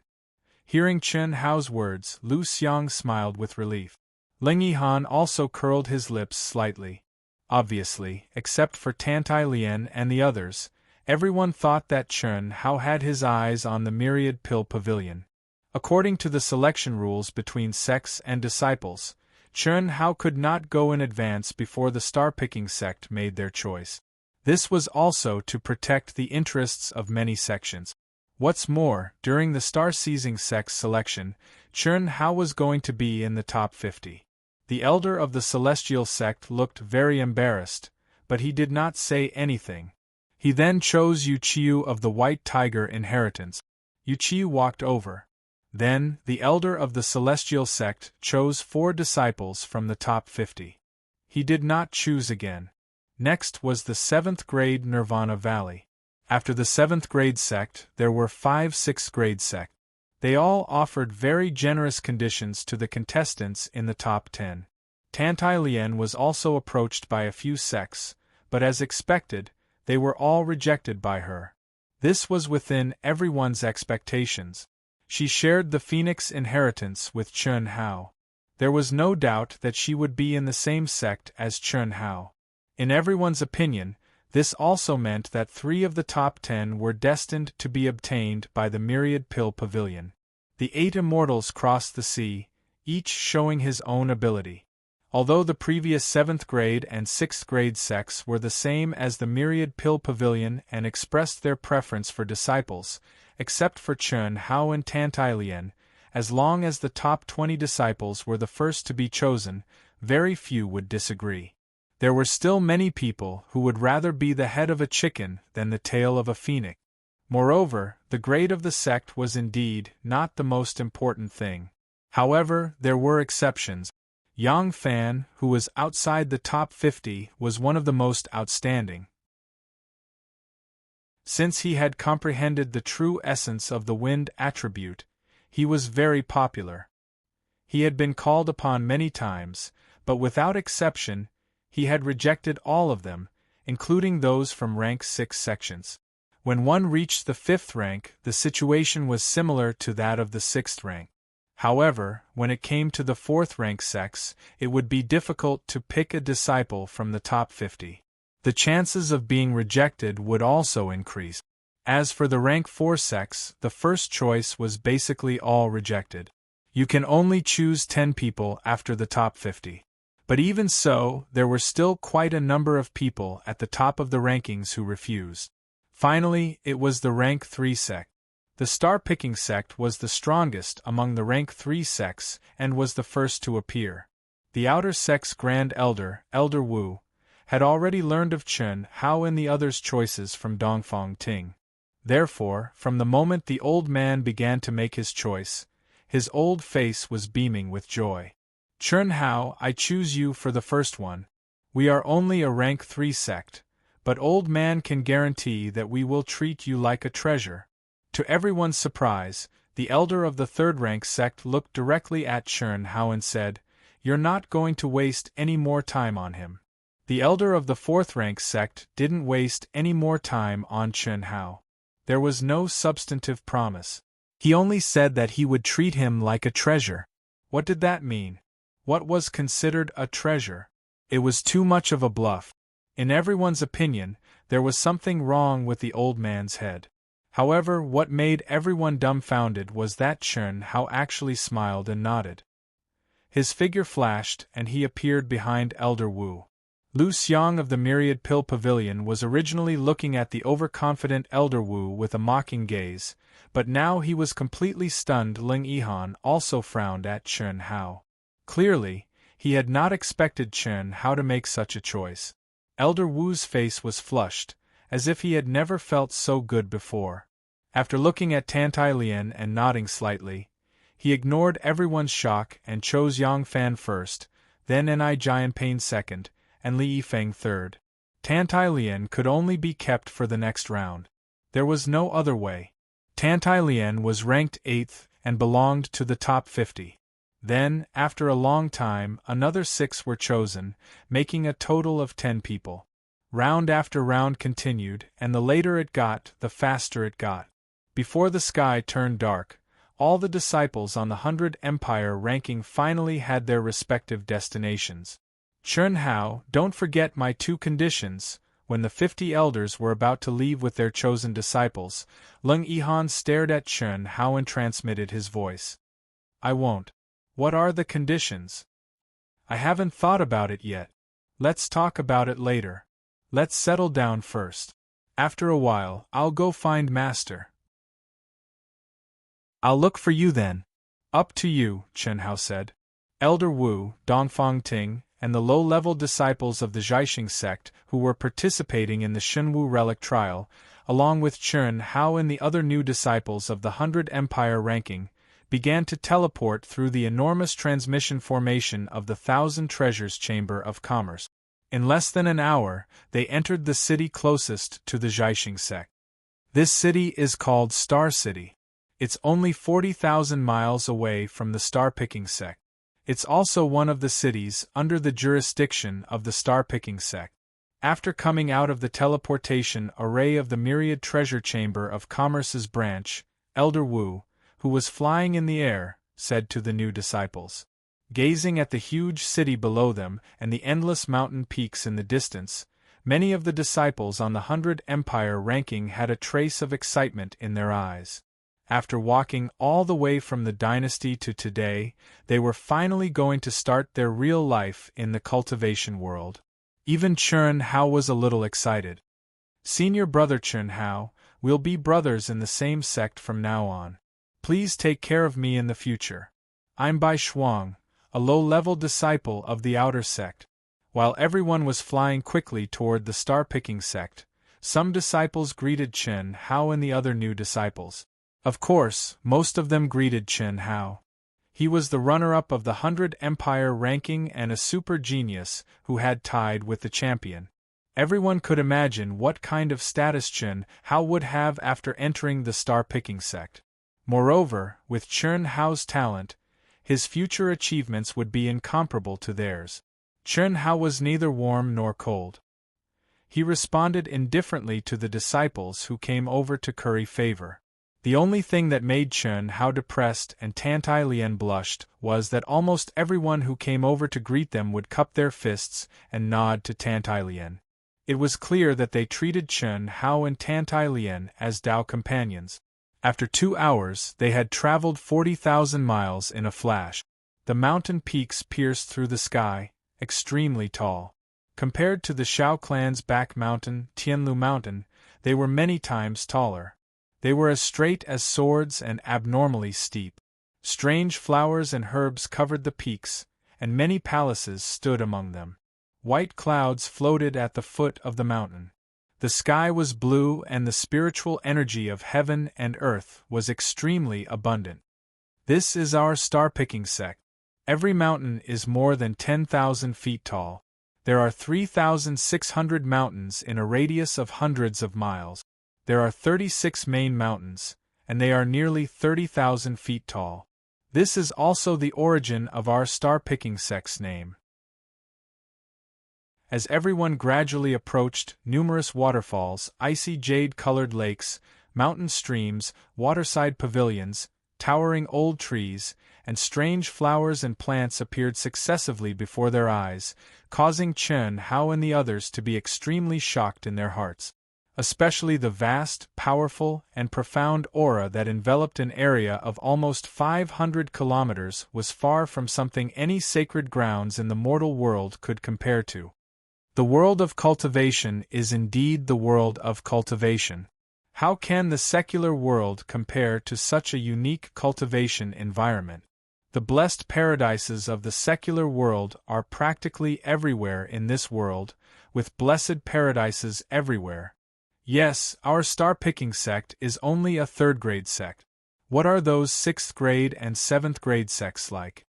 Speaker 1: Hearing Chen Hao's words, Lu Xiang smiled with relief. Ling Yihan also curled his lips slightly. Obviously, except for Tantai Lian and the others, everyone thought that Chen Hao had his eyes on the Myriad Pill Pavilion. According to the selection rules between sects and disciples, Chen Hao could not go in advance before the star-picking sect made their choice. This was also to protect the interests of many sections. What's more, during the star-seizing sect selection, Chen Hao was going to be in the top 50. The elder of the celestial sect looked very embarrassed, but he did not say anything. He then chose Yu Qiu of the White Tiger inheritance. Yu Qiu walked over. Then, the elder of the celestial sect chose 4 disciples from the top 50. He did not choose again. Next was the 7th-grade Nirvana Valley. After the 7th-grade sect, there were 5 6th-grade sects. They all offered very generous conditions to the contestants in the top 10. Tantai Lian was also approached by a few sects, but as expected, they were all rejected by her. This was within everyone's expectations. She shared the Phoenix inheritance with Chen Hao. There was no doubt that she would be in the same sect as Chen Hao. In everyone's opinion, this also meant that 3 of the top 10 were destined to be obtained by the Myriad Pill Pavilion. The 8 immortals crossed the sea, each showing his own ability. Although the previous 7th-grade and 6th-grade sects were the same as the Myriad Pill Pavilion and expressed their preference for disciples, except for Chen Hao and Tantai Lian, as long as the top 20 disciples were the first to be chosen, very few would disagree. There were still many people who would rather be the head of a chicken than the tail of a phoenix. Moreover, the grade of the sect was indeed not the most important thing. However, there were exceptions. Yang Fan, who was outside the top 50, was one of the most outstanding. Since he had comprehended the true essence of the wind attribute, he was very popular. He had been called upon many times, but without exception, he had rejected all of them, including those from rank 6 sections. When one reached the 5th rank, the situation was similar to that of the 6th rank. However, when it came to the 4th rank sects, it would be difficult to pick a disciple from the top 50. The chances of being rejected would also increase. As for the rank 4 sects, the first choice was basically all rejected. You can only choose 10 people after the top 50. But even so, there were still quite a number of people at the top of the rankings who refused. Finally, it was the rank 3 sect. The star-picking sect was the strongest among the rank 3 sects and was the first to appear. The outer sect's Grand Elder, Elder Wu, had already learned of Chen Hao and the others' choices from Dongfang Ting. Therefore, from the moment the old man began to make his choice, his old face was beaming with joy. Chen Hao, I choose you for the first one. We are only a rank 3 sect, but old man can guarantee that we will treat you like a treasure. To everyone's surprise, the elder of the 3rd rank sect looked directly at Chen Hao and said, You're not going to waste any more time on him. The elder of the 4th rank sect didn't waste any more time on Chen Hao. There was no substantive promise. He only said that he would treat him like a treasure. What did that mean? What was considered a treasure? It was too much of a bluff. In everyone's opinion, There was something wrong with the old man's head. However, what made everyone dumbfounded was that Chen Hao actually smiled and nodded. His figure flashed, and he appeared behind Elder Wu. Lu Xiang of the Myriad Pill Pavilion was originally looking at the overconfident Elder Wu with a mocking gaze, but now he was completely stunned. Ling Yihan also frowned at Chen Hao. Clearly, he had not expected Chen Hao to make such a choice. Elder Wu's face was flushed, as if he had never felt so good before. After looking at Tantai Lian and nodding slightly, he ignored everyone's shock and chose Yang Fan first, then Ni Jianping second, and Li Yifeng third. Tantai Lian could only be kept for the next round. There was no other way. Tantai Lian was ranked 8th and belonged to the top 50. Then, after a long time, another 6 were chosen, making a total of 10 people. Round after round continued, and the later it got, the faster it got. Before the sky turned dark, all the disciples on the 100 Empire ranking finally had their respective destinations. Chen Hao, don't forget my 2 conditions. When the 50 elders were about to leave with their chosen disciples, Ling Yihan stared at Chen Hao and transmitted his voice. I won't. What are the conditions? I haven't thought about it yet. Let's talk about it later. Let's settle down first. After a while, I'll go find Master. I'll look for you then. Up to you, Chen Hao said. Elder Wu, Dongfang Ting, and the low-level disciples of the Zhaixing sect who were participating in the Shenwu relic trial, along with Chen Hao and the other new disciples of the 100 Empire ranking, began to teleport through the enormous transmission formation of the 1,000 Treasures Chamber of Commerce. In less than an hour, they entered the city closest to the Zhaixing sect. This city is called Star City. It's only 40,000 miles away from the Star-Picking sect. It's also one of the cities under the jurisdiction of the Star-Picking sect. After coming out of the teleportation array of the Myriad Treasure Chamber of Commerce's branch, Elder Wu, who was flying in the air, said to the new disciples. Gazing at the huge city below them and the endless mountain peaks in the distance, many of the disciples on the 100 Empire ranking had a trace of excitement in their eyes. After walking all the way from the dynasty to today, they were finally going to start their real life in the cultivation world. Even Chen Hao was a little excited. Senior brother Chen Hao, we'll be brothers in the same sect from now on. Please take care of me in the future. I'm Bai Shuang, a low-level disciple of the outer sect. While everyone was flying quickly toward the star-picking sect, some disciples greeted Chen Hao and the other new disciples. Of course, most of them greeted Chen Hao. He was the runner-up of the 100 Empire ranking and a super genius who had tied with the champion. Everyone could imagine what kind of status Chen Hao would have after entering the star-picking sect. Moreover, with Chen Hao's talent, his future achievements would be incomparable to theirs. Chen Hao was neither warm nor cold. He responded indifferently to the disciples who came over to curry favor. The only thing that made Chen Hao depressed and Tantai Lian blushed was that almost everyone who came over to greet them would cup their fists and nod to Tantai Lian. It was clear that they treated Chen Hao and Tantai Lian as Dao companions. After 2 hours, they had traveled 40,000 miles in a flash. The mountain peaks pierced through the sky, extremely tall. Compared to the Shao clan's back mountain, Tianlu Mountain, they were many times taller. They were as straight as swords and abnormally steep. Strange flowers and herbs covered the peaks, and many palaces stood among them. White clouds floated at the foot of the mountain. The sky was blue and the spiritual energy of heaven and earth was extremely abundant. This is our star-picking sect. Every mountain is more than 10,000 feet tall. There are 3,600 mountains in a radius of hundreds of miles. There are 36 main mountains, and they are nearly 30,000 feet tall. This is also the origin of our star-picking sect's name. As everyone gradually approached, numerous waterfalls, icy jade-colored lakes, mountain streams, waterside pavilions, towering old trees, and strange flowers and plants appeared successively before their eyes, causing Chen Hao and the others to be extremely shocked in their hearts. Especially the vast, powerful, and profound aura that enveloped an area of almost 500 kilometers was far from something any sacred grounds in the mortal world could compare to. The world of cultivation is indeed the world of cultivation. How can the secular world compare to such a unique cultivation environment? The blessed paradises of the secular world are practically everywhere in this world, with blessed paradises everywhere. Yes, our star-picking sect is only a third-grade sect. What are those 6th grade and 7th grade sects like?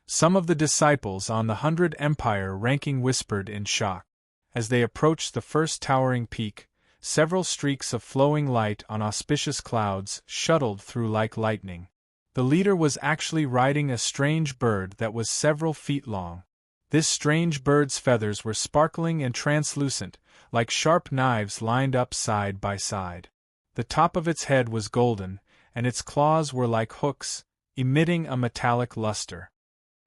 Speaker 1: Some of the disciples on the 100 Empire ranking whispered in shock. As they approached the first towering peak, several streaks of flowing light on auspicious clouds shuttled through like lightning. The leader was actually riding a strange bird that was several feet long. This strange bird's feathers were sparkling and translucent, like sharp knives lined up side by side. The top of its head was golden, and its claws were like hooks, emitting a metallic luster.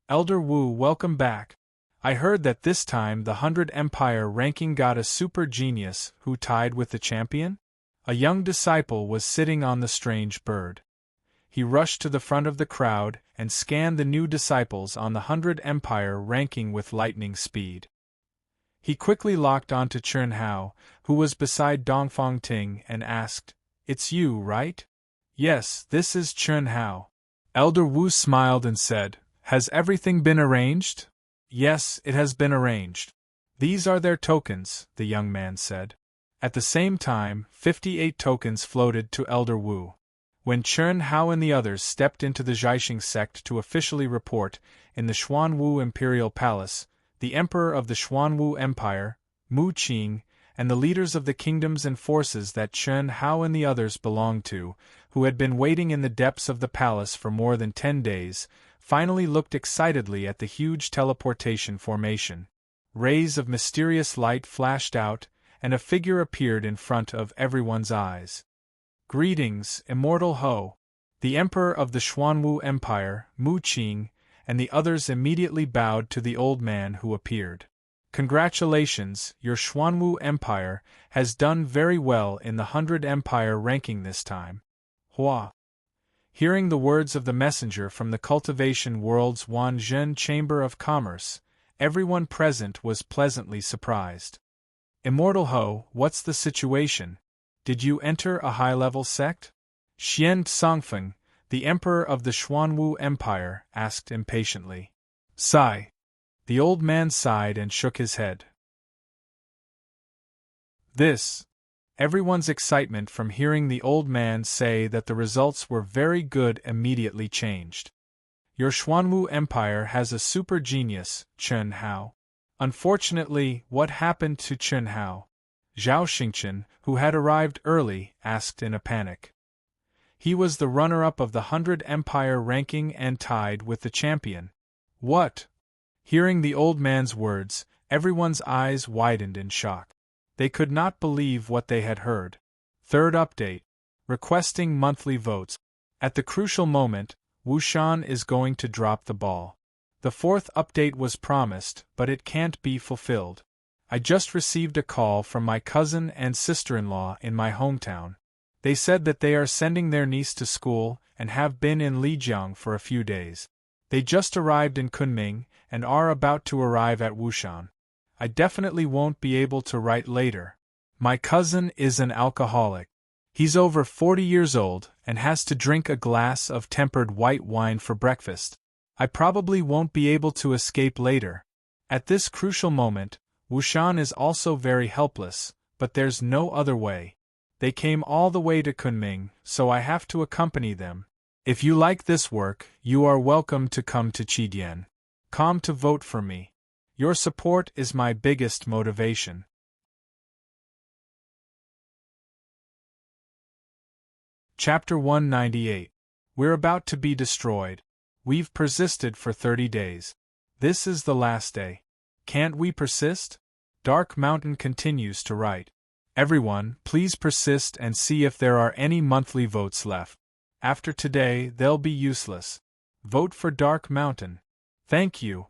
Speaker 1: Elder Wu, welcome back. I heard that this time the 100 Empire ranking got a super genius who tied with the champion? A young disciple was sitting on the strange bird. He rushed to the front of the crowd and scanned the new disciples on the 100 Empire ranking with lightning speed. He quickly locked onto Chen Hao, who was beside Dongfang Ting, and asked, "It's you, right?" "Yes, this is Chen Hao." Elder Wu smiled and said, "Has everything been arranged?" "Yes, it has been arranged." "These are their tokens," the young man said. At the same time, 58 tokens floated to Elder Wu. When Chen Hao and the others stepped into the Zhaixing sect to officially report, in the Xuanwu Imperial Palace, the Emperor of the Xuanwu Empire, Mu Qing, and the leaders of the kingdoms and forces that Chen Hao and the others belonged to, who had been waiting in the depths of the palace for more than 10 days, finally looked excitedly at the huge teleportation formation. Rays of mysterious light flashed out, and a figure appeared in front of everyone's eyes. "Greetings, Immortal Ho." The Emperor of the Xuanwu Empire, Mu Qing, and the others immediately bowed to the old man who appeared. "Congratulations, your Xuanwu Empire has done very well in the 100 Empire ranking this time." Hua. Hearing the words of the messenger from the Cultivation World's Wanzhen Chamber of Commerce, everyone present was pleasantly surprised. "Immortal Ho, what's the situation? Did you enter a high-level sect?" Xian Songfeng, the Emperor of the Xuanwu Empire, asked impatiently. "Sigh." The old man sighed and shook his head. Everyone's excitement from hearing the old man say that the results were very good immediately changed. "Your Xuanwu Empire has a super genius, Chen Hao." Unfortunately, what happened to Chen Hao? Zhao Xingchen, who had arrived early, asked in a panic. He was the runner-up of the 100 Empire ranking and tied with the champion. What? Hearing the old man's words, everyone's eyes widened in shock. They could not believe what they had heard. Third update. Requesting monthly votes. At the crucial moment, Wushan is going to drop the ball. The fourth update was promised, but it can't be fulfilled. I just received a call from my cousin and sister-in-law in my hometown. They said that they are sending their niece to school and have been in Lijiang for a few days. They just arrived in Kunming and are about to arrive at Wushan. I definitely won't be able to write later. My cousin is an alcoholic. He's over 40 years old and has to drink a glass of tempered white wine for breakfast. I probably won't be able to escape later. At this crucial moment, Wushan is also very helpless, but there's no other way. They came all the way to Kunming, so I have to accompany them. If you like this work, you are welcome to come to Qidian. Come to vote for me. Your support is my biggest motivation. Chapter 198. We're about to be destroyed. We've persisted for 30 days. This is the last day. Can't we persist? Dark Mountain continues to write. Everyone, please persist and see if there are any monthly votes left. After today, they'll be useless. Vote for Dark Mountain. Thank you.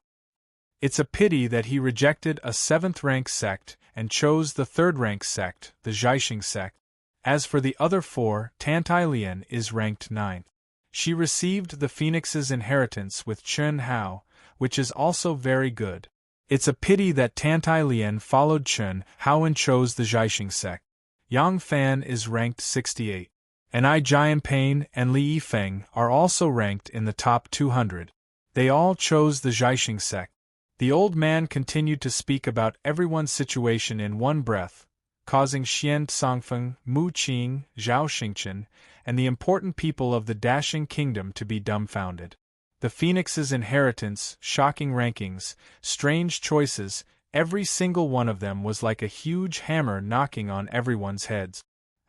Speaker 1: It's a pity that he rejected a 7th-rank sect and chose the 3rd-rank sect, the Zhaixing sect. As for the other 4, Tantailian is ranked 9th. She received the Phoenix's inheritance with Chen Hao, which is also very good. It's a pity that Tantailian followed Chen Hao and chose the Zhaixing sect. Yang Fan is ranked 68. And I Jianpain and Li Yifeng are also ranked in the top 200. They all chose the Zhaixing sect. The old man continued to speak about everyone's situation in one breath, causing Xian Songfeng, Mu Qing, Zhao Xingchen, and the important people of the Dashing Kingdom to be dumbfounded. The Phoenix's inheritance, shocking rankings, strange choices, every single one of them was like a huge hammer knocking on everyone's heads.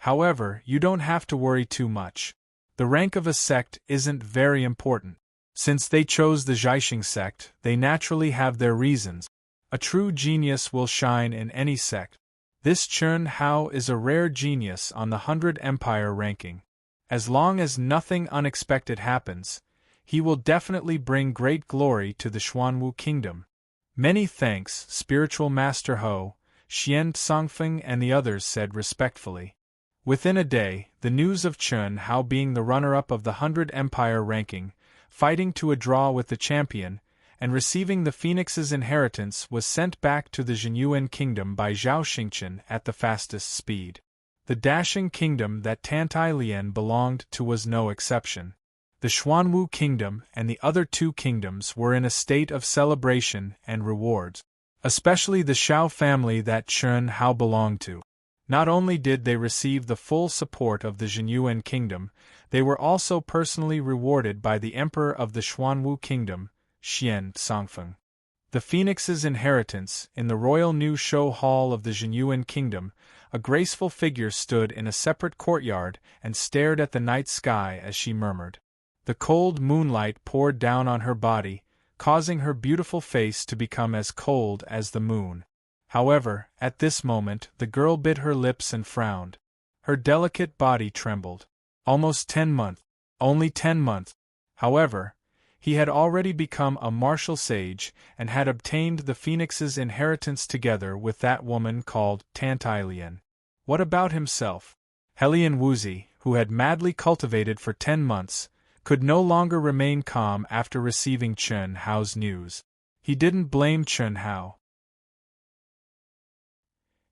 Speaker 1: However, you don't have to worry too much. The rank of a sect isn't very important. Since they chose the Zhaixing sect, they naturally have their reasons. A true genius will shine in any sect. This Chen Hao is a rare genius on the 100 Empire ranking. As long as nothing unexpected happens, he will definitely bring great glory to the Xuanwu Kingdom. Many thanks, Spiritual Master Ho, Xian Songfeng and the others said respectfully. Within a day, the news of Chen Hao being the runner-up of the 100 Empire ranking, fighting to a draw with the champion, and receiving the Phoenix's inheritance was sent back to the Zhenyuan Kingdom by Zhao Xingchen at the fastest speed. The Dashing Kingdom that Tantailian belonged to was no exception. The Xuanwu Kingdom and the other 2 kingdoms were in a state of celebration and rewards, especially the Xiao family that Chen Hao belonged to. Not only did they receive the full support of the Zhenyuan Kingdom, they were also personally rewarded by the Emperor of the Xuanwu Kingdom, Xian Songfeng. The Phoenix's inheritance, in the royal new show hall of the Zhenyuan Kingdom, a graceful figure stood in a separate courtyard and stared at the night sky as she murmured. The cold moonlight poured down on her body, causing her beautiful face to become as cold as the moon. However, at this moment, the girl bit her lips and frowned. Her delicate body trembled. Almost 10 months. Only 10 months. However, he had already become a martial sage and had obtained the Phoenix's inheritance together with that woman called Tantailian. What about himself? Helian Wuzi, who had madly cultivated for 10 months, could no longer remain calm after receiving Chen Hao's news. He didn't blame Chen Hao.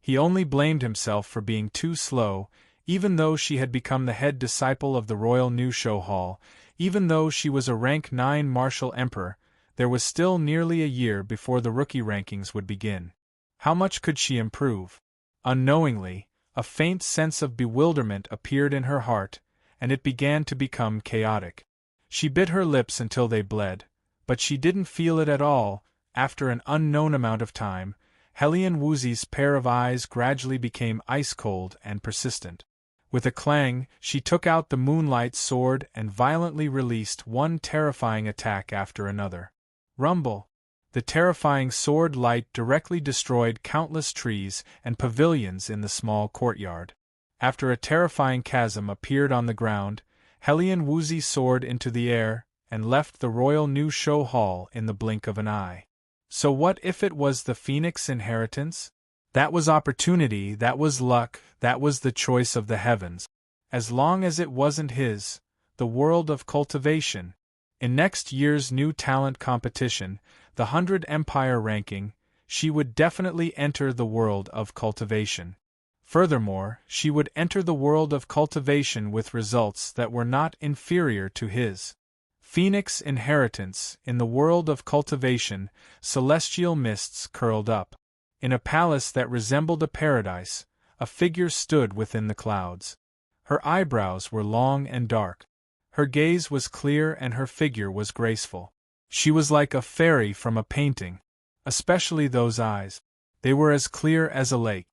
Speaker 1: He only blamed himself for being too slow, even though she had become the head disciple of the Royal New Show Hall, even though she was a rank 9 martial emperor, there was still nearly a year before the rookie rankings would begin. How much could she improve? Unknowingly, a faint sense of bewilderment appeared in her heart, and it began to become chaotic. She bit her lips until they bled, but she didn't feel it at all. After an unknown amount of time, Helian Wuzi's pair of eyes gradually became ice-cold and persistent. With a clang, she took out the moonlight sword and violently released one terrifying attack after another. Rumble! The terrifying sword light directly destroyed countless trees and pavilions in the small courtyard. After a terrifying chasm appeared on the ground, Helian Wuzi soared into the air and left the Royal New Show Hall in the blink of an eye. So what if it was the Phoenix inheritance? That was opportunity, that was luck, that was the choice of the heavens. As long as it wasn't his, the world of cultivation. In next year's new talent competition, the 100 Empire ranking, she would definitely enter the world of cultivation. Furthermore, she would enter the world of cultivation with results that were not inferior to his. Phoenix inheritance. In the world of cultivation, celestial mists curled up. In a palace that resembled a paradise, a figure stood within the clouds. Her eyebrows were long and dark. Her gaze was clear and her figure was graceful. She was like a fairy from a painting. Especially those eyes. They were as clear as a lake.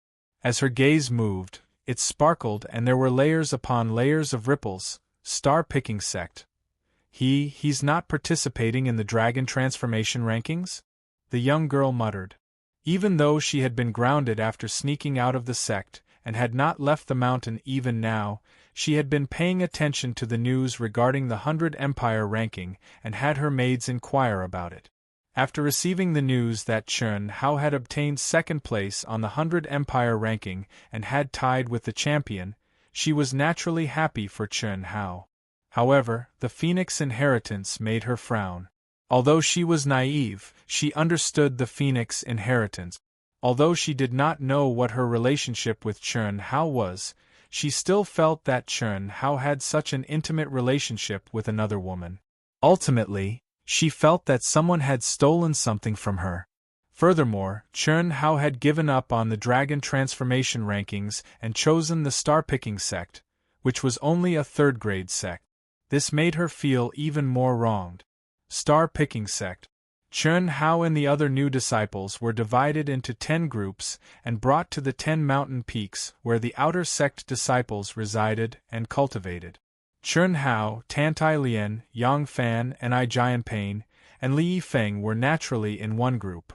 Speaker 1: As her gaze moved, it sparkled and there were layers upon layers of ripples. Star-picking sect. He's not participating in the dragon transformation rankings? The young girl muttered. Even though she had been grounded after sneaking out of the sect and had not left the mountain even now. She had been paying attention to the news regarding the 100 Empire ranking and had her maids inquire about it. After receiving the news that Chen Hao had obtained second place on the 100 Empire ranking and had tied with the champion, she was naturally happy for Chen Hao. However, the Phoenix inheritance made her frown. Although she was naive, she understood the Phoenix inheritance. Although she did not know what her relationship with Chen Hao was, she still felt that Chen Hao had such an intimate relationship with another woman. Ultimately, she felt that someone had stolen something from her. Furthermore, Chen Hao had given up on the dragon transformation rankings and chosen the star-picking sect, which was only a third-grade sect. This made her feel even more wronged. Star-picking sect. Chen Hao and the other new disciples were divided into 10 groups and brought to the 10 mountain peaks where the outer sect disciples resided and cultivated. Chen Hao, Tantai Lian, Yang Fan, and I Jianpain, and Li Yifeng were naturally in one group.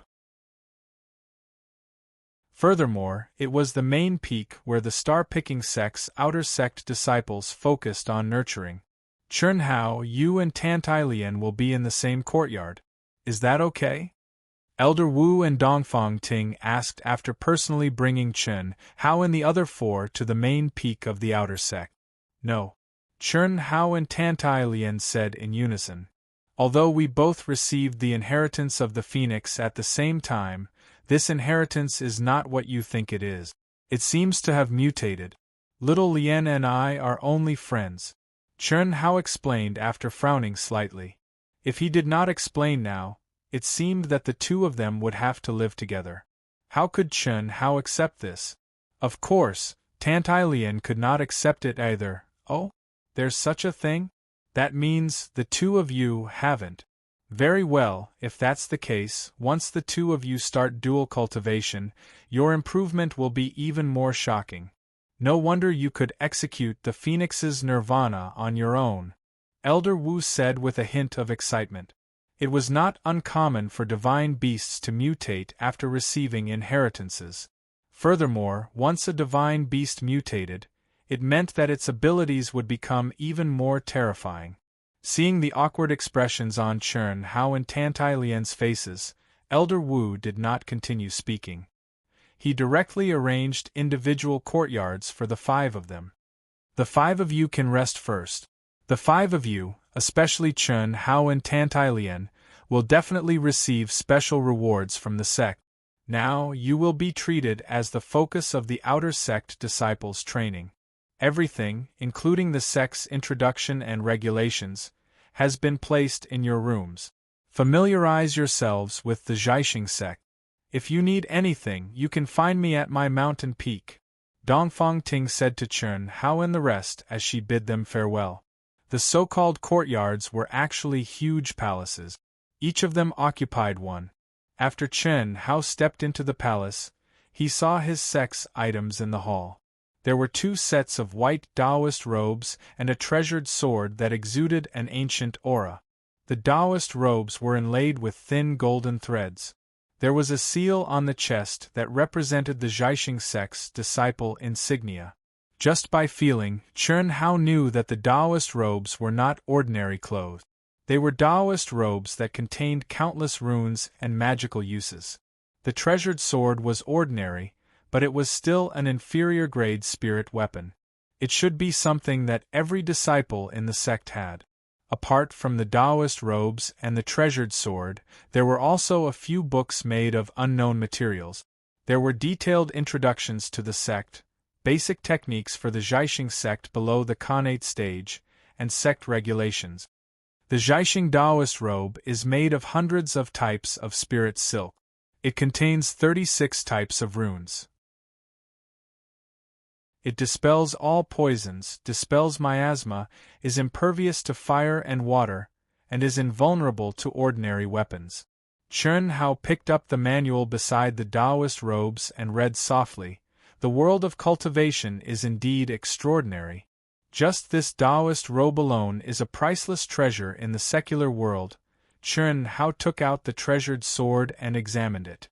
Speaker 1: Furthermore, it was the main peak where the star-picking sect's outer sect disciples focused on nurturing. Chen Hao, you and Tantai Lian will be in the same courtyard. Is that okay? Elder Wu and Dongfang Ting asked after personally bringing Chen Hao and the other 4 to the main peak of the outer sect. No. Chen Hao and Tantai Lian said in unison. Although we both received the inheritance of the Phoenix at the same time, this inheritance is not what you think it is. It seems to have mutated. Little Lian and I are only friends. Chen Hao explained after frowning slightly. If he did not explain now, it seemed that the two of them would have to live together. How could Chen Hao accept this? Of course, Tantai Lian could not accept it either. Oh? There's such a thing? That means the two of you haven't. Very well, if that's the case, once the two of you start dual cultivation, your improvement will be even more shocking. No wonder you could execute the Phoenix's nirvana on your own, Elder Wu said with a hint of excitement. It was not uncommon for divine beasts to mutate after receiving inheritances. Furthermore, once a divine beast mutated, it meant that its abilities would become even more terrifying. Seeing the awkward expressions on Chen Hao and Tantai Lian's faces, Elder Wu did not continue speaking. He directly arranged individual courtyards for the 5 of them. The 5 of you can rest first. The 5 of you, especially Chen Hao and Tantai Lian, will definitely receive special rewards from the sect. Now you will be treated as the focus of the outer sect disciples' training. Everything, including the sect's introduction and regulations, has been placed in your rooms. Familiarize yourselves with the Zhaixing sect. If you need anything, you can find me at my mountain peak, Dongfang Ting said to Chen Hao and the rest as she bid them farewell. The so-called courtyards were actually huge palaces. Each of them occupied one. After Chen Hao stepped into the palace, he saw his sect's items in the hall. There were 2 sets of white Taoist robes and a treasured sword that exuded an ancient aura. The Taoist robes were inlaid with thin golden threads. There was a seal on the chest that represented the Zhaixing sect's disciple insignia. Just by feeling, Chen Hao knew that the Taoist robes were not ordinary clothes. They were Taoist robes that contained countless runes and magical uses. The treasured sword was ordinary, but it was still an inferior-grade spirit weapon. It should be something that every disciple in the sect had. Apart from the Taoist robes and the treasured sword, there were also a few books made of unknown materials. There were detailed introductions to the sect, basic techniques for the Zhaixing sect below the Khanate stage, and sect regulations. The Zhaixing Taoist robe is made of hundreds of types of spirit silk. It contains 36 types of runes. It dispels all poisons, dispels miasma, is impervious to fire and water, and is invulnerable to ordinary weapons. Chen Hao picked up the manual beside the Taoist robes and read softly, "The world of cultivation is indeed extraordinary. Just this Taoist robe alone is a priceless treasure in the secular world." Chen Hao took out the treasured sword and examined it.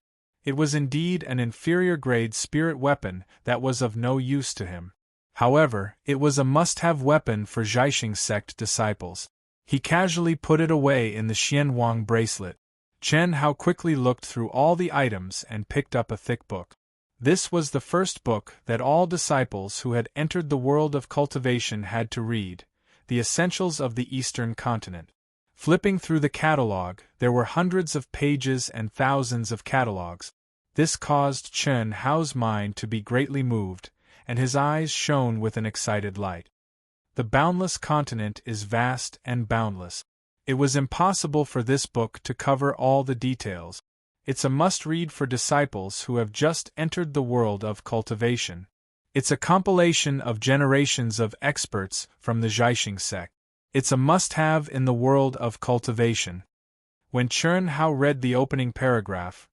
Speaker 1: It was indeed an inferior-grade spirit weapon that was of no use to him. However, it was a must-have weapon for Zhaixing sect disciples. He casually put it away in the Xianwang bracelet. Chen Hao quickly looked through all the items and picked up a thick book. This was the first book that all disciples who had entered the world of cultivation had to read, The Essentials of the Eastern Continent. Flipping through the catalogue, there were hundreds of pages and thousands of catalogues. This caused Chen Hao's mind to be greatly moved, and his eyes shone with an excited light. The boundless continent is vast and boundless. It was impossible for this book to cover all the details. It's a must-read for disciples who have just entered the world of cultivation. It's a compilation of generations of experts from the Zhaixing sect. It's a must-have in the world of cultivation. When Chen Hao read the opening paragraph,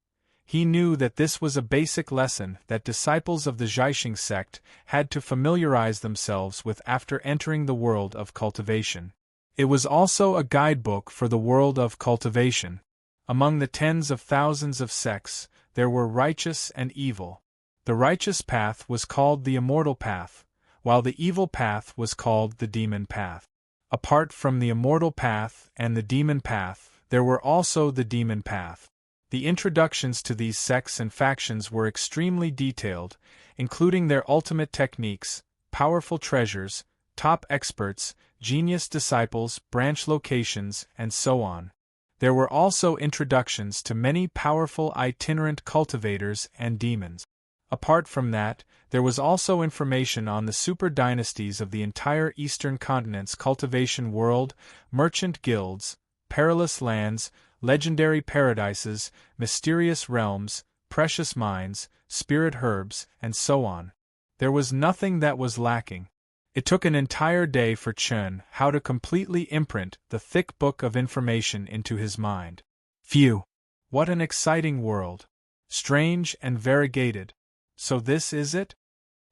Speaker 1: he knew that this was a basic lesson that disciples of the Zhaixing sect had to familiarize themselves with after entering the world of cultivation. It was also a guidebook for the world of cultivation. Among the tens of thousands of sects, there were righteous and evil. The righteous path was called the immortal path, while the evil path was called the demon path. Apart from the immortal path and the demon path, there were also the demon path. The introductions to these sects and factions were extremely detailed, including their ultimate techniques, powerful treasures, top experts, genius disciples, branch locations, and so on. There were also introductions to many powerful itinerant cultivators and demons. Apart from that, there was also information on the super dynasties of the entire Eastern Continent's cultivation world, merchant guilds, perilous lands, legendary paradises, mysterious realms, precious mines, spirit herbs, and so on. There was nothing that was lacking. It took an entire day for Chen Hao to completely imprint the thick book of information into his mind. Phew! What an exciting world! Strange and variegated. So this is it?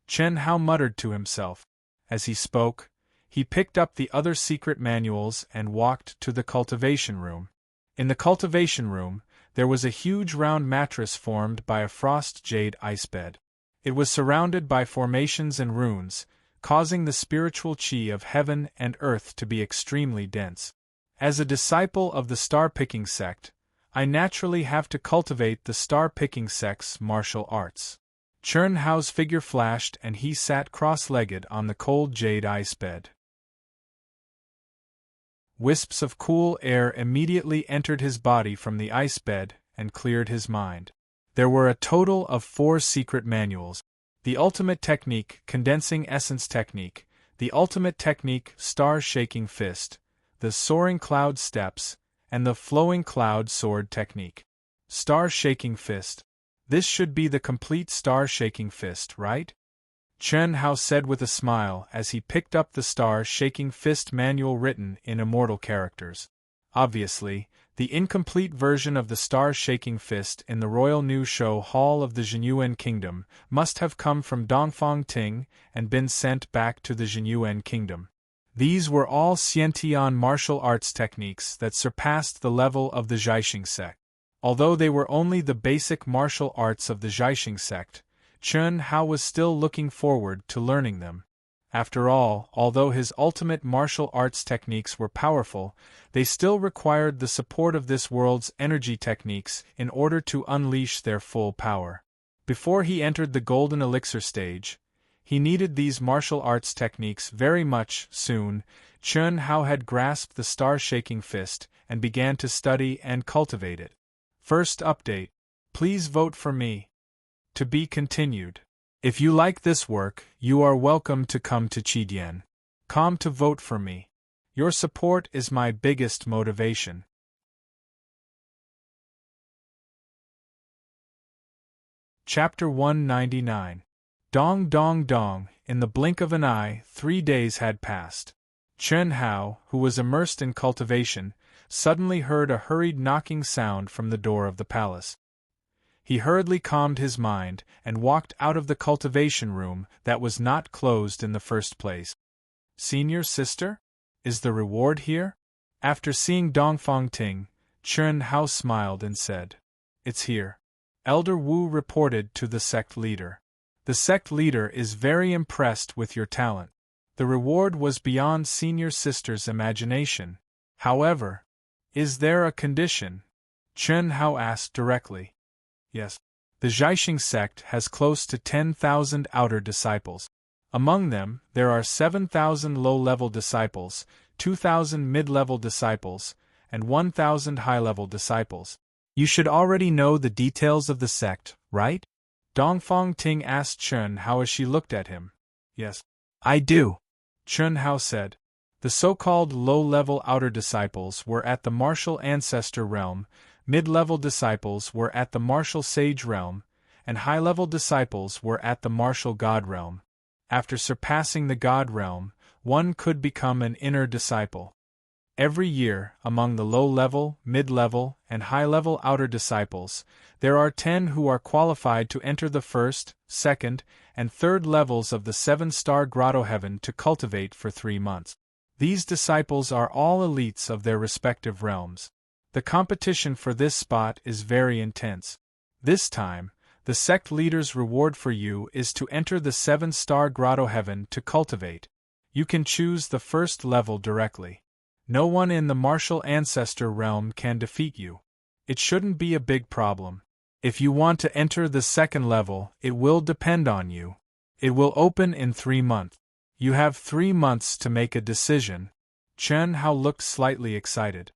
Speaker 1: Chen Hao muttered to himself. As he spoke, he picked up the other secret manuals and walked to the cultivation room. In the cultivation room, there was a huge round mattress formed by a frost jade ice bed. It was surrounded by formations and runes, causing the spiritual qi of heaven and earth to be extremely dense. As a disciple of the star-picking sect, I naturally have to cultivate the star-picking sect's martial arts. Chen Hao's figure flashed and he sat cross-legged on the cold jade ice bed. Wisps of cool air immediately entered his body from the ice bed and cleared his mind. There were a total of 4 secret manuals. The ultimate technique, condensing essence technique, the ultimate technique, star-shaking fist, the soaring cloud steps, and the flowing cloud sword technique. Star-shaking fist. This should be the complete star-shaking fist, right? Chen Hao said with a smile as he picked up the star-shaking fist manual written in immortal characters. Obviously, the incomplete version of the star-shaking fist in the Royal New Show Hall of the Jinyuan Kingdom must have come from Dongfang Ting and been sent back to the Jinyuan Kingdom. These were all Xiantian martial arts techniques that surpassed the level of the Zhaixing sect. Although they were only the basic martial arts of the Zhaixing sect, Chen Hao was still looking forward to learning them. After all, although his ultimate martial arts techniques were powerful, they still required the support of this world's energy techniques in order to unleash their full power. Before he entered the Golden Elixir stage, he needed these martial arts techniques very much. Soon, Chen Hao had grasped the star-shaking fist and began to study and cultivate it. First update. Please vote for me. To be continued. If you like this work, you are welcome to come to Chidian.com to vote for me. Your support is my biggest motivation. Chapter 199. Dong dong dong, in the blink of an eye, 3 days had passed. Chen Hao, who was immersed in cultivation, suddenly heard a hurried knocking sound from the door of the palace. He hurriedly calmed his mind and walked out of the cultivation room that was not closed in the first place. Senior sister? Is the reward here? After seeing Dongfang Ting, Chen Hao smiled and said, It's here. Elder Wu reported to the sect leader. The sect leader is very impressed with your talent. The reward was beyond senior sister's imagination. However, is there a condition? Chen Hao asked directly. Yes. The Zhaixing sect has close to 10,000 outer disciples. Among them, there are 7,000 low-level disciples, 2,000 mid-level disciples, and 1,000 high-level disciples. You should already know the details of the sect, right? Dongfang Ting asked Chen Hao as she looked at him. Yes. I do, Chen Hao said. The so-called low-level outer disciples were at the martial ancestor realm, mid-level disciples were at the martial sage realm, and high-level disciples were at the martial god realm. After surpassing the god realm, one could become an inner disciple. Every year, among the low-level, mid-level, and high-level outer disciples, there are 10 who are qualified to enter the first, second, and third levels of the 7-star grotto heaven to cultivate for 3 months. These disciples are all elites of their respective realms. The competition for this spot is very intense. This time, the sect leader's reward for you is to enter the 7-star grotto heaven to cultivate. You can choose the first level directly. No one in the martial ancestor realm can defeat you. It shouldn't be a big problem. If you want to enter the second level, it will depend on you. It will open in 3 months. You have 3 months to make a decision. Chen Hao looked slightly excited.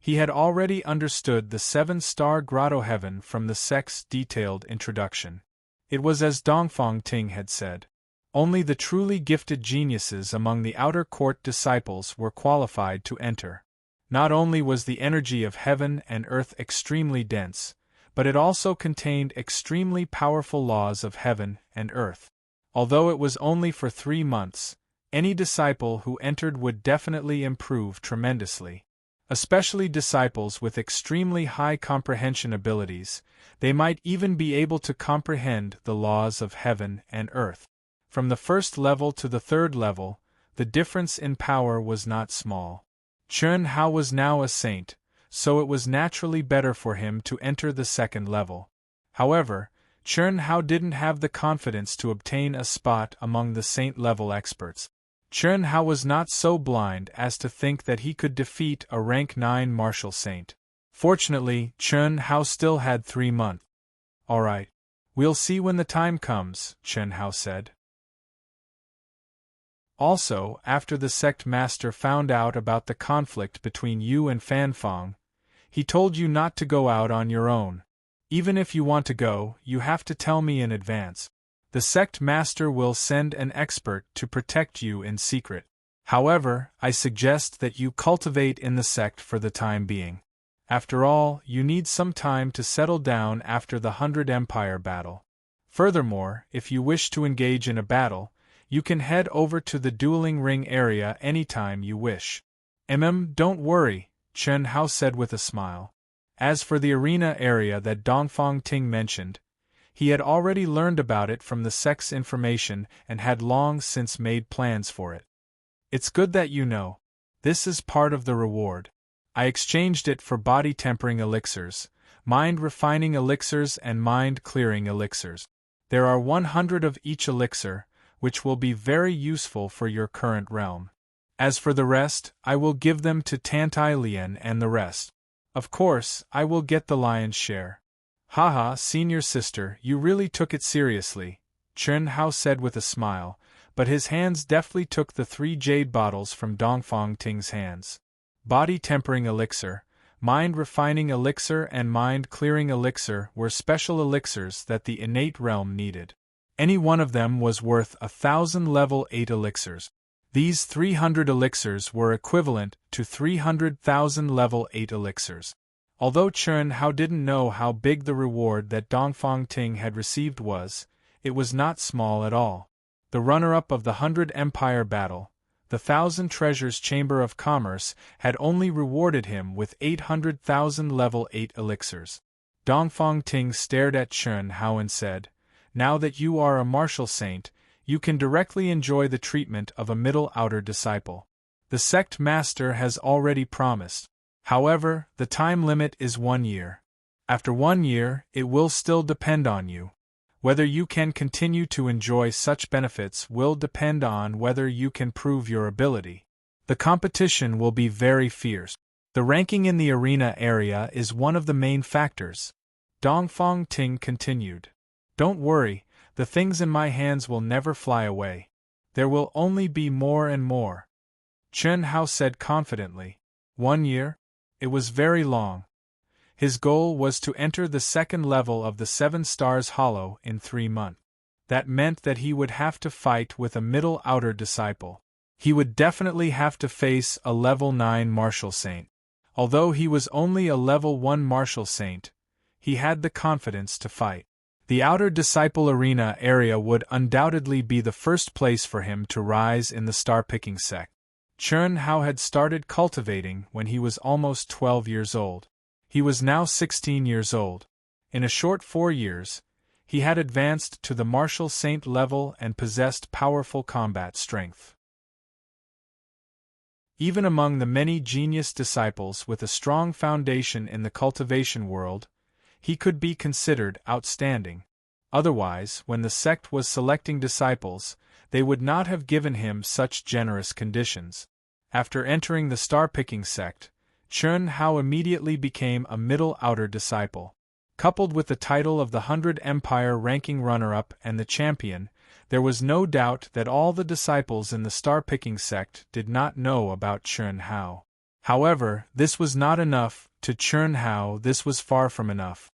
Speaker 1: He had already understood the 7-star grotto heaven from the sect's detailed introduction. It was as Dongfang Ting had said. Only the truly gifted geniuses among the outer court disciples were qualified to enter. Not only was the energy of heaven and earth extremely dense, but it also contained extremely powerful laws of heaven and earth. Although it was only for 3 months, any disciple who entered would definitely improve tremendously. Especially disciples with extremely high comprehension abilities, they might even be able to comprehend the laws of heaven and earth. From the first level to the third level, the difference in power was not small. Chen Hao was now a saint, so it was naturally better for him to enter the second level. However, Chen Hao didn't have the confidence to obtain a spot among the saint-level experts. Chen Hao was not so blind as to think that he could defeat a rank 9 martial saint. Fortunately, Chen Hao still had 3 months. All right. We'll see when the time comes, Chen Hao said. Also, after the sect master found out about the conflict between you and Fanfang, he told you not to go out on your own. Even if you want to go, you have to tell me in advance. The sect master will send an expert to protect you in secret. However, I suggest that you cultivate in the sect for the time being. After all, you need some time to settle down after the 100 Empire battle. Furthermore, if you wish to engage in a battle, you can head over to the dueling ring area anytime you wish. Don't worry, Chen Hao said with a smile. As for the arena area that Dongfang Ting mentioned, he had already learned about it from the sect's information and had long since made plans for it. It's good that you know. This is part of the reward. I exchanged it for body-tempering elixirs, mind-refining elixirs and mind-clearing elixirs. There are 100 of each elixir, which will be very useful for your current realm. As for the rest, I will give them to Tantai Lian and the rest. Of course, I will get the lion's share. Haha, senior sister, you really took it seriously, Chen Hao said with a smile, but his hands deftly took the 3 jade bottles from Dongfang Ting's hands. Body-tempering elixir, mind-refining elixir and mind-clearing elixir were special elixirs that the innate realm needed. Any one of them was worth 1,000 level 8 elixirs. These 300 elixirs were equivalent to 300,000 level 8 elixirs. Although Chen Hao didn't know how big the reward that Dongfang Ting had received was, it was not small at all. The runner-up of the 100 Empire battle, the 1,000 Treasures Chamber of Commerce, had only rewarded him with 800,000 level 8 elixirs. Dongfang Ting stared at Chen Hao and said, "Now that you are a martial saint, you can directly enjoy the treatment of a middle outer disciple. The sect master has already promised. However, the time limit is 1 year. After 1 year, it will still depend on you. Whether you can continue to enjoy such benefits will depend on whether you can prove your ability. The competition will be very fierce. The ranking in the arena area is one of the main factors. Dongfang Ting continued. Don't worry, the things in my hands will never fly away. There will only be more and more. Chen Hao said confidently. 1 year? It was very long. His goal was to enter the second level of the 7 Stars Hollow in 3 months. That meant that he would have to fight with a middle outer disciple. He would definitely have to face a level 9 martial saint. Although he was only a level 1 martial saint, he had the confidence to fight. The outer disciple arena area would undoubtedly be the first place for him to rise in the star-picking sect. Chen Hao had started cultivating when he was almost 12 years old. He was now 16 years old. In a short 4 years, he had advanced to the martial saint level and possessed powerful combat strength. Even among the many genius disciples with a strong foundation in the cultivation world, he could be considered outstanding. Otherwise, when the sect was selecting disciples, they would not have given him such generous conditions. After entering the star-picking sect, Chen Hao immediately became a middle outer disciple. Coupled with the title of the 100 Empire ranking runner-up and the champion, there was no doubt that all the disciples in the star-picking sect did not know about Chen Hao. However, this was not enough. To Chen Hao, this was far from enough.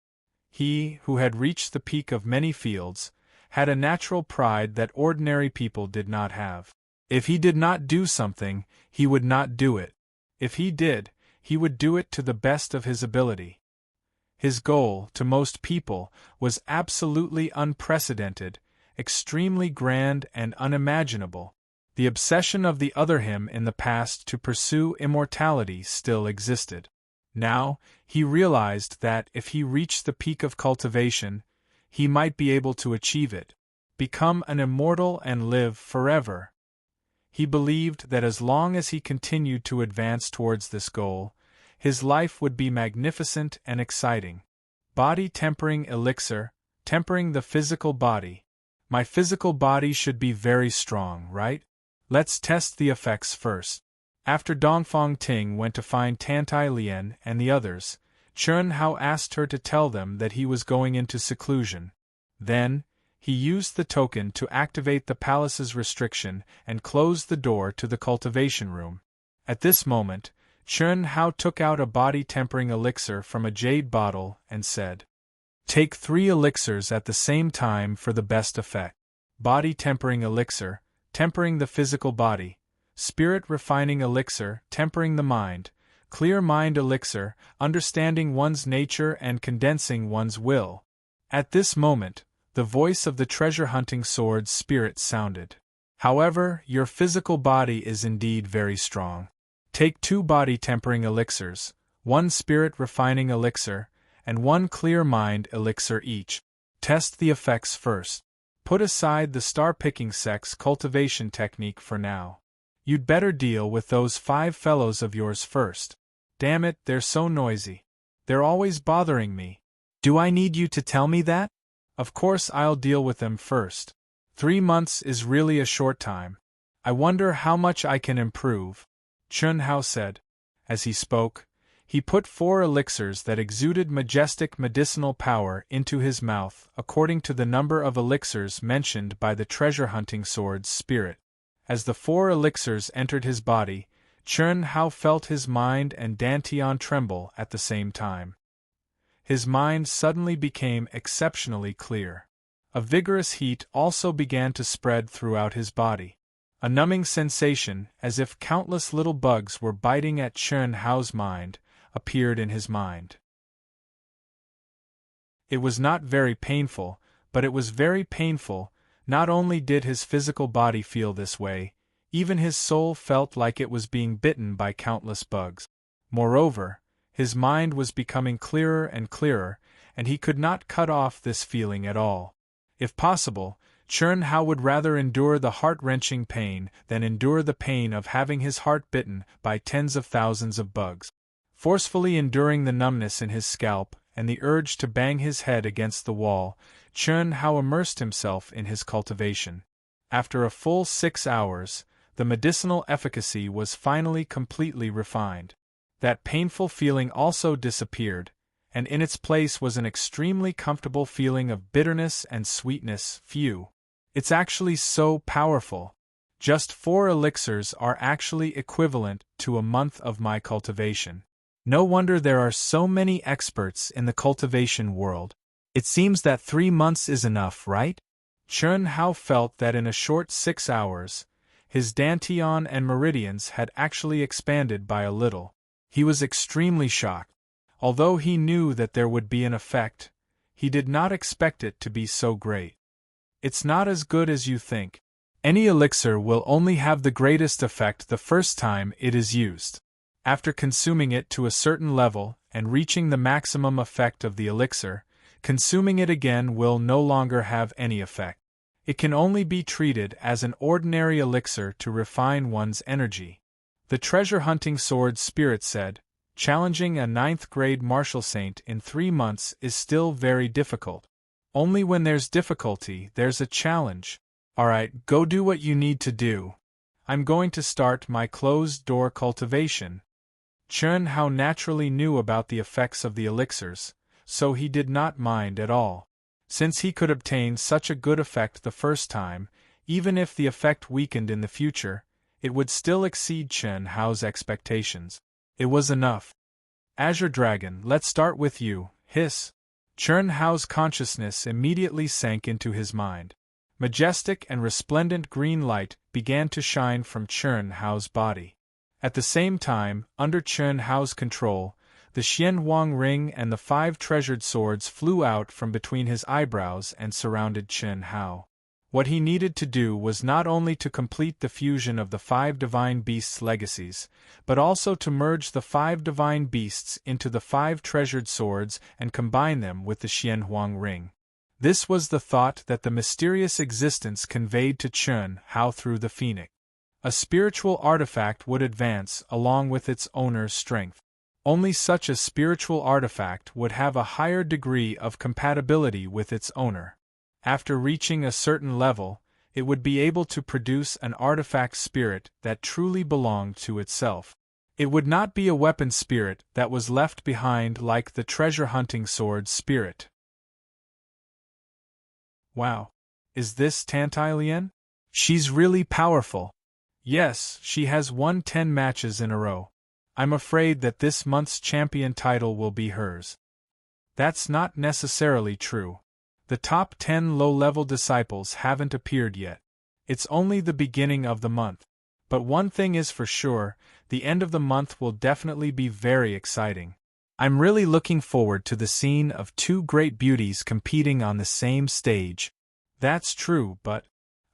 Speaker 1: He, who had reached the peak of many fields, had a natural pride that ordinary people did not have. If he did not do something, he would not do it. If he did, he would do it to the best of his ability. His goal, to most people, was absolutely unprecedented, extremely grand and unimaginable. The obsession of the other him in the past to pursue immortality still existed. Now, he realized that if he reached the peak of cultivation, he might be able to achieve it, become an immortal and live forever. He believed that as long as he continued to advance towards this goal, his life would be magnificent and exciting. Body tempering elixir, tempering the physical body. My physical body should be very strong, right? Let's test the effects first. After Dongfang Ting went to find Tantai Lian and the others, Chen Hao asked her to tell them that he was going into seclusion. Then, he used the token to activate the palace's restriction and closed the door to the cultivation room. At this moment, Chen Hao took out a body-tempering elixir from a jade bottle and said, "Take 3 elixirs at the same time for the best effect. Body-tempering elixir, tempering the physical body. Spirit-refining elixir, tempering the mind. Clear mind elixir, understanding one's nature and condensing one's will." At this moment, the voice of the treasure-hunting sword spirit sounded. "However, your physical body is indeed very strong. Take 2 body-tempering elixirs, 1 spirit-refining elixir, and 1 clear mind elixir each. Test the effects first. Put aside the star-picking sect's cultivation technique for now. You'd better deal with those 5 fellows of yours first. Damn it, they're so noisy. They're always bothering me. Do I need you to tell me that? Of course I'll deal with them first. 3 months is really a short time. I wonder how much I can improve," Chen Hao said. As he spoke, he put 4 elixirs that exuded majestic medicinal power into his mouth according to the number of elixirs mentioned by the treasure-hunting sword's spirit. As the 4 elixirs entered his body, Chen Hao felt his mind and dantian tremble at the same time. His mind suddenly became exceptionally clear. A vigorous heat also began to spread throughout his body. A numbing sensation, as if countless little bugs were biting at Chen Hao's mind, appeared in his mind. It was not very painful, but it was very painful. Not only did his physical body feel this way, even his soul felt like it was being bitten by countless bugs. Moreover, his mind was becoming clearer and clearer, and he could not cut off this feeling at all. If possible, Chen Hao would rather endure the heart-wrenching pain than endure the pain of having his heart bitten by tens of thousands of bugs. Forcefully enduring the numbness in his scalp and the urge to bang his head against the wall, Chun Hao immersed himself in his cultivation. After a full 6 hours, the medicinal efficacy was finally completely refined. That painful feeling also disappeared, and in its place was an extremely comfortable feeling of bitterness and sweetness. Phew! It's actually so powerful. Just 4 elixirs are actually equivalent to a month of my cultivation. No wonder there are so many experts in the cultivation world. It seems that 3 months is enough, right? Chun Hao felt that in a short 6 hours, his dantian and meridians had actually expanded by a little. He was extremely shocked. Although he knew that there would be an effect, he did not expect it to be so great. It's not as good as you think. Any elixir will only have the greatest effect the first time it is used. After consuming it to a certain level and reaching the maximum effect of the elixir, consuming it again will no longer have any effect. It can only be treated as an ordinary elixir to refine one's energy. The treasure-hunting sword spirit said, challenging a 9th-grade martial saint in 3 months is still very difficult. Only when there's difficulty, there's a challenge. Alright, go do what you need to do. I'm going to start my closed-door cultivation. Chun Hao naturally knew about the effects of the elixirs, so he did not mind at all. Since he could obtain such a good effect the first time, even if the effect weakened in the future, it would still exceed Chun Hao's expectations. It was enough. Azure Dragon, let's start with you, hiss. Chun Hao's consciousness immediately sank into his mind. Majestic and resplendent green light began to shine from Chun Hao's body. At the same time, under Chun Hao's control, the Xian Huang ring and the 5 treasured swords flew out from between his eyebrows and surrounded Chun Hao. What he needed to do was not only to complete the fusion of the 5 divine beasts' legacies, but also to merge the 5 divine beasts into the 5 treasured swords and combine them with the Xian Huang ring. This was the thought that the mysterious existence conveyed to Chun Hao through the phoenix. A spiritual artifact would advance along with its owner's strength. Only such a spiritual artifact would have a higher degree of compatibility with its owner. After reaching a certain level, it would be able to produce an artifact spirit that truly belonged to itself. It would not be a weapon spirit that was left behind like the treasure-hunting sword spirit. Wow. Is this Tantalian? She's really powerful. Yes, she has won 10 matches in a row. I'm afraid that this month's champion title will be hers. That's not necessarily true. The top 10 low-level disciples haven't appeared yet. It's only the beginning of the month. But one thing is for sure, the end of the month will definitely be very exciting. I'm really looking forward to the scene of 2 great beauties competing on the same stage. That's true, but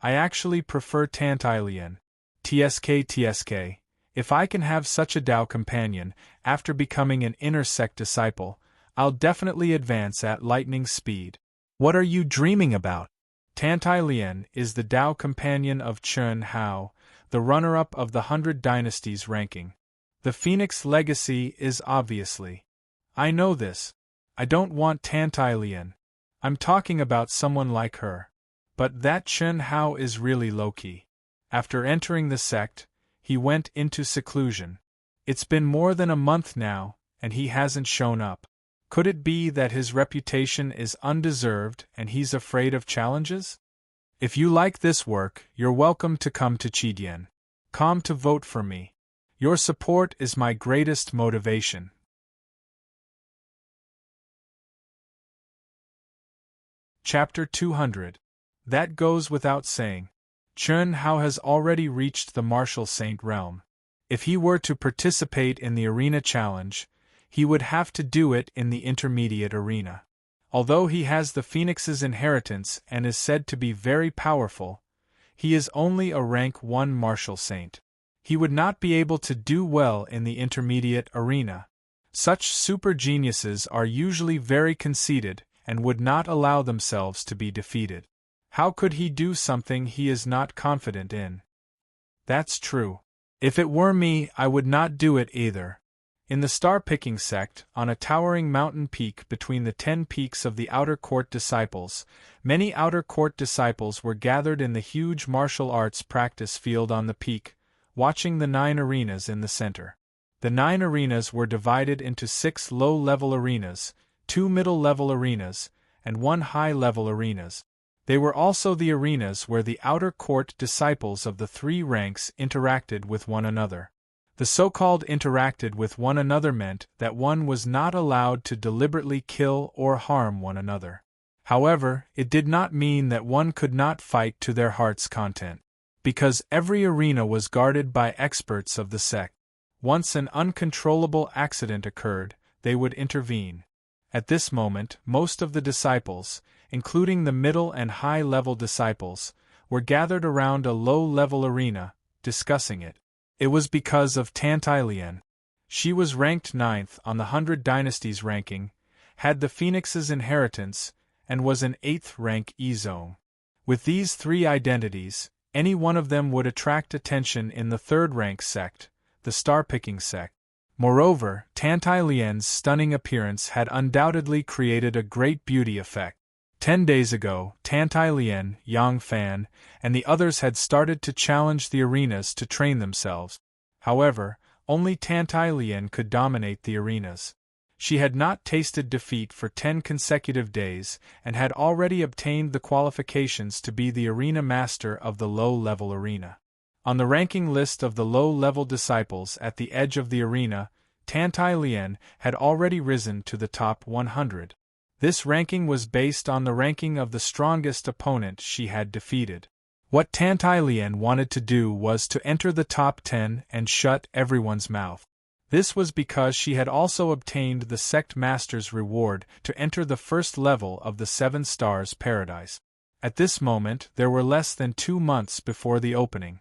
Speaker 1: I actually prefer Tantalian. TSK. If I can have such a Tao companion, after becoming an inner sect disciple, I'll definitely advance at lightning speed. What are you dreaming about? Tantalian is the Tao companion of Chun Hao, the runner-up of the 100 Dynasties ranking. The Phoenix legacy is obviously. I know this. I don't want Tantalian. I'm talking about someone like her. But that Chun Hao is really low-key. After entering the sect, he went into seclusion. It's been more than a month now, and he hasn't shown up. Could it be that his reputation is undeserved and he's afraid of challenges? If you like this work, you're welcome to come to Chidian. Come to vote for me. Your support is my greatest motivation. Chapter 200. That goes without saying. Chun Hao has already reached the martial saint realm. If he were to participate in the arena challenge, he would have to do it in the intermediate arena. Although he has the Phoenix's inheritance and is said to be very powerful, he is only a rank 1 martial saint. He would not be able to do well in the intermediate arena. Such super geniuses are usually very conceited and would not allow themselves to be defeated. How could he do something he is not confident in? That's true. If it were me, I would not do it either. In the star-picking sect, on a towering mountain peak between the 10 peaks of the outer court disciples, many outer court disciples were gathered in the huge martial arts practice field on the peak, watching the 9 arenas in the center. The 9 arenas were divided into 6 low-level arenas, 2 middle-level arenas, and 1 high-level arenas. They were also the arenas where the outer court disciples of the 3 ranks interacted with one another. The so-called interacted with one another meant that one was not allowed to deliberately kill or harm one another. However, it did not mean that one could not fight to their heart's content. Because every arena was guarded by experts of the sect. Once an uncontrollable accident occurred, they would intervene. At this moment, most of the disciples, including the middle and high-level disciples, were gathered around a low-level arena, discussing it. It was because of Tantalian. She was ranked 9th on the 100 Dynasties ranking, had the Phoenix's inheritance, and was an 8th rank E-zone. With these 3 identities, any one of them would attract attention in the 3rd rank sect, the star-picking sect. Moreover, Tantalian's stunning appearance had undoubtedly created a great beauty effect. 10 days ago, Tantalian, Yang Fan, and the others had started to challenge the arenas to train themselves. However, only Tantalian could dominate the arenas. She had not tasted defeat for 10 consecutive days and had already obtained the qualifications to be the arena master of the low-level arena. On the ranking list of the low-level disciples at the edge of the arena, Tantalian had already risen to the top 100. This ranking was based on the ranking of the strongest opponent she had defeated. What Tantalian wanted to do was to enter the top 10 and shut everyone's mouth. This was because she had also obtained the sect master's reward to enter the first level of the 7 stars paradise. At this moment, there were less than 2 months before the opening.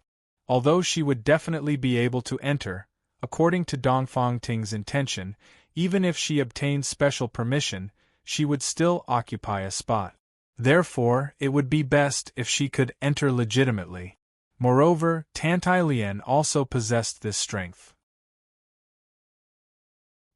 Speaker 1: Although she would definitely be able to enter, according to Dongfang Ting's intention, even if she obtained special permission, she would still occupy a spot. Therefore, it would be best if she could enter legitimately. Moreover, Tantalian also possessed this strength.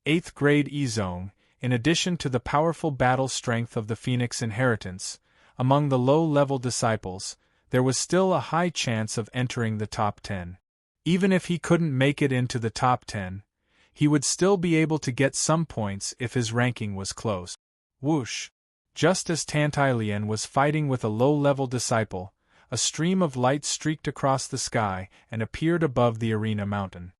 Speaker 1: 8th grade E-zone, in addition to the powerful battle strength of the Phoenix inheritance, among the low-level disciples, there was still a high chance of entering the top 10. Even if he couldn't make it into the top 10, he would still be able to get some points if his ranking was close. Whoosh! Just as Tantalian was fighting with a low-level disciple, a stream of light streaked across the sky and appeared above the arena mountain.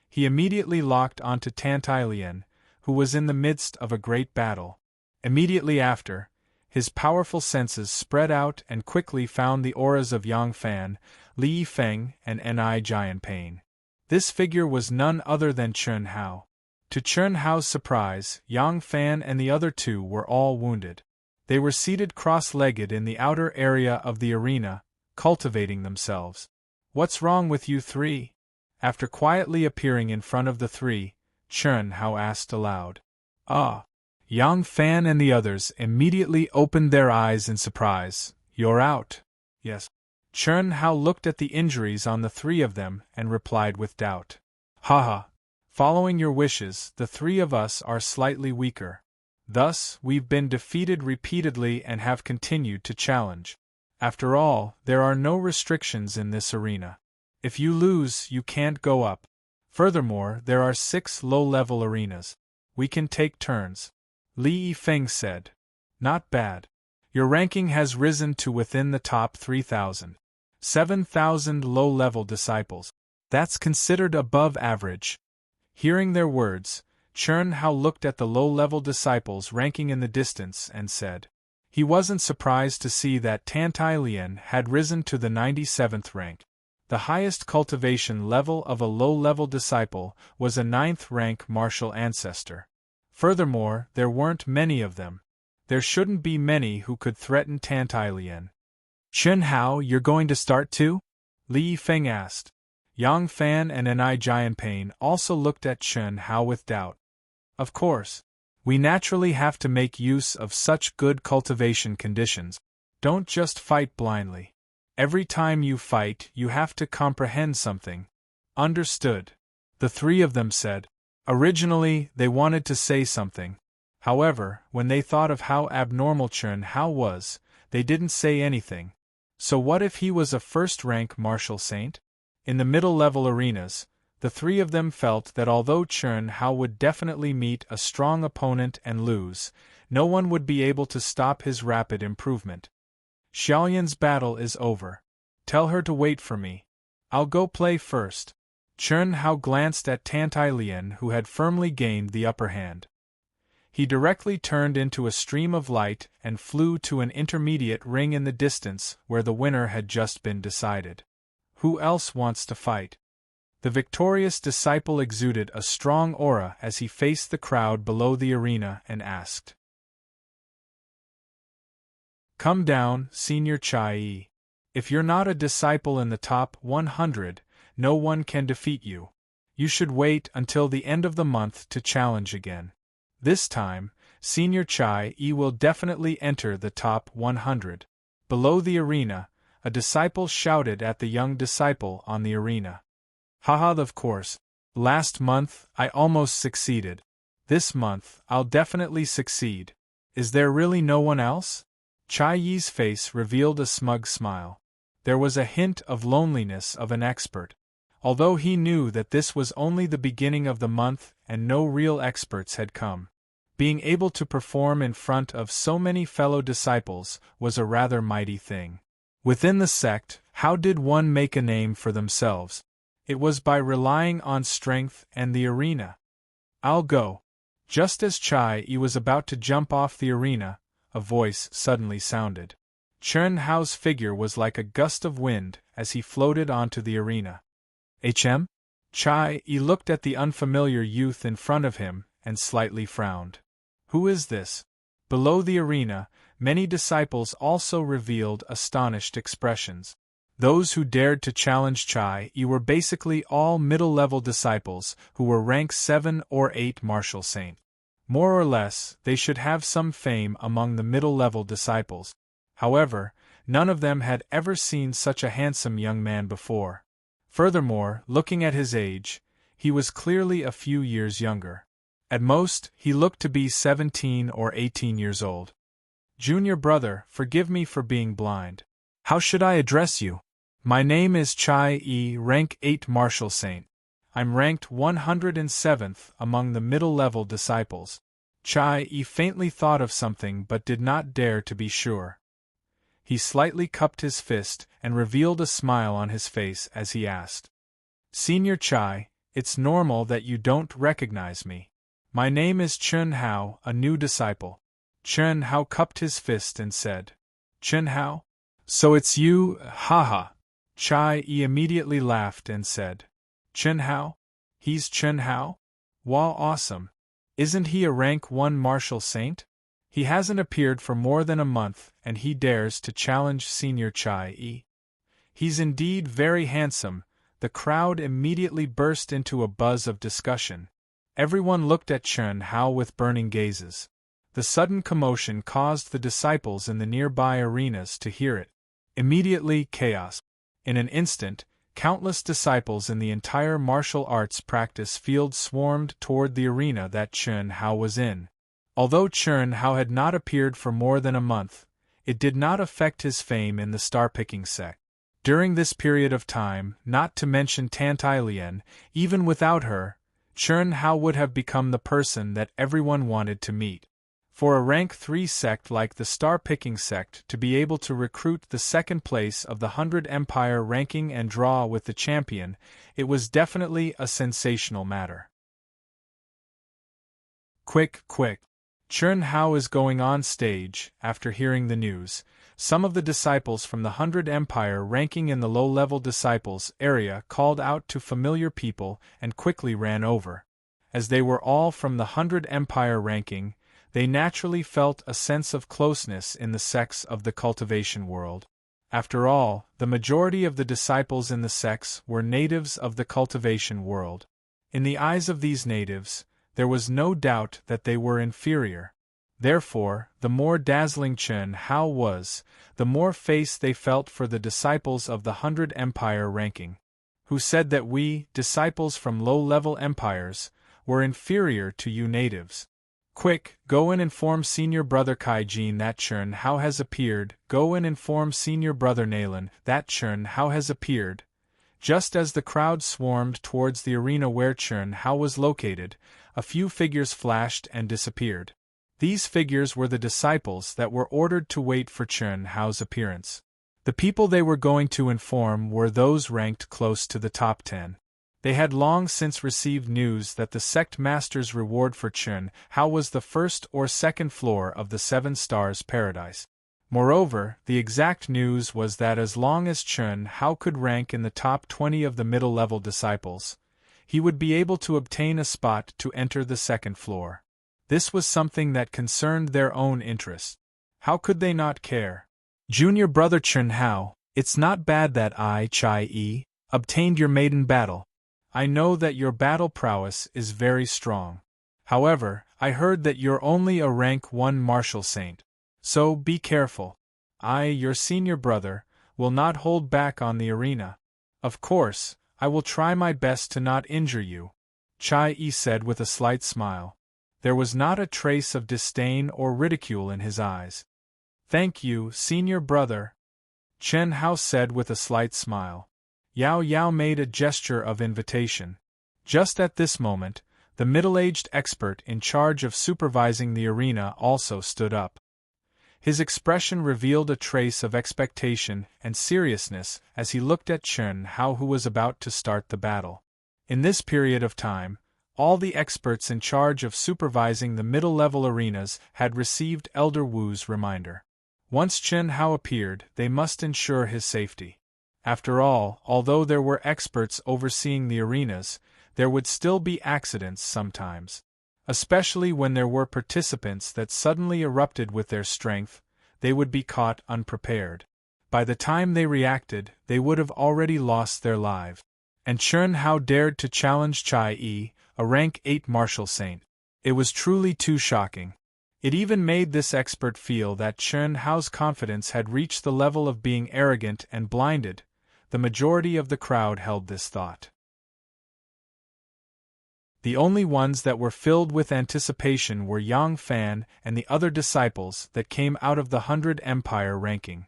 Speaker 1: He immediately locked onto Tantalian, who was in the midst of a great battle. Immediately after, his powerful senses spread out and quickly found the auras of Yang Fan, Li Feng, and Ni Jianpain. This figure was none other than Chun Hao. To Chun Hao's surprise, Yang Fan and the other 2 were all wounded. They were seated cross-legged in the outer area of the arena, cultivating themselves. "What's wrong with you 3? After quietly appearing in front of the 3, Chun Hao asked aloud. "Ah!" Yang Fan and the others immediately opened their eyes in surprise. "You're out." "Yes." Chun Hao looked at the injuries on the 3 of them and replied with doubt. "Haha. Following your wishes, the 3 of us are slightly weaker. Thus, we've been defeated repeatedly and have continued to challenge. After all, there are no restrictions in this arena. If you lose, you can't go up. Furthermore, there are 6 low-level arenas. We can take turns." Li Feng said. "Not bad. Your ranking has risen to within the top 3,000. 7,000 low-level disciples. That's considered above average." Hearing their words, Chun Hao looked at the low-level disciples ranking in the distance and said. He wasn't surprised to see that Tantalian had risen to the 97th rank. The highest cultivation level of a low-level disciple was a 9th rank martial ancestor. Furthermore, there weren't many of them. There shouldn't be many who could threaten Tantalian. "Chun Hao, you're going to start too?" Li Feng asked. Yang Fan and Ni Jianpain also looked at Chun Hao with doubt. "Of course. We naturally have to make use of such good cultivation conditions. Don't just fight blindly. Every time you fight, you have to comprehend something." "Understood," the 3 of them said. Originally, they wanted to say something. However, when they thought of how abnormal Chen Hao was, they didn't say anything. So what if he was a first-rank martial saint? In the middle-level arenas, the three of them felt that although Chen Hao would definitely meet a strong opponent and lose, no one would be able to stop his rapid improvement. Xiaoyan's battle is over. Tell her to wait for me. I'll go play first. Chen Hao glanced at Tantailian, who had firmly gained the upper hand. He directly turned into a stream of light and flew to an intermediate ring in the distance where the winner had just been decided. Who else wants to fight? The victorious disciple exuded a strong aura as he faced the crowd below the arena and asked, "Come down, Senior Chai. If you're not a disciple in the top 100, no one can defeat you. You should wait until the end of the month to challenge again. This time, Senior Chai will definitely enter the top 100. Below the arena, a disciple shouted at the young disciple on the arena. Haha, of course. Last month, I almost succeeded. This month, I'll definitely succeed. Is there really no one else? Chai Yi's face revealed a smug smile. There was a hint of loneliness of an expert. Although he knew that this was only the beginning of the month and no real experts had come. Being able to perform in front of so many fellow disciples was a rather mighty thing. Within the sect, how did one make a name for themselves? It was by relying on strength and the arena. I'll go. Just as Chai Yi was about to jump off the arena, a voice suddenly sounded. Chen Hao's figure was like a gust of wind as he floated onto the arena. HM? Chai Yi looked at the unfamiliar youth in front of him and slightly frowned. Who is this? Below the arena, many disciples also revealed astonished expressions. Those who dared to challenge Chai Yi were basically all middle-level disciples who were rank 7 or 8 martial saint. More or less, they should have some fame among the middle-level disciples. However, none of them had ever seen such a handsome young man before. Furthermore, looking at his age, he was clearly a few years younger. At most, he looked to be 17 or 18 years old. Junior brother, forgive me for being blind. How should I address you? My name is Chai Yi, rank 8 martial saint. I'm ranked 107th among the middle-level disciples. Chai Yi faintly thought of something but did not dare to be sure. He slightly cupped his fist and revealed a smile on his face as he asked. Senior Chai, it's normal that you don't recognize me. My name is Chen Hao, a new disciple. Chen Hao cupped his fist and said, Chen Hao? So it's you, haha. Chai Yi immediately laughed and said, Chen Hao? He's Chen Hao? Wow, awesome. Isn't he a rank 1 martial saint? He hasn't appeared for more than a month and he dares to challenge Senior Chai Yi. He's indeed very handsome. The crowd immediately burst into a buzz of discussion. Everyone looked at Chen Hao with burning gazes. The sudden commotion caused the disciples in the nearby arenas to hear it. Immediately, chaos. In an instant, countless disciples in the entire martial arts practice field swarmed toward the arena that Chen Hao was in. Although Chen Hao had not appeared for more than a month, it did not affect his fame in the star-picking sect. During this period of time, not to mention Tantailian, even without her, Chen Hao would have become the person that everyone wanted to meet. For a rank 3 sect like the star-picking sect to be able to recruit the second place of the 100 Empire ranking and draw with the champion, it was definitely a sensational matter. Quick! Chen Hao is going on stage. After hearing the news, some of the disciples from the 100 Empire ranking in the low-level disciples area called out to familiar people and quickly ran over. As they were all from the 100 Empire ranking, they naturally felt a sense of closeness in the sects of the cultivation world. After all, the majority of the disciples in the sects were natives of the cultivation world. In the eyes of these natives, there was no doubt that they were inferior. Therefore, the more dazzling Chen Hao was, the more face they felt for the disciples of the 100 Empire ranking, who said that we, disciples from low-level empires, were inferior to you natives. Quick, go and inform senior brother Kaijin that Chern Hao has appeared, go and inform senior brother Nalan that Chern Hao has appeared. Just as the crowd swarmed towards the arena where Chern Hao was located, a few figures flashed and disappeared. These figures were the disciples that were ordered to wait for Chern Hao's appearance. The people they were going to inform were those ranked close to the top 10. They had long since received news that the sect master's reward for Chern Hao was the first or second floor of the 7 Stars Paradise. Moreover, the exact news was that as long as Chern Hao could rank in the top 20 of the middle-level disciples, he would be able to obtain a spot to enter the second floor. This was something that concerned their own interests. How could they not care? Junior brother Chern Hao, it's not bad that I, Chai-E, obtained your maiden battle. I know that your battle prowess is very strong. However, I heard that you're only a rank 1 martial saint. So be careful. I, your senior brother, will not hold back on the arena. Of course, I will try my best to not injure you, Chai-E said with a slight smile. There was not a trace of disdain or ridicule in his eyes. Thank you, senior brother, Chern Hao said with a slight smile. Yao Yao made a gesture of invitation. Just at this moment, the middle-aged expert in charge of supervising the arena also stood up. His expression revealed a trace of expectation and seriousness as he looked at Chern Hao, who was about to start the battle. In this period of time, all the experts in charge of supervising the middle-level arenas had received Elder Wu's reminder. Once Chern Hao appeared, they must ensure his safety. After all, although there were experts overseeing the arenas, there would still be accidents sometimes. Especially when there were participants that suddenly erupted with their strength, they would be caught unprepared. By the time they reacted, they would have already lost their lives. And Chern Hao dared to challenge Chai-E, a rank 8 martial saint. It was truly too shocking. It even made this expert feel that Chern Hao's confidence had reached the level of being arrogant and blinded. The majority of the crowd held this thought. The only ones that were filled with anticipation were Yang Fan and the other disciples that came out of the 100 Empire ranking.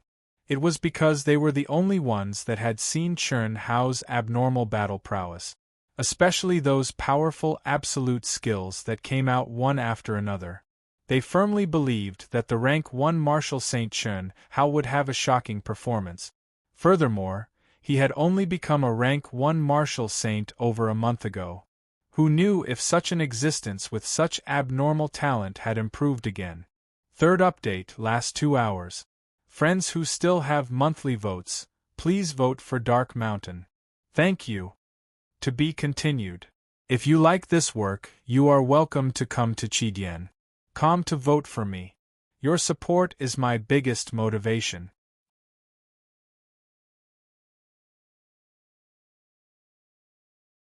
Speaker 1: It was because they were the only ones that had seen Chern Hao's abnormal battle prowess, especially those powerful absolute skills that came out one after another. They firmly believed that the rank 1 martial saint Chern Hao would have a shocking performance. Furthermore, he had only become a rank 1 martial saint over a month ago. Who knew if such an existence with such abnormal talent had improved again? Third update, last 2 hours. Friends who still have monthly votes, please vote for Dark Mountain. Thank you. To be continued. If you like this work, you are welcome to come to Chidian.com to vote for me. Your support is my biggest motivation.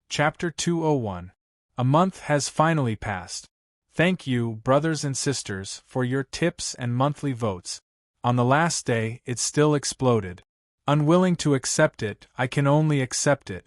Speaker 1: Chapter 201. A month has finally passed. Thank you, brothers and sisters, for your tips and monthly votes. On the last day, it still exploded. Unwilling to accept it, I can only accept it.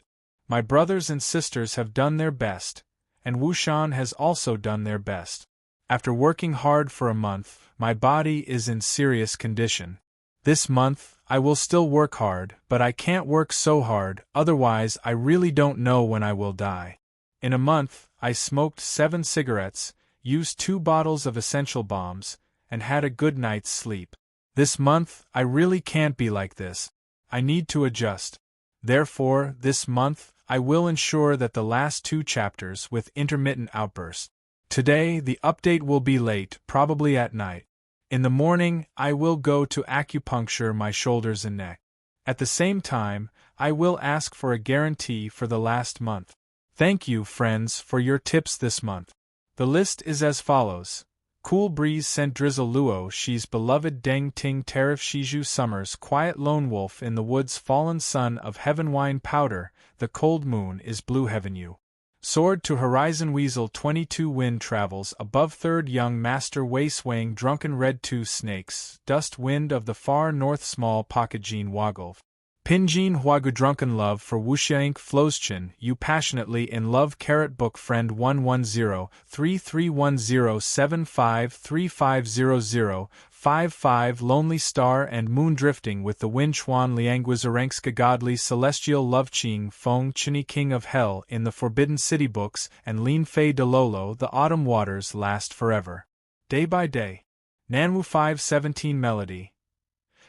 Speaker 1: My brothers and sisters have done their best, and Wushan has also done their best. After working hard for a month, my body is in serious condition. This month, I will still work hard, but I can't work so hard, otherwise I really don't know when I will die. In a month, I smoked 7 cigarettes, used 2 bottles of essential bombs, and had a good night's sleep. This month, I really can't be like this. I need to adjust. Therefore, this month, I will ensure that the last 2 chapters with intermittent outbursts. Today, the update will be late, probably at night. In the morning, I will go to acupuncture my shoulders and neck. At the same time, I will ask for a guarantee for the last month. Thank you, friends, for your tips this month. The list is as follows. Cool Breeze sent Drizzle Luo Shi's beloved Deng Ting Tariff Shiju Summers Quiet Lone Wolf in the Woods Fallen Son of Heaven Wine Powder, The Cold Moon is Blue Heaven You. Sword to Horizon Weasel 22 Wind Travels Above Third Young Master Way Swaying Drunken Red 2 Snakes Dust Wind of the Far North Small Pocket Jean Woggle Pinjin Huagu drunken love for Wuxia Inc. Floschin, you passionately in love. Book friend 110-3310-753500-55 lonely star and moon drifting with the wind. Chuan Lianguizarangska godly celestial love. Qing Feng Chini king of hell in the forbidden city books. And Lin Fei de Lolo the autumn waters last forever. Day by day. Nanwu 517 melody.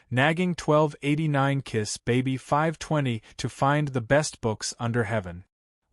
Speaker 1: Nagging 1289 kiss baby 520 to find the best books under heaven.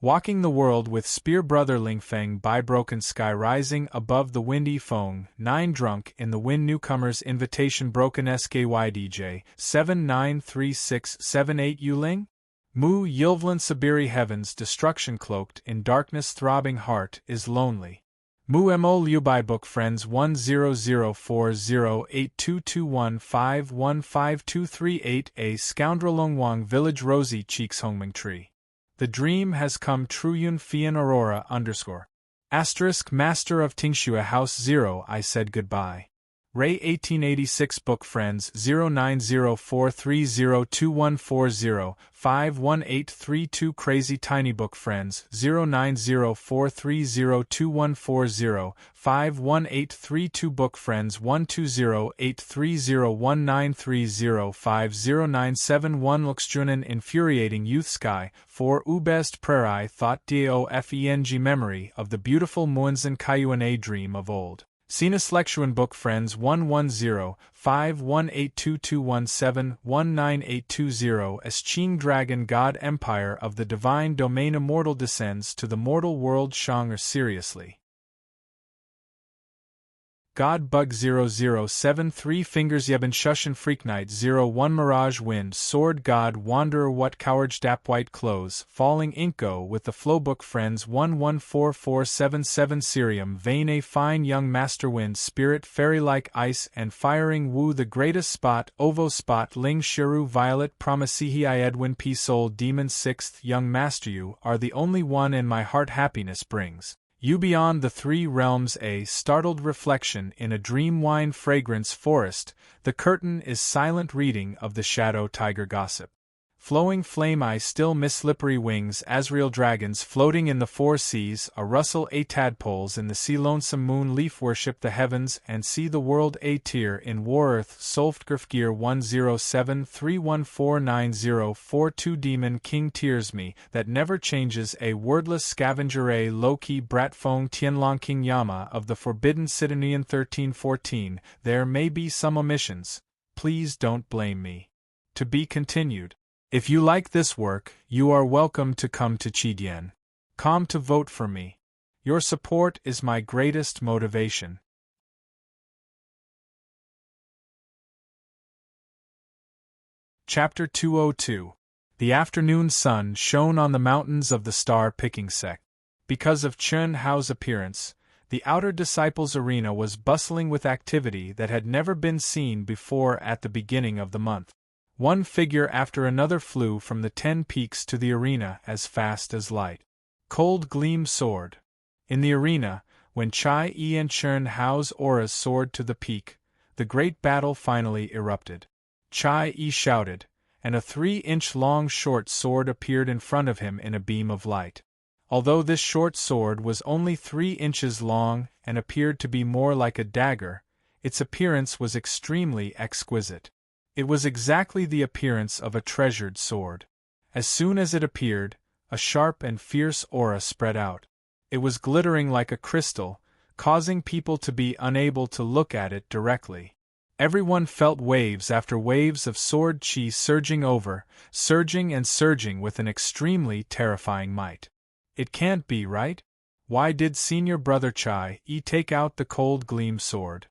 Speaker 1: Walking the world with spear brother Lingfeng by broken sky rising above the windy Feng 9 drunk in the wind newcomers invitation broken SKYDJ 793678 Yuling? Mu Yilvlan Sabiri heavens destruction cloaked in darkness throbbing heart is lonely. Mu Mo Liubai book friends 100408221515238 A scoundrelongwang village rosy cheeks Hongming tree. The dream has come Truyun Fian Aurora *** master of Tingxue house 0 I said goodbye. Ray 1886 book friends 09043022140 51832 crazy tiny book friends 09043022140 51832 book friends 12083019305 50971 Luxjunen infuriating youth sky 4 Ubest prairie thought DOFENG memory of the beautiful Muanzan Kayuan dream of old. Sinus Lectuan Book Friends 110-518221719820 Esching Dragon God Empire of the Divine Domain Immortal descends to the mortal world Shang seriously. God Bug 007 3 Fingers Yeben Shushan Freak Knight 01 Mirage Wind Sword God Wanderer What Courage Dap White Clothes Falling Inko with the Flowbook Friends 114477 Sirium Vein A Fine Young Master Wind Spirit Fairy Like Ice and Firing Wu The Greatest Spot Ovo Spot Ling Shiru Violet Promisihi I Edwin P Soul Demon 6th Young Master You are the only one in my heart happiness brings. You beyond the 3 realms a startled reflection in a dream wine fragrance forest, the curtain is silent reading of the shadow tiger gossip. Flowing flame I still miss slippery wings Azrael dragons floating in the 4 seas a rustle a tadpoles in the sea lonesome moon leaf worship the heavens and see the world a tear in war earth Solftgrifgear 10731490042 Demon King tears me that never changes a wordless scavenger a low-key bratfong Tianlong King Yama of the forbidden Sidonian 1314 there may be some omissions, please don't blame me. To be continued. If you like this work, you are welcome to come to Chidian.com to vote for me. Your support is my greatest motivation. Chapter 202 The afternoon sun shone on the mountains of the star-picking sect. Because of Chen Hao's appearance, the outer disciples' arena was bustling with activity that had never been seen before at the beginning of the month. One figure after another flew from the 10 peaks to the arena as fast as light. Cold gleam soared. In the arena, when Chai Yi and Chen Hao's auras soared to the peak, the great battle finally erupted. Chai Yi shouted, and a 3-inch-long short sword appeared in front of him in a beam of light. Although this short sword was only 3 inches long and appeared to be more like a dagger, its appearance was extremely exquisite. It was exactly the appearance of a treasured sword. As soon as it appeared, a sharp and fierce aura spread out. It was glittering like a crystal, causing people to be unable to look at it directly. Everyone felt waves after waves of sword chi surging and surging with an extremely terrifying might. It can't be right? Why did Senior Brother Chai Yi take out the cold gleam sword?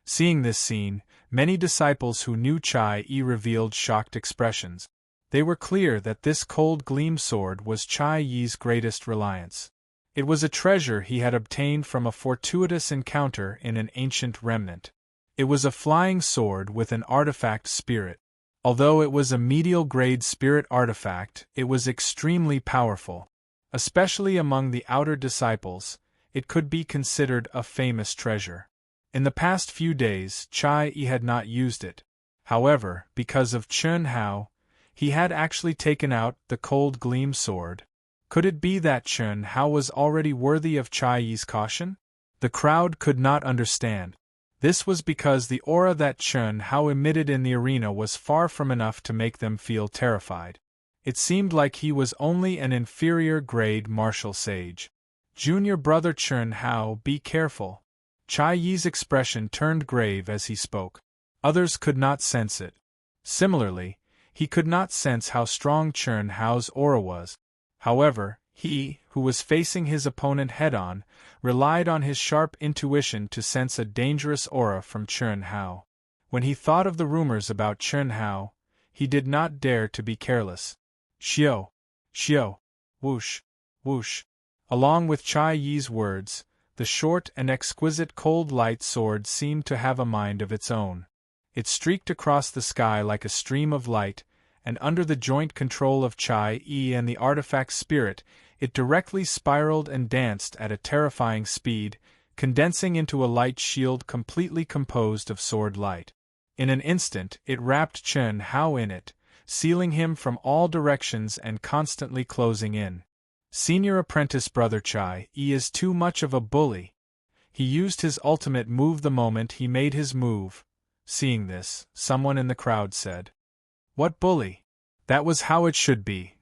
Speaker 1: Seeing this scene, many disciples who knew Chai Yi revealed shocked expressions. They were clear that this cold gleam sword was Chai Yi's greatest reliance. It was a treasure he had obtained from a fortuitous encounter in an ancient remnant. It was a flying sword with an artifact spirit. Although it was a medial-grade spirit artifact, it was extremely powerful. Especially among the outer disciples, it could be considered a famous treasure. In the past few days, Chai Yi had not used it. However, because of Chen Hao, He had actually taken out the cold gleam sword. Could it be that Chen Hao was already worthy of Chai Yi's caution? The crowd could not understand. This was because the aura that Chen Hao emitted in the arena was far from enough to make them feel terrified. It seemed like he was only an inferior-grade martial sage. Junior brother Chen Hao, be careful. Chai Yi's expression turned grave as he spoke. Others could not sense it. Similarly, he could not sense how strong Chen Hao's aura was. However, he, who was facing his opponent head-on, relied on his sharp intuition to sense a dangerous aura from Chen Hao. When he thought of the rumors about Chen Hao, he did not dare to be careless. Xiao! Xiao! Whoosh! Whoosh! Along with Chai Yi's words, the short and exquisite cold light sword seemed to have a mind of its own. It streaked across the sky like a stream of light, and under the joint control of Chai Yi and the artifact spirit, it directly spiraled and danced at a terrifying speed, condensing into a light shield completely composed of sword light. In an instant, it wrapped Chen Hao in it, sealing him from all directions and constantly closing in. Senior apprentice brother Chai Yi is too much of a bully. He used his ultimate move the moment he made his move. Seeing this, someone in the crowd said, "What bully? That was how it should be.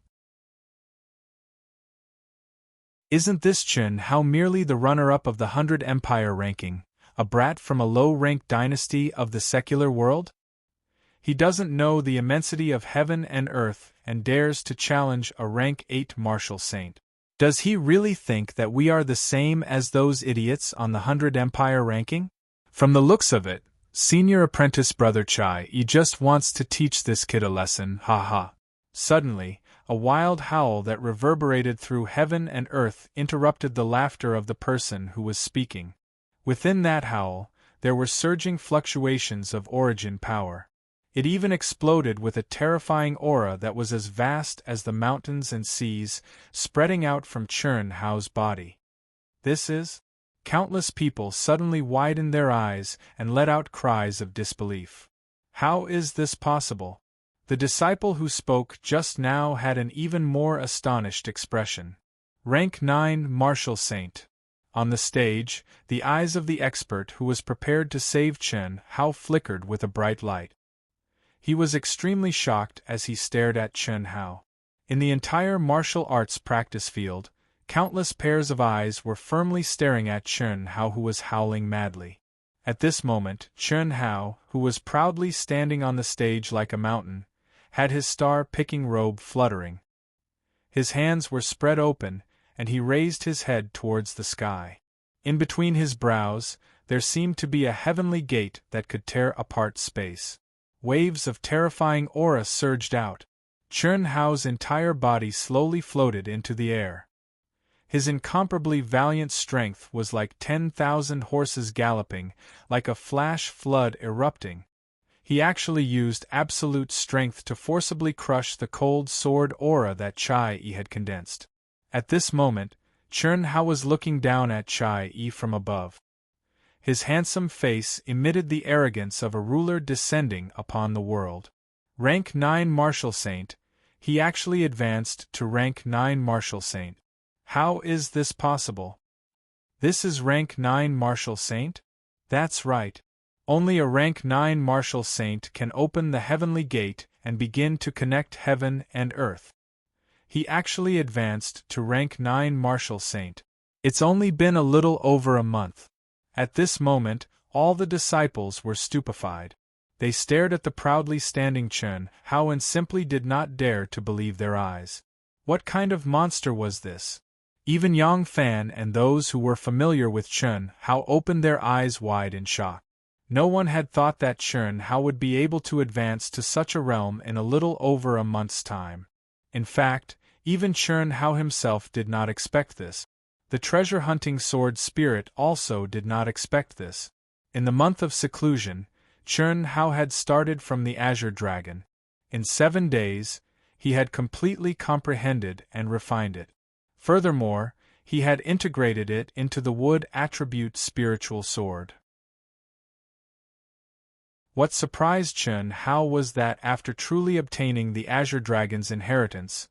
Speaker 1: Isn't this Chen Hao merely the runner-up of the 100 Empire ranking, a brat from a low-ranked dynasty of the secular world? He doesn't know the immensity of heaven and earth and dares to challenge a rank 8 martial saint. Does he really think that we are the same as those idiots on the 100 Empire ranking? From the looks of it, senior apprentice brother Chai Yi just wants to teach this kid a lesson, ha. Suddenly, a wild howl that reverberated through heaven and earth interrupted the laughter of the person who was speaking. Within that howl, there were surging fluctuations of origin power. It even exploded with a terrifying aura that was as vast as the mountains and seas, spreading out from Chen Hao's body. This is? Countless people suddenly widened their eyes and let out cries of disbelief. How is this possible? The disciple who spoke just now had an even more astonished expression. Rank 9 Martial Saint. On the stage, the eyes of the expert who was prepared to save Chen Hao flickered with a bright light. He was extremely shocked as he stared at Chen Hao. In the entire martial arts practice field, countless pairs of eyes were firmly staring at Chen Hao, who was howling madly. At this moment, Chen Hao, who was proudly standing on the stage like a mountain, had his star-picking robe fluttering. His hands were spread open, and he raised his head towards the sky. In between his brows, there seemed to be a heavenly gate that could tear apart space. Waves of terrifying aura surged out. Chen Hao's entire body slowly floated into the air. His incomparably valiant strength was like 10,000 horses galloping, like a flash flood erupting. He actually used absolute strength to forcibly crush the cold sword aura that Chai Yi had condensed. At this moment, Chen Hao was looking down at Chai Yi from above. His handsome face emitted the arrogance of a ruler descending upon the world. Rank 9 Martial Saint, he actually advanced to rank 9 Martial Saint. How is this possible? This is rank 9 Martial Saint? That's right. Only a rank 9 Martial Saint can open the heavenly gate and begin to connect heaven and earth. He actually advanced to rank 9 Martial Saint. It's only been a little over a month. At this moment, all the disciples were stupefied. They stared at the proudly standing Chen Hao and simply did not dare to believe their eyes. What kind of monster was this? Even Yang Fan and those who were familiar with Chen Hao opened their eyes wide in shock. No one had thought that Chen Hao would be able to advance to such a realm in a little over a month's time. In fact, even Chen Hao himself did not expect this. The treasure-hunting sword spirit also did not expect this. In the month of seclusion, Chen Hao had started from the Azure Dragon. In 7 days, he had completely comprehended and refined it. Furthermore, he had integrated it into the wood attribute spiritual sword. What surprised Chen Hao was that after truly obtaining the Azure Dragon's inheritance,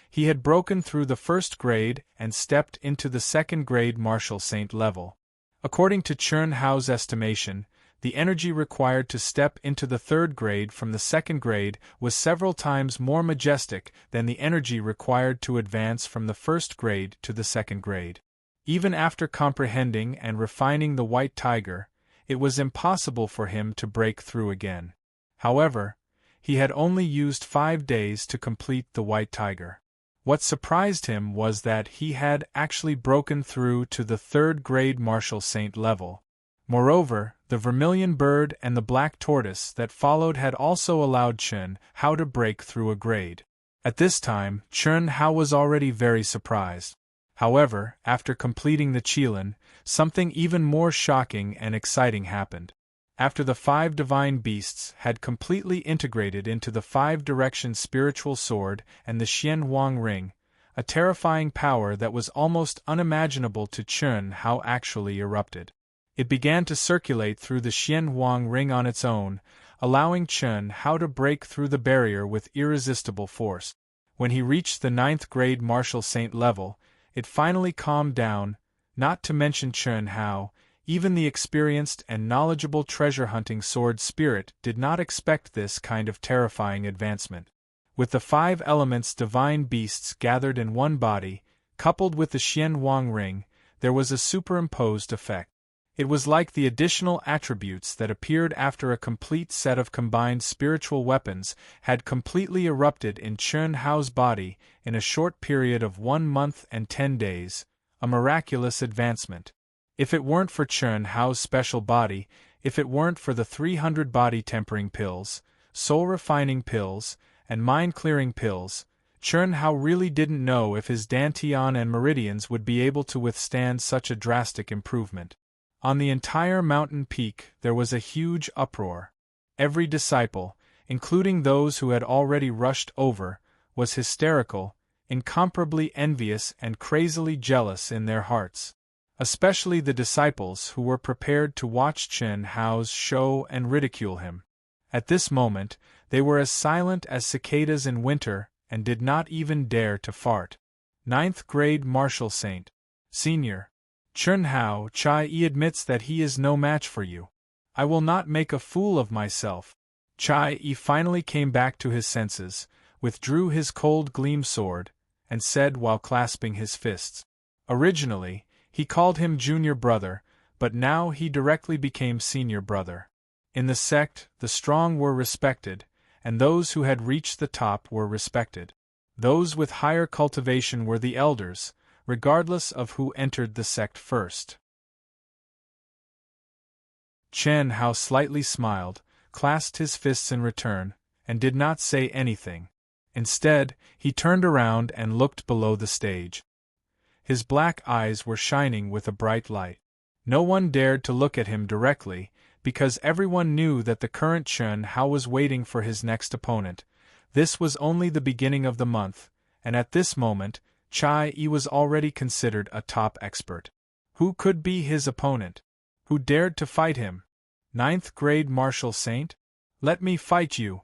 Speaker 1: he had broken through the first grade and stepped into the second grade martial saint level. According to Chen Hao's estimation, the energy required to step into the third grade from the second grade was several times more majestic than the energy required to advance from the first grade to the second grade. Even after comprehending and refining the White Tiger, it was impossible for him to break through again. However, he had only used 5 days to complete the White Tiger. What surprised him was that he had actually broken through to the third grade martial saint level. Moreover, the vermilion bird and the black tortoise that followed had also allowed Chen Hao to break through a grade. At this time, Chen Hao was already very surprised. However, after completing the Qilin, something even more shocking and exciting happened. After the 5 divine beasts had completely integrated into the 5-direction spiritual sword and the Xian Huang ring, a terrifying power that was almost unimaginable to Chen Hao actually erupted. It began to circulate through the Xian Huang ring on its own, allowing Chen Hao to break through the barrier with irresistible force. When he reached the 9th grade martial saint level, it finally calmed down, not to mention Chen Hao. Even the experienced and knowledgeable treasure-hunting sword spirit did not expect this kind of terrifying advancement. With the 5 elements divine beasts gathered in one body, coupled with the Xian Huang ring, there was a superimposed effect. It was like the additional attributes that appeared after a complete set of combined spiritual weapons had completely erupted in Chen Hao's body in a short period of 1 month and 10 days, a miraculous advancement. If it weren't for Chen Hao's special body, if it weren't for the 300 body-tempering pills, soul-refining pills, and mind-clearing pills, Chen Hao really didn't know if his dantian and meridians would be able to withstand such a drastic improvement. On the entire mountain peak there was a huge uproar. Every disciple, including those who had already rushed over, was hysterical, incomparably envious and crazily jealous in their hearts. Especially the disciples who were prepared to watch Chen Hao's show and ridicule him. At this moment, they were as silent as cicadas in winter and did not even dare to fart. 9th grade martial saint. Senior. Chen Hao Chai-E admits that he is no match for you. I will not make a fool of myself. Chai-E finally came back to his senses, withdrew his cold gleam sword, and said while clasping his fists. Originally, he called him junior brother, but now he directly became senior brother. In the sect, the strong were respected, and those who had reached the top were respected. Those with higher cultivation were the elders, regardless of who entered the sect first. Chen Hao slightly smiled, clasped his fists in return, and did not say anything. Instead, he turned around and looked below the stage. His black eyes were shining with a bright light. No one dared to look at him directly, because everyone knew that the current Chen Hao was waiting for his next opponent. This was only the beginning of the month, and at this moment, Chai-E was already considered a top expert. Who could be his opponent? Who dared to fight him? 9th grade martial saint? Let me fight you!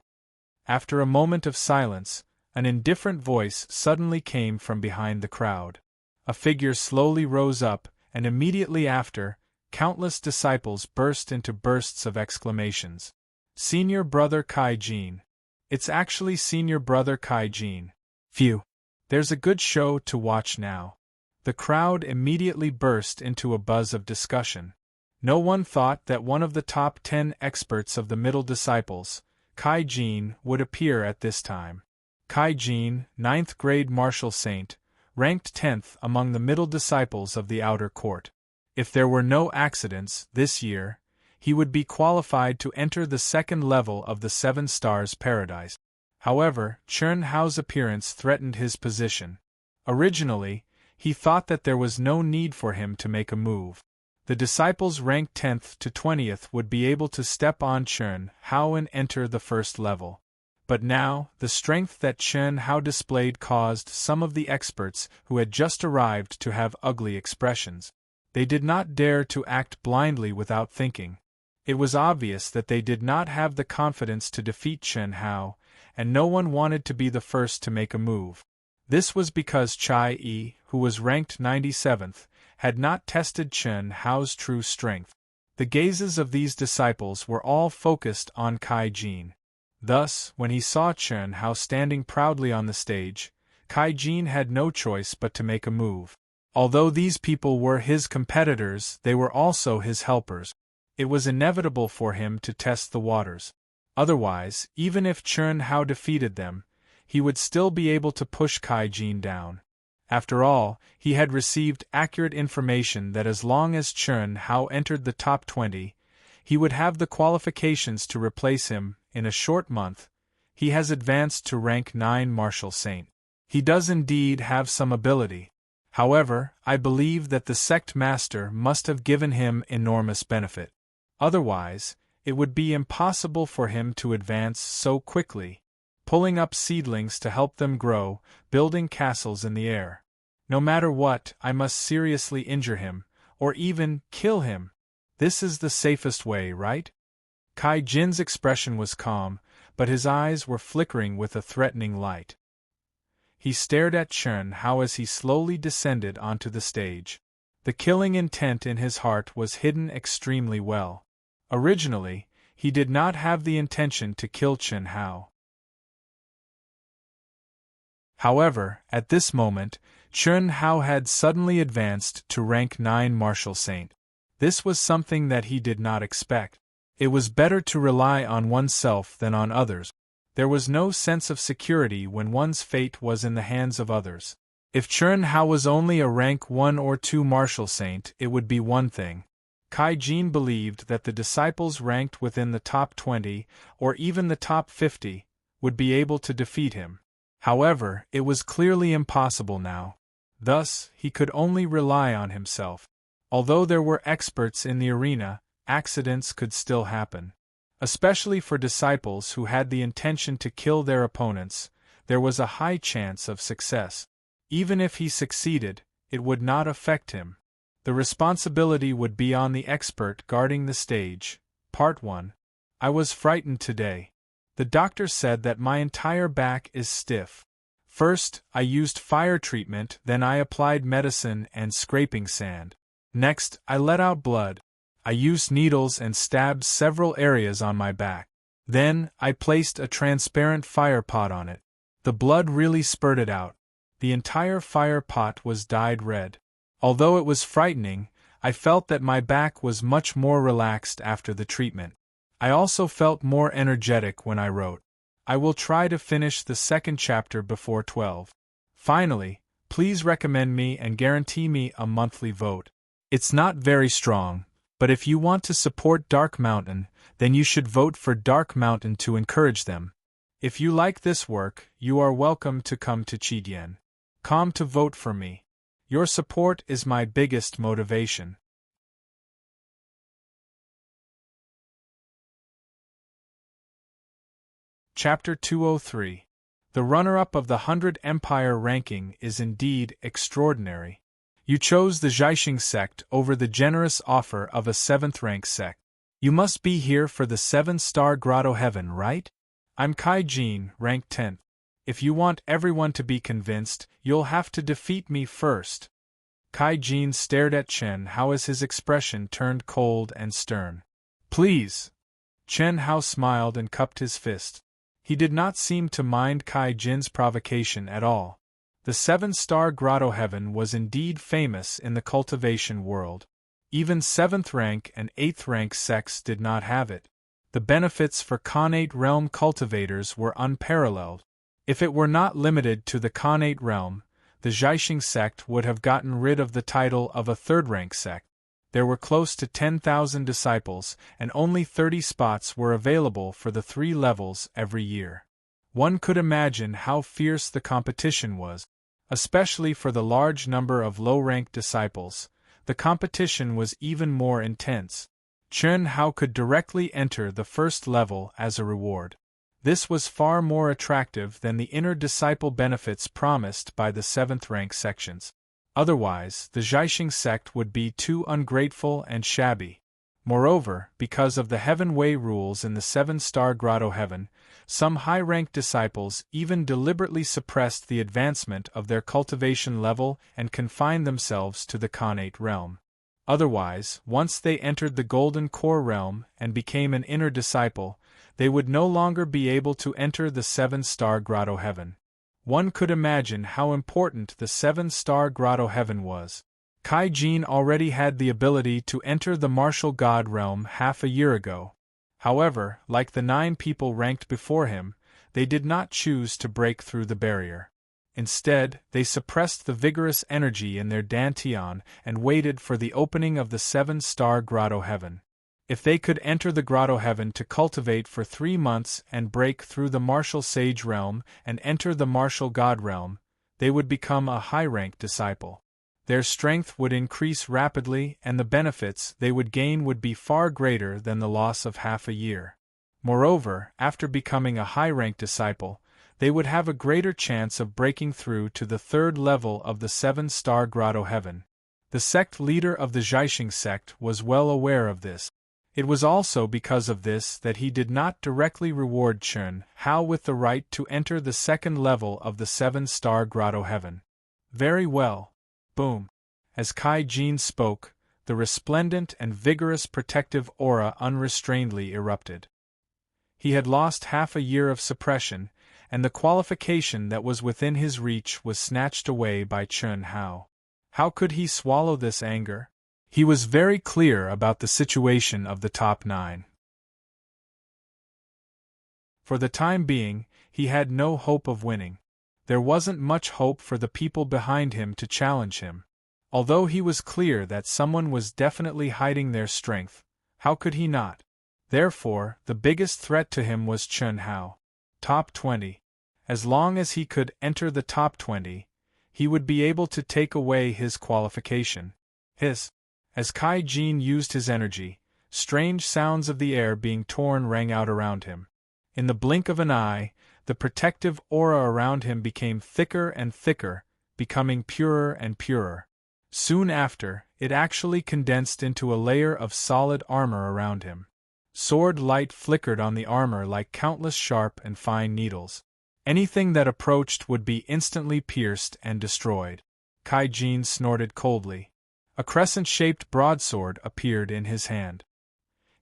Speaker 1: After a moment of silence, an indifferent voice suddenly came from behind the crowd. A figure slowly rose up, and immediately after, countless disciples burst into bursts of exclamations. Senior brother Kai Jin. It's actually senior brother Kai Jin. Phew. There's a good show to watch now. The crowd immediately burst into a buzz of discussion. No one thought that one of the top 10 experts of the middle disciples, Kai Jin, would appear at this time. Kai Jin, 9th grade martial saint, ranked 10th among the middle disciples of the outer court. If there were no accidents, this year, he would be qualified to enter the second level of the 7 Stars Paradise. However, Chen Hao's appearance threatened his position. Originally, he thought that there was no need for him to make a move. The disciples ranked 10th to 20th would be able to step on Chen Hao and enter the first level. But now, the strength that Chen Hao displayed caused some of the experts who had just arrived to have ugly expressions. They did not dare to act blindly without thinking. It was obvious that they did not have the confidence to defeat Chen Hao, and no one wanted to be the first to make a move. This was because Chai Yi, who was ranked 97th, had not tested Chen Hao's true strength. The gazes of these disciples were all focused on Kai Jin. Thus, when he saw Chen Hao standing proudly on the stage, Kai Jin had no choice but to make a move. Although these people were his competitors, they were also his helpers. It was inevitable for him to test the waters. Otherwise, even if Chen Hao defeated them, he would still be able to push Kai Jin down. After all, he had received accurate information that as long as Chen Hao entered the top 20, he would have the qualifications to replace him. In a short month, he has advanced to rank 9 martial saint. He does indeed have some ability. However, I believe that the sect master must have given him enormous benefit. Otherwise, it would be impossible for him to advance so quickly, pulling up seedlings to help them grow, building castles in the air. No matter what, I must seriously injure him, or even kill him. This is the safest way, right? Kai Jin's expression was calm, but his eyes were flickering with a threatening light. He stared at Chen Hao as he slowly descended onto the stage. The killing intent in his heart was hidden extremely well. Originally, he did not have the intention to kill Chen Hao. However, at this moment, Chen Hao had suddenly advanced to rank 9 martial saint. This was something that he did not expect. It was better to rely on oneself than on others. There was no sense of security when one's fate was in the hands of others. If Chen Hao was only a rank 1 or 2 martial saint, it would be one thing. Kai Jin believed that the disciples ranked within the top 20, or even the top 50, would be able to defeat him. However, it was clearly impossible now. Thus, he could only rely on himself. Although there were experts in the arena, accidents could still happen. Especially for disciples who had the intention to kill their opponents, there was a high chance of success. Even if he succeeded, it would not affect him. The responsibility would be on the expert guarding the stage. Part 1. I was frightened today. The doctor said that my entire back is stiff. First, I used fire treatment, then I applied medicine and scraping sand. Next, I let out blood. I used needles and stabbed several areas on my back. Then, I placed a transparent fire pot on it. The blood really spurted out. The entire fire pot was dyed red. Although it was frightening, I felt that my back was much more relaxed after the treatment. I also felt more energetic when I wrote. I will try to finish the second chapter before 12. Finally, please recommend me and guarantee me a monthly vote. It's not very strong, but if you want to support Dark Mountain, then you should vote for Dark Mountain to encourage them. If you like this work, you are welcome to come to Chidian. Come to vote for me. Your support is my biggest motivation. Chapter 203. The runner-up of the 100 Empire ranking is indeed extraordinary. You chose the Zhaixing sect over the generous offer of a 7th rank sect. You must be here for the 7-star grotto heaven, right? I'm Kai Jin, rank 10th. If you want everyone to be convinced, you'll have to defeat me first. Kai Jin stared at Chen Hao as his expression turned cold and stern. Please! Chen Hao smiled and cupped his fist. He did not seem to mind Kai Jin's provocation at all. The 7-star grotto heaven was indeed famous in the cultivation world. Even 7th rank and 8th rank sects did not have it. The benefits for Khanate realm cultivators were unparalleled. If it were not limited to the Khanate realm, the Zhaixing sect would have gotten rid of the title of a 3rd rank sect. There were close to 10,000 disciples, and only 30 spots were available for the 3 levels every year. One could imagine how fierce the competition was. Especially for the large number of low-ranked disciples, the competition was even more intense. Chen Hao could directly enter the 1st level as a reward. This was far more attractive than the inner disciple benefits promised by the 7th rank sections. Otherwise, the Zhaixing sect would be too ungrateful and shabby. Moreover, because of the Heaven Way rules in the 7-star grotto heaven, some high-ranked disciples even deliberately suppressed the advancement of their cultivation level and confined themselves to the connate realm. Otherwise, once they entered the golden core realm and became an inner disciple, they would no longer be able to enter the 7-star grotto heaven. One could imagine how important the 7-star grotto heaven was. Kai Jin already had the ability to enter the martial god realm half a year ago. However, like the 9 people ranked before him, they did not choose to break through the barrier. Instead, they suppressed the vigorous energy in their dantian and waited for the opening of the 7-star grotto heaven. If they could enter the grotto heaven to cultivate for 3 months and break through the martial sage realm and enter the martial god realm, they would become a high-ranked disciple. Their strength would increase rapidly and the benefits they would gain would be far greater than the loss of half a year. Moreover, after becoming a high-ranked disciple, they would have a greater chance of breaking through to the 3rd level of the 7-star grotto heaven. The sect leader of the Zhaixing sect was well aware of this. It was also because of this that he did not directly reward Chen Hao with the right to enter the 2nd level of the 7-star grotto heaven. Very well. Boom. As Kai Jin spoke, the resplendent and vigorous protective aura unrestrainedly erupted. He had lost half a year of suppression, and the qualification that was within his reach was snatched away by Chen Hao. How could he swallow this anger? He was very clear about the situation of the top 9. For the time being, he had no hope of winning. There wasn't much hope for the people behind him to challenge him. Although he was clear that someone was definitely hiding their strength, how could he not? Therefore, the biggest threat to him was Chen Hao. Top 20. As long as he could enter the top 20, he would be able to take away his qualification. As Kai Jin used his energy, strange sounds of the air being torn rang out around him. In the blink of an eye, the protective aura around him became thicker and thicker, becoming purer and purer. Soon after, it actually condensed into a layer of solid armor around him. Sword light flickered on the armor like countless sharp and fine needles. Anything that approached would be instantly pierced and destroyed. Kai Jin snorted coldly. A crescent-shaped broadsword appeared in his hand.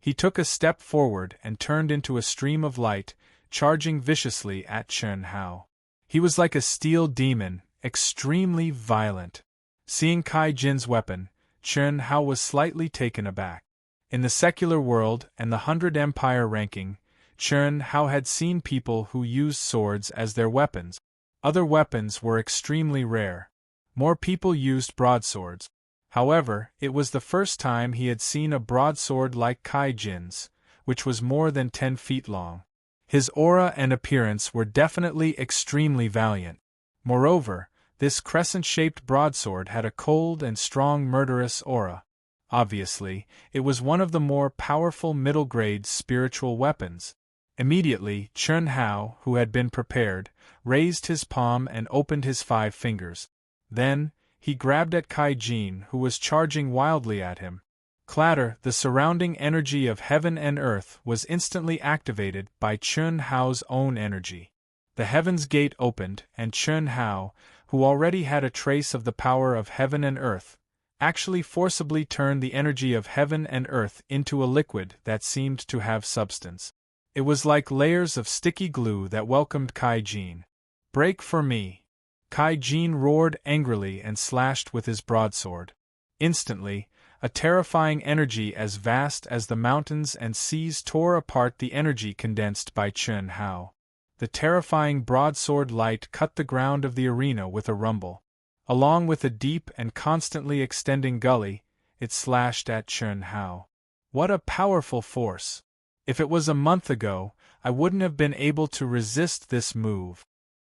Speaker 1: He took a step forward and turned into a stream of light, charging viciously at Chen Hao. He was like a steel demon, extremely violent. Seeing Kai Jin's weapon, Chen Hao was slightly taken aback. In the secular world and the 100 Empire ranking, Chen Hao had seen people who used swords as their weapons. Other weapons were extremely rare. More people used broadswords. However, it was the first time he had seen a broadsword like Kai Jin's, which was more than 10 feet long. His aura and appearance were definitely extremely valiant. Moreover, this crescent-shaped broadsword had a cold and strong murderous aura. Obviously, it was one of the more powerful middle-grade spiritual weapons. Immediately, Chen Hao, who had been prepared, raised his palm and opened his 5 fingers. Then, he grabbed at Kai Jin, who was charging wildly at him. Clatter, the surrounding energy of heaven and earth was instantly activated by Chen Hao's own energy. The heaven's gate opened, and Chen Hao, who already had a trace of the power of heaven and earth, actually forcibly turned the energy of heaven and earth into a liquid that seemed to have substance. It was like layers of sticky glue that welcomed Kai Jin. "Break for me!" Kai Jin roared angrily and slashed with his broadsword. Instantly, a terrifying energy as vast as the mountains and seas tore apart the energy condensed by Chen Hao. The terrifying broadsword light cut the ground of the arena with a rumble. Along with a deep and constantly extending gully, it slashed at Chen Hao. What a powerful force! If it was a month ago, I wouldn't have been able to resist this move.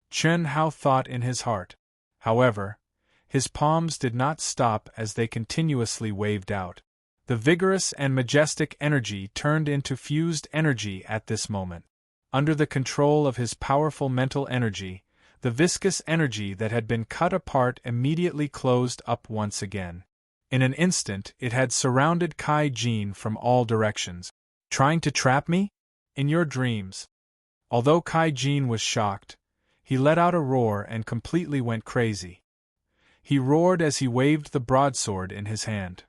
Speaker 1: Chen Hao thought in his heart. However, his palms did not stop as they continuously waved out. The vigorous and majestic energy turned into fused energy at this moment. Under the control of his powerful mental energy, the viscous energy that had been cut apart immediately closed up once again. In an instant it had surrounded Kai Jin from all directions. Trying to trap me? In your dreams. Although Kai Jin was shocked, he let out a roar and completely went crazy. He roared as he waved the broadsword in his hand.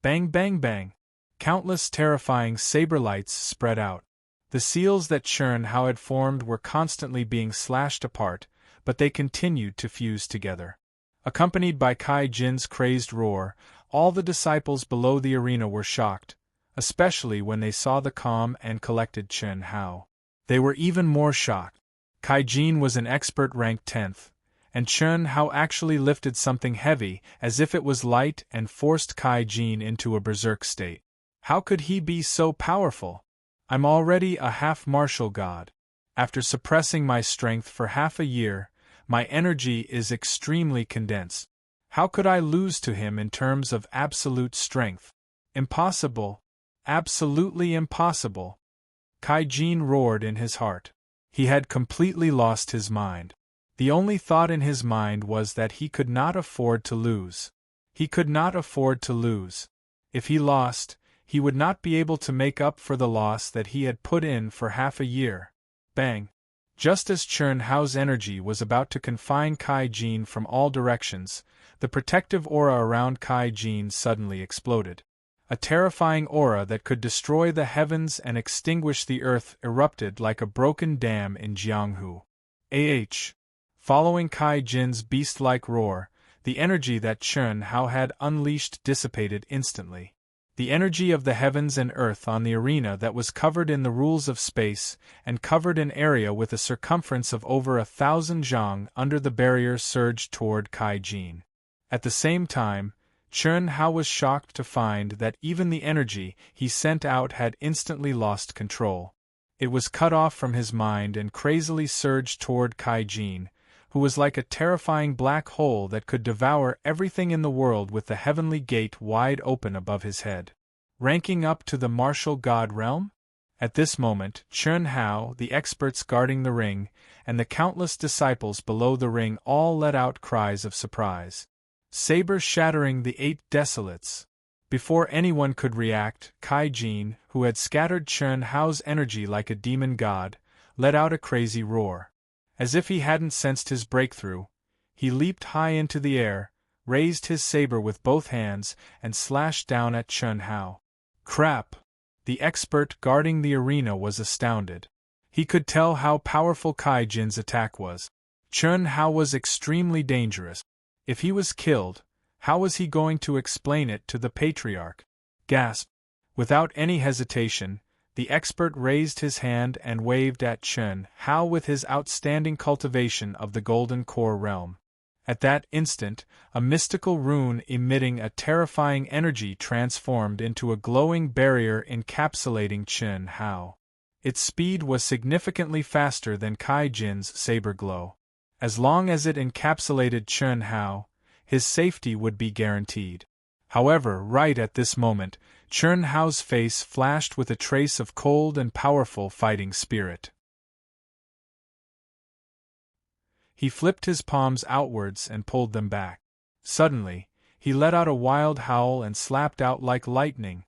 Speaker 1: Bang bang bang! Countless terrifying saber lights spread out. The seals that Chern Hao had formed were constantly being slashed apart, but they continued to fuse together. Accompanied by Kai Jin's crazed roar, all the disciples below the arena were shocked, especially when they saw the calm and collected Chern Hao. They were even more shocked. Kai Jin was an expert ranked 10th, and Chern Hao actually lifted something heavy as if it was light and forced Kai Jin into a berserk state. How could he be so powerful? I'm already a half-martial god. After suppressing my strength for half a year, my energy is extremely condensed. How could I lose to him in terms of absolute strength? Impossible. Absolutely impossible. Kai Jin roared in his heart. He had completely lost his mind. The only thought in his mind was that he could not afford to lose. He could not afford to lose. If he lost, he would not be able to make up for the loss that he had put in for half a year. Bang! Just as Chern Hao's energy was about to confine Kai Jin from all directions, the protective aura around Kai Jin suddenly exploded. A terrifying aura that could destroy the heavens and extinguish the earth erupted like a broken dam in Jianghu. Following Kai Jin's beast-like roar, the energy that Chern Hao had unleashed dissipated instantly. The energy of the heavens and earth on the arena that was covered in the rules of space and covered an area with a circumference of over 1,000 zhang under the barrier surged toward Kai Jin. At the same time, Chern Hao was shocked to find that even the energy he sent out had instantly lost control. It was cut off from his mind and crazily surged toward Kai Jin, who was like a terrifying black hole that could devour everything in the world with the heavenly gate wide open above his head. Ranking up to the martial god realm? At this moment, Chern Hao, the experts guarding the ring, and the countless disciples below the ring all let out cries of surprise. Saber shattering the 8 desolates. Before anyone could react, Kai Jin, who had scattered Chern Hao's energy like a demon god, let out a crazy roar. As if he hadn't sensed his breakthrough, he leaped high into the air, raised his saber with both hands, and slashed down at Chern Hao. Crap! The expert guarding the arena was astounded. He could tell how powerful Kai Jin's attack was. Chern Hao was extremely dangerous. If he was killed, how was he going to explain it to the patriarch? Gasp! Without any hesitation, the expert raised his hand and waved at Chern Hao with his outstanding cultivation of the Golden Core realm. At that instant, a mystical rune emitting a terrifying energy transformed into a glowing barrier encapsulating Chern Hao. Its speed was significantly faster than Kai Jin's saber glow. As long as it encapsulated Chern Hao, his safety would be guaranteed. However, right at this moment, Chern Hao's face flashed with a trace of cold and powerful fighting spirit. He flipped his palms outwards and pulled them back. Suddenly, he let out a wild howl and slapped out like lightning.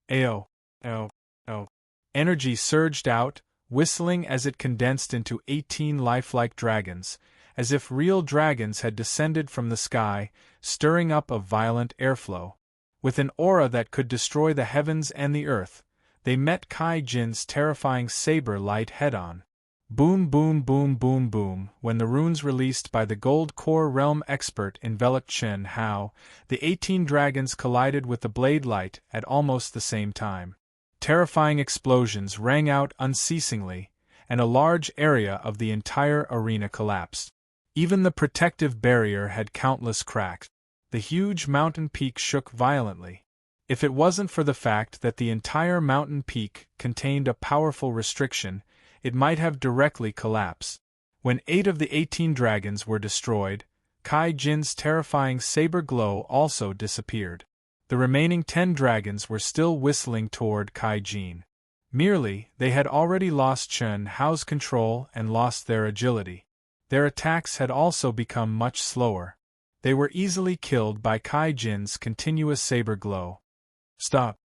Speaker 1: Ayo! Oh! Oh! Energy surged out, whistling as it condensed into 18 lifelike dragons, as if real dragons had descended from the sky, stirring up a violent airflow. With an aura that could destroy the heavens and the earth, they met Kai Jin's terrifying saber light head-on. Boom boom boom boom boom. When the runes released by the Gold Core Realm expert enveloped Chern Hao, the 18 dragons collided with the blade light at almost the same time. Terrifying explosions rang out unceasingly, and a large area of the entire arena collapsed. Even the protective barrier had countless cracks. The huge mountain peak shook violently. If it wasn't for the fact that the entire mountain peak contained a powerful restriction, it might have directly collapsed. When 8 of the 18 dragons were destroyed, Kai Jin's terrifying saber glow also disappeared. The remaining 10 dragons were still whistling toward Kai Jin. Merely, they had already lost Chern Hao's control and lost their agility. Their attacks had also become much slower. They were easily killed by Kai Jin's continuous saber glow. Stop!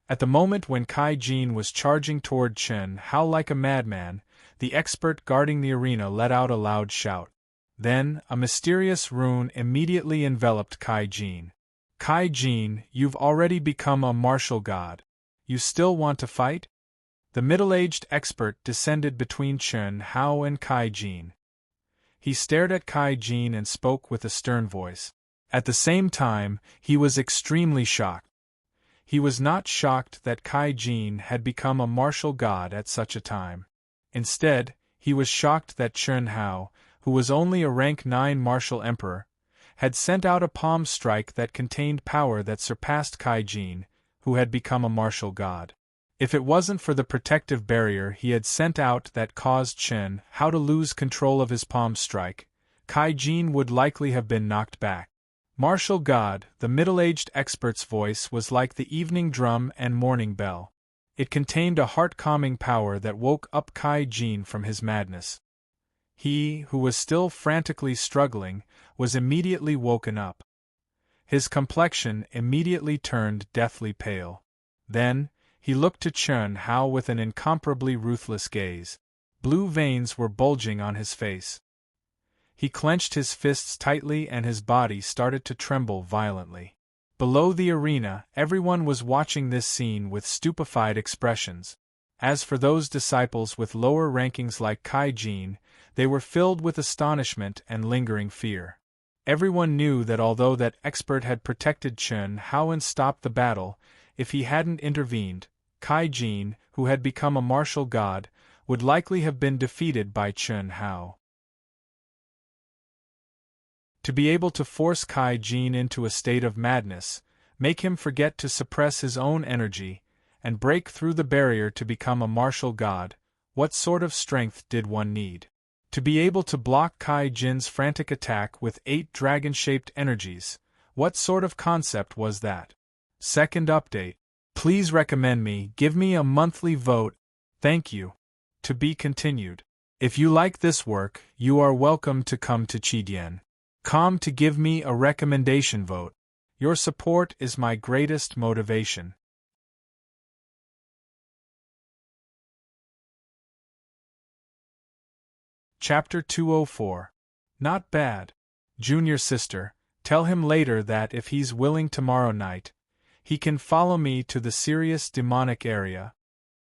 Speaker 1: At the moment when Kai Jin was charging toward Chen Hao like a madman, the expert guarding the arena let out a loud shout. Then, a mysterious rune immediately enveloped Kai Jin. Kai Jin, you've already become a martial god. You still want to fight? The middle-aged expert descended between Chen Hao and Kai Jin. He stared at Kai Jin and spoke with a stern voice. At the same time, he was extremely shocked. He was not shocked that Kai Jin had become a martial god at such a time. Instead, he was shocked that Chen Hao, who was only a rank 9 martial emperor, had sent out a palm strike that contained power that surpassed Kai Jin, who had become a martial god. If it wasn't for the protective barrier he had sent out that caused Chen Hao to lose control of his palm strike, Kai Jin would likely have been knocked back. Martial god, the middle-aged expert's voice was like the evening drum and morning bell. It contained a heart-calming power that woke up Kai Jin from his madness. He, who was still frantically struggling, was immediately woken up. His complexion immediately turned deathly pale. Then, he looked to Chen Hao with an incomparably ruthless gaze. Blue veins were bulging on his face. He clenched his fists tightly and his body started to tremble violently. Below the arena, everyone was watching this scene with stupefied expressions. As for those disciples with lower rankings like Kai Jin, they were filled with astonishment and lingering fear. Everyone knew that although that expert had protected Chen Hao and stopped the battle, if he hadn't intervened, Kai Jin, who had become a martial god, would likely have been defeated by Chen Hao. To be able to force Kai Jin into a state of madness, make him forget to suppress his own energy, and break through the barrier to become a martial god, what sort of strength did one need? To be able to block Kai Jin's frantic attack with 8 dragon-shaped energies, what sort of concept was that? Second update. Please recommend me, give me a monthly vote. Thank you. To be continued. If you like this work, you are welcome to come to Chidian.com to give me a recommendation vote. Your support is my greatest motivation. Chapter 204. Not bad. Junior sister, tell him later that if he's willing tomorrow night, he can follow me to the serious demonic area.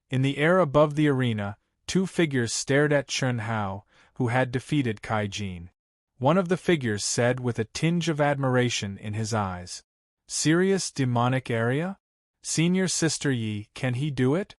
Speaker 1: In the air above the arena, 2 figures stared at Chen Hao, who had defeated Kai Jin. One of the figures said with a tinge of admiration in his eyes, "Serious demonic area? Senior Sister Yi, can he do it?"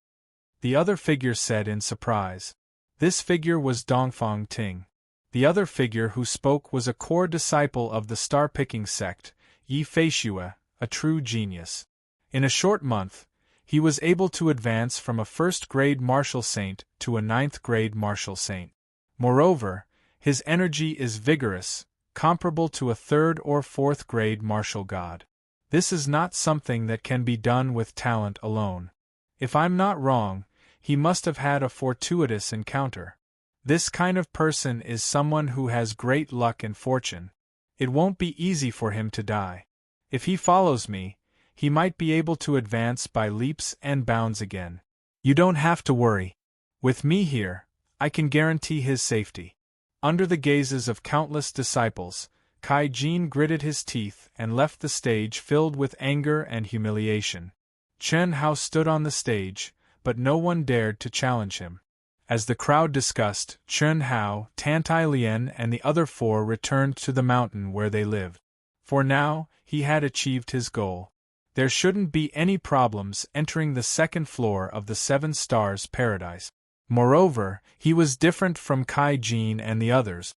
Speaker 1: The other figure said in surprise. This figure was Dongfang Ting. The other figure who spoke was a core disciple of the star-picking sect, Yi Feishue, a true genius. In a short month, he was able to advance from a first-grade martial saint to a 9th-grade martial saint. Moreover, his energy is vigorous, comparable to a 3rd or 4th-grade martial god. This is not something that can be done with talent alone. If I'm not wrong, he must have had a fortuitous encounter. This kind of person is someone who has great luck and fortune. It won't be easy for him to die. If he follows me, he might be able to advance by leaps and bounds again. You don't have to worry. With me here, I can guarantee his safety. Under the gazes of countless disciples, Kai Jin gritted his teeth and left the stage filled with anger and humiliation. Chen Hao stood on the stage, but no one dared to challenge him. As the crowd discussed, Chen Hao, Tantai Lian and the other 4 returned to the mountain where they lived. For now, he had achieved his goal. There shouldn't be any problems entering the 2nd floor of the 7 Stars Paradise. Moreover, he was different from Kai Jin and the others.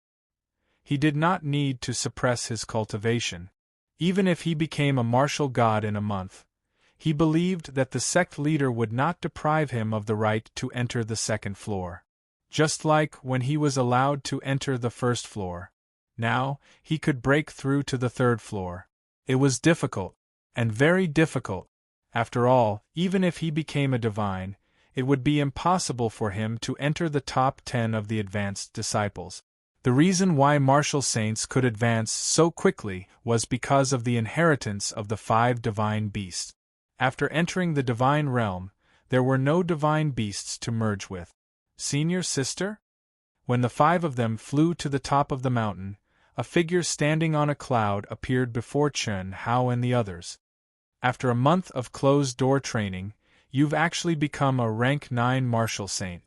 Speaker 1: He did not need to suppress his cultivation. Even if he became a martial god in a month, he believed that the sect leader would not deprive him of the right to enter the 2nd floor. Just like when he was allowed to enter the 1st floor. Now, he could break through to the 3rd floor. It was difficult, and very difficult. After all, even if he became a divine, it would be impossible for him to enter the top 10 of the advanced disciples. The reason why martial saints could advance so quickly was because of the inheritance of the 5 divine beasts. After entering the divine realm, there were no divine beasts to merge with. Senior sister? When the 5 of them flew to the top of the mountain, a figure standing on a cloud appeared before Chen Hao and the others. After a month of closed-door training, you've actually become a rank 9 martial saint.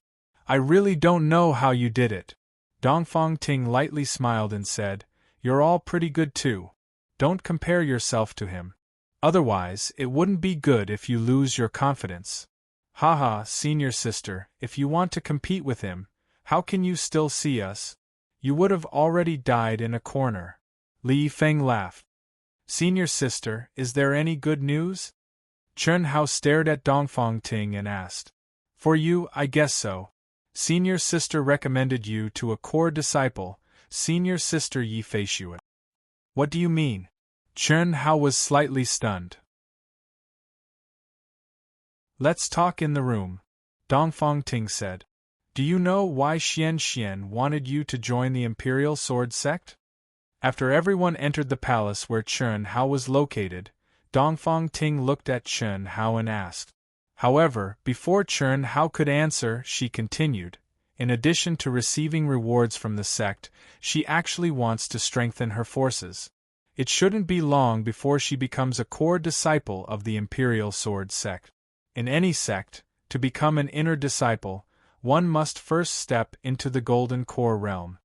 Speaker 1: I really don't know how you did it. Dongfang Ting lightly smiled and said, You're all pretty good too. Don't compare yourself to him. Otherwise, it wouldn't be good if you lose your confidence. Haha, senior sister, if you want to compete with him, how can you still see us? You would have already died in a corner. Li Feng laughed. Senior sister, is there any good news? Chen Hao stared at Dongfang Ting and asked. For you, I guess so. Senior sister recommended you to a core disciple, Senior sister Yi Feishue. What do you mean? Chen Hao was slightly stunned. Let's talk in the room, Dongfang Ting said. Do you know why Xian Xian wanted you to join the Imperial Sword Sect? After everyone entered the palace where Chen Hao was located, Dongfang Ting looked at Chen Hao and asked. However, before Chen Hao could answer, she continued, in addition to receiving rewards from the sect, she actually wants to strengthen her forces. It shouldn't be long before she becomes a core disciple of the Imperial Sword Sect. In any sect, to become an inner disciple, one must first step into the Golden Core realm.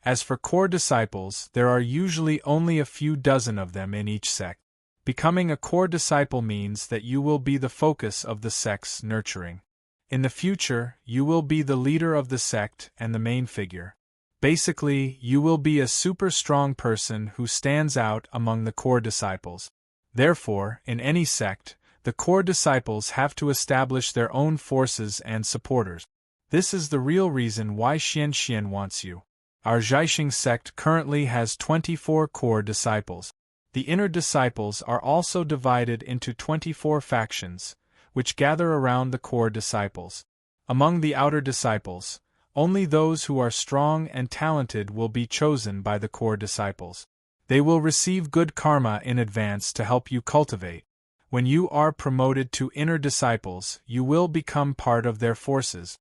Speaker 1: As for core disciples, there are usually only a few dozen of them in each sect. Becoming a core disciple means that you will be the focus of the sect's nurturing. In the future, you will be the leader of the sect and the main figure. Basically, you will be a super strong person who stands out among the core disciples. Therefore, in any sect, the core disciples have to establish their own forces and supporters. This is the real reason why Xian Xian wants you. Our Zhaixing sect currently has 24 core disciples. The inner disciples are also divided into 24 factions, which gather around the core disciples. Among the outer disciples, only those who are strong and talented will be chosen by the core disciples. They will receive good karma in advance to help you cultivate. When you are promoted to inner disciples, you will become part of their forces.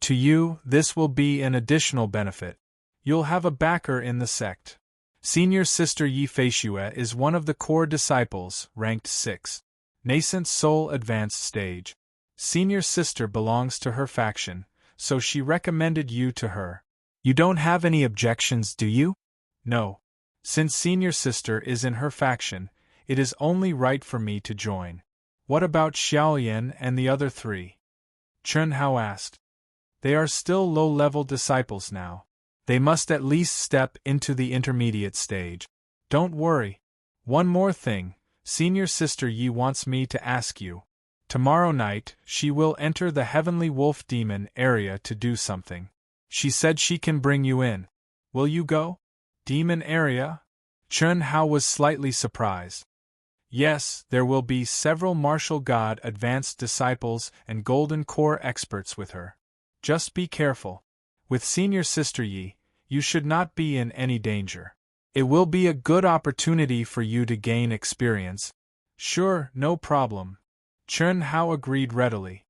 Speaker 1: To you, this will be an additional benefit. You'll have a backer in the sect. Senior sister Yi Feishue is one of the core disciples, ranked 6. Nascent soul advanced stage. Senior sister belongs to her faction, so she recommended you to her. You don't have any objections, do you? No. Since senior sister is in her faction, it is only right for me to join. What about Xiaoyan and the other 3? Chen Hao asked. They are still low-level disciples now. They must at least step into the intermediate stage. Don't worry. One more thing, senior sister Yi wants me to ask you. Tomorrow night, she will enter the Heavenly Wolf Demon area to do something. She said she can bring you in. Will you go? Demon area? Chen Hao was slightly surprised. Yes, there will be several martial god advanced disciples and golden core experts with her. Just be careful. With senior sister Yi, you should not be in any danger. It will be a good opportunity for you to gain experience. Sure, no problem. Chen Hao agreed readily.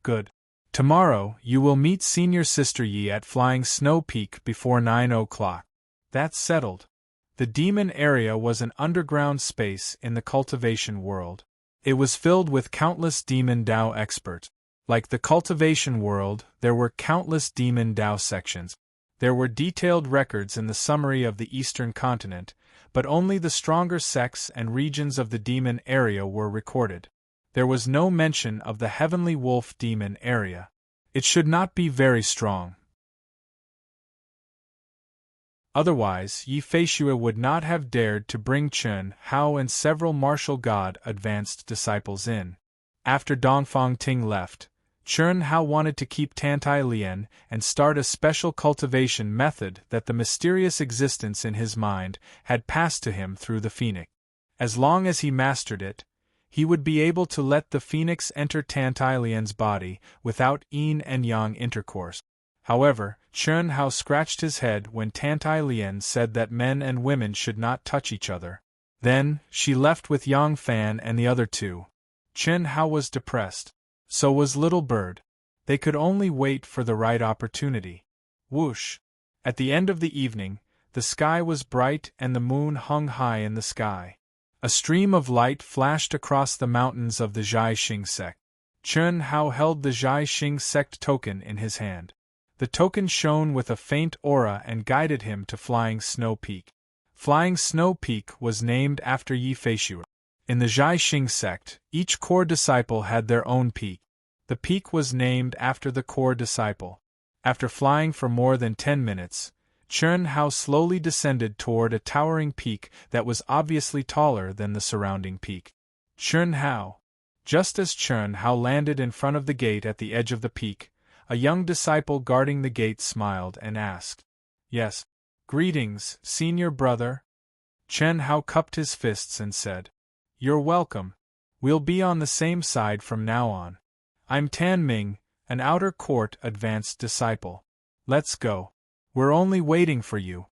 Speaker 1: Good. Tomorrow, you will meet senior sister Yi at Flying Snow Peak before 9 o'clock. That's settled. The demon area was an underground space in the cultivation world. It was filled with countless demon Dao experts. Like the cultivation world, there were countless demon Dao sections. There were detailed records in the summary of the Eastern continent, but only the stronger sects and regions of the demon area were recorded. There was no mention of the Heavenly Wolf demon area. It should not be very strong. Otherwise, Yi Feishue would not have dared to bring Chen Hao and several martial god advanced disciples in. After Dongfang Ting left, Chen Hao wanted to keep Tantai Lian and start a special cultivation method that the mysterious existence in his mind had passed to him through the phoenix. As long as he mastered it, he would be able to let the phoenix enter Tantai Lian's body without yin and yang intercourse. However, Chun Hao scratched his head when Tantai Lien said that men and women should not touch each other. Then, she left with Yang Fan and the other two. Chun Hao was depressed. So was Little Bird. They could only wait for the right opportunity. Whoosh! At the end of the evening, the sky was bright and the moon hung high in the sky. A stream of light flashed across the mountains of the Zhai Xing sect. Chun Hao held the Zhai Xing sect token in his hand. The token shone with a faint aura and guided him to Flying Snow Peak. Flying Snow Peak was named after Yi Feishu. In the Zhai Xing sect, each core disciple had their own peak. The peak was named after the core disciple. After flying for more than 10 minutes, Chun Hao slowly descended toward a towering peak that was obviously taller than the surrounding peak. Chun Hao. Just as Chun Hao landed in front of the gate at the edge of the peak, a young disciple guarding the gate smiled and asked, "Yes. Greetings, senior brother." Chun Hao cupped his fists and said, "You're welcome. We'll be on the same side from now on. I'm Tan Ming, an outer court advanced disciple. Let's go. We're only waiting for you."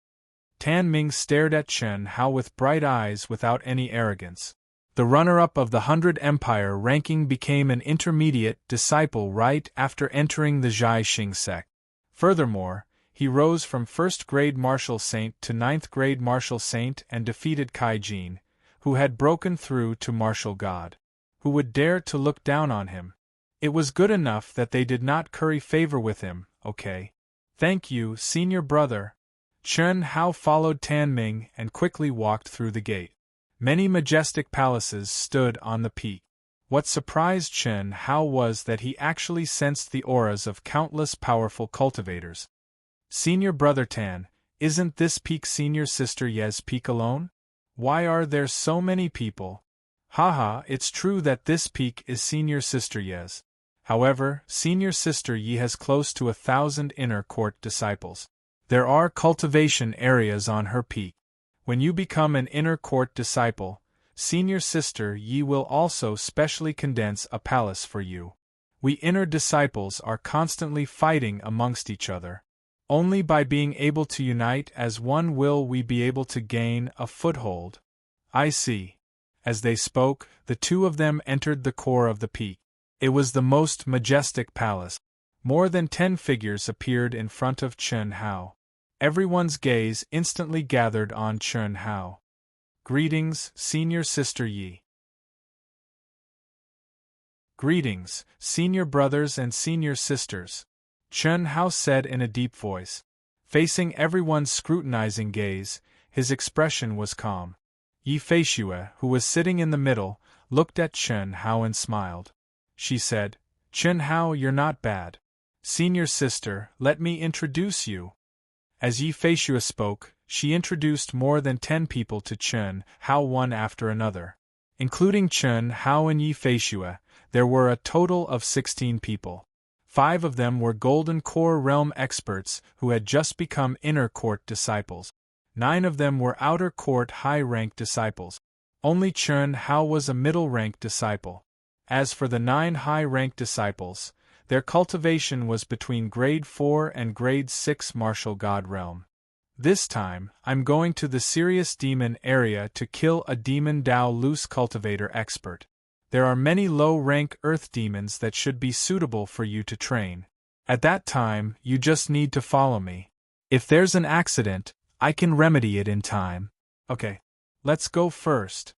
Speaker 1: Tan Ming stared at Chun Hao with bright eyes without any arrogance. The runner-up of the 100 Empire ranking became an intermediate disciple right after entering the Zhai Xing sect. Furthermore, he rose from 1st grade Martial Saint to 9th grade Martial Saint and defeated Kai Jin, who had broken through to Martial God. Who would dare to look down on him? It was good enough that they did not curry favor with him, okay? "Thank you, senior brother." Chun Hao followed Tan Ming and quickly walked through the gate. Many majestic palaces stood on the peak. What surprised Chun Hao was that he actually sensed the auras of countless powerful cultivators. "Senior brother Tan, isn't this peak senior sister Ye's peak alone? Why are there so many people?" "Haha, it's true that this peak is senior sister Ye's. However, senior sister Yi has close to 1,000 inner court disciples. There are cultivation areas on her peak. When you become an inner court disciple, senior sister Yi will also specially condense a palace for you. We inner disciples are constantly fighting amongst each other. Only by being able to unite as one will we be able to gain a foothold." "I see." As they spoke, the two of them entered the core of the peak. It was the most majestic palace. More than 10 figures appeared in front of Chun Hao. Everyone's gaze instantly gathered on Chun Hao. "Greetings, senior sister Yi." "Greetings, senior brothers and senior sisters," Chun Hao said in a deep voice. Facing everyone's scrutinizing gaze, his expression was calm. Yi Feishu, who was sitting in the middle, looked at Chun Hao and smiled. She said, "Chun Hao, you're not bad. Senior sister, let me introduce you." As Yi Feishu spoke, she introduced more than 10 people to Chun Hao one after another. Including Chun Hao and Yi Feishu, there were a total of 16 people. 5 of them were Golden Core Realm experts who had just become inner court disciples. 9 of them were outer court high-rank disciples. Only Chun Hao was a middle-rank disciple. As for the 9 high-rank disciples, their cultivation was between grade 4 and grade 6 martial god realm. This time, I'm going to the serious demon area to kill a demon Dao loose cultivator expert. There are many low-rank earth demons that should be suitable for you to train. At that time, you just need to follow me. If there's an accident, I can remedy it in time. Okay. Let's go first.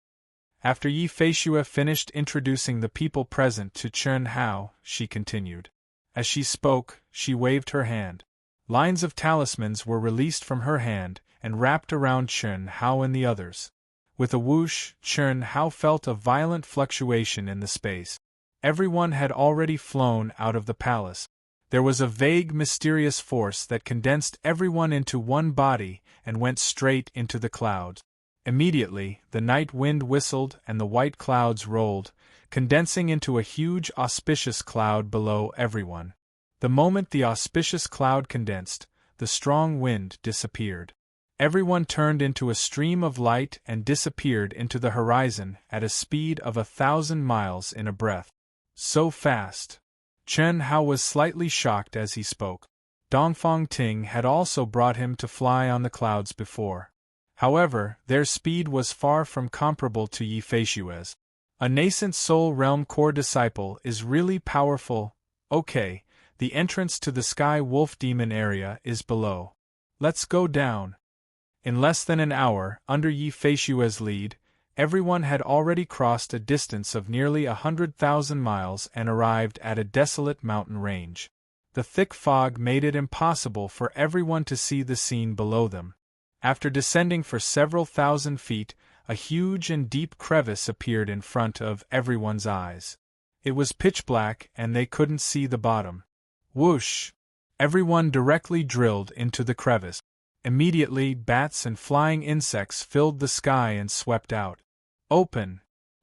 Speaker 1: After Yi Feishu finished introducing the people present to Chun Hao, she continued. As she spoke, she waved her hand. Lines of talismans were released from her hand and wrapped around Chun Hao and the others. With a whoosh, Chun Hao felt a violent fluctuation in the space. Everyone had already flown out of the palace. There was a vague, mysterious force that condensed everyone into one body and went straight into the clouds. Immediately, the night wind whistled and the white clouds rolled, condensing into a huge auspicious cloud below everyone. The moment the auspicious cloud condensed, the strong wind disappeared. Everyone turned into a stream of light and disappeared into the horizon at a speed of 1,000 miles in a breath. So fast. Chun Hao was slightly shocked as he spoke. Dongfang Ting had also brought him to fly on the clouds before. However, their speed was far from comparable to Yi Feishue's. A nascent Soul Realm core disciple is really powerful. Okay, the entrance to the Sky Wolf Demon area is below. Let's go down. In less than an hour, under Yi Feishue's lead, everyone had already crossed a distance of nearly 100,000 miles and arrived at a desolate mountain range. The thick fog made it impossible for everyone to see the scene below them. After descending for several thousand feet, a huge and deep crevice appeared in front of everyone's eyes. It was pitch black and they couldn't see the bottom. Whoosh! Everyone directly drilled into the crevice. Immediately, bats and flying insects filled the sky and swept out. Open!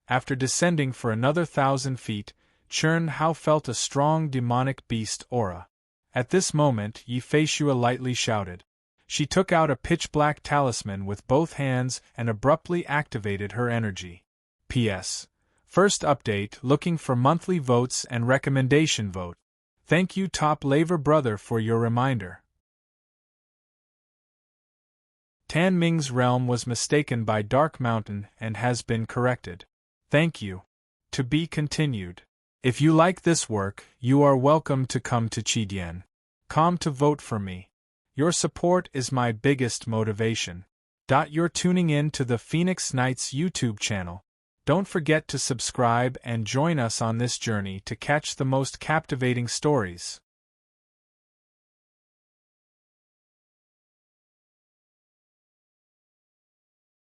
Speaker 1: After descending for another 1,000 feet, Chern Hao felt a strong demonic beast aura. At this moment, Yi Feishue lightly shouted. She took out a pitch-black talisman with both hands and abruptly activated her energy. P.S. First update, looking for monthly votes and recommendation vote. Thank you Top Laver Brother for your reminder. Tan Ming's realm was mistaken by Dark Mountain and has been corrected. Thank you. To be continued. If you like this work, you are welcome to come to Chidian.com to vote for me. Your support is my biggest motivation. You're tuning in to the Phoenix Knights YouTube channel. Don't forget to subscribe and join us on this journey to catch the most captivating stories.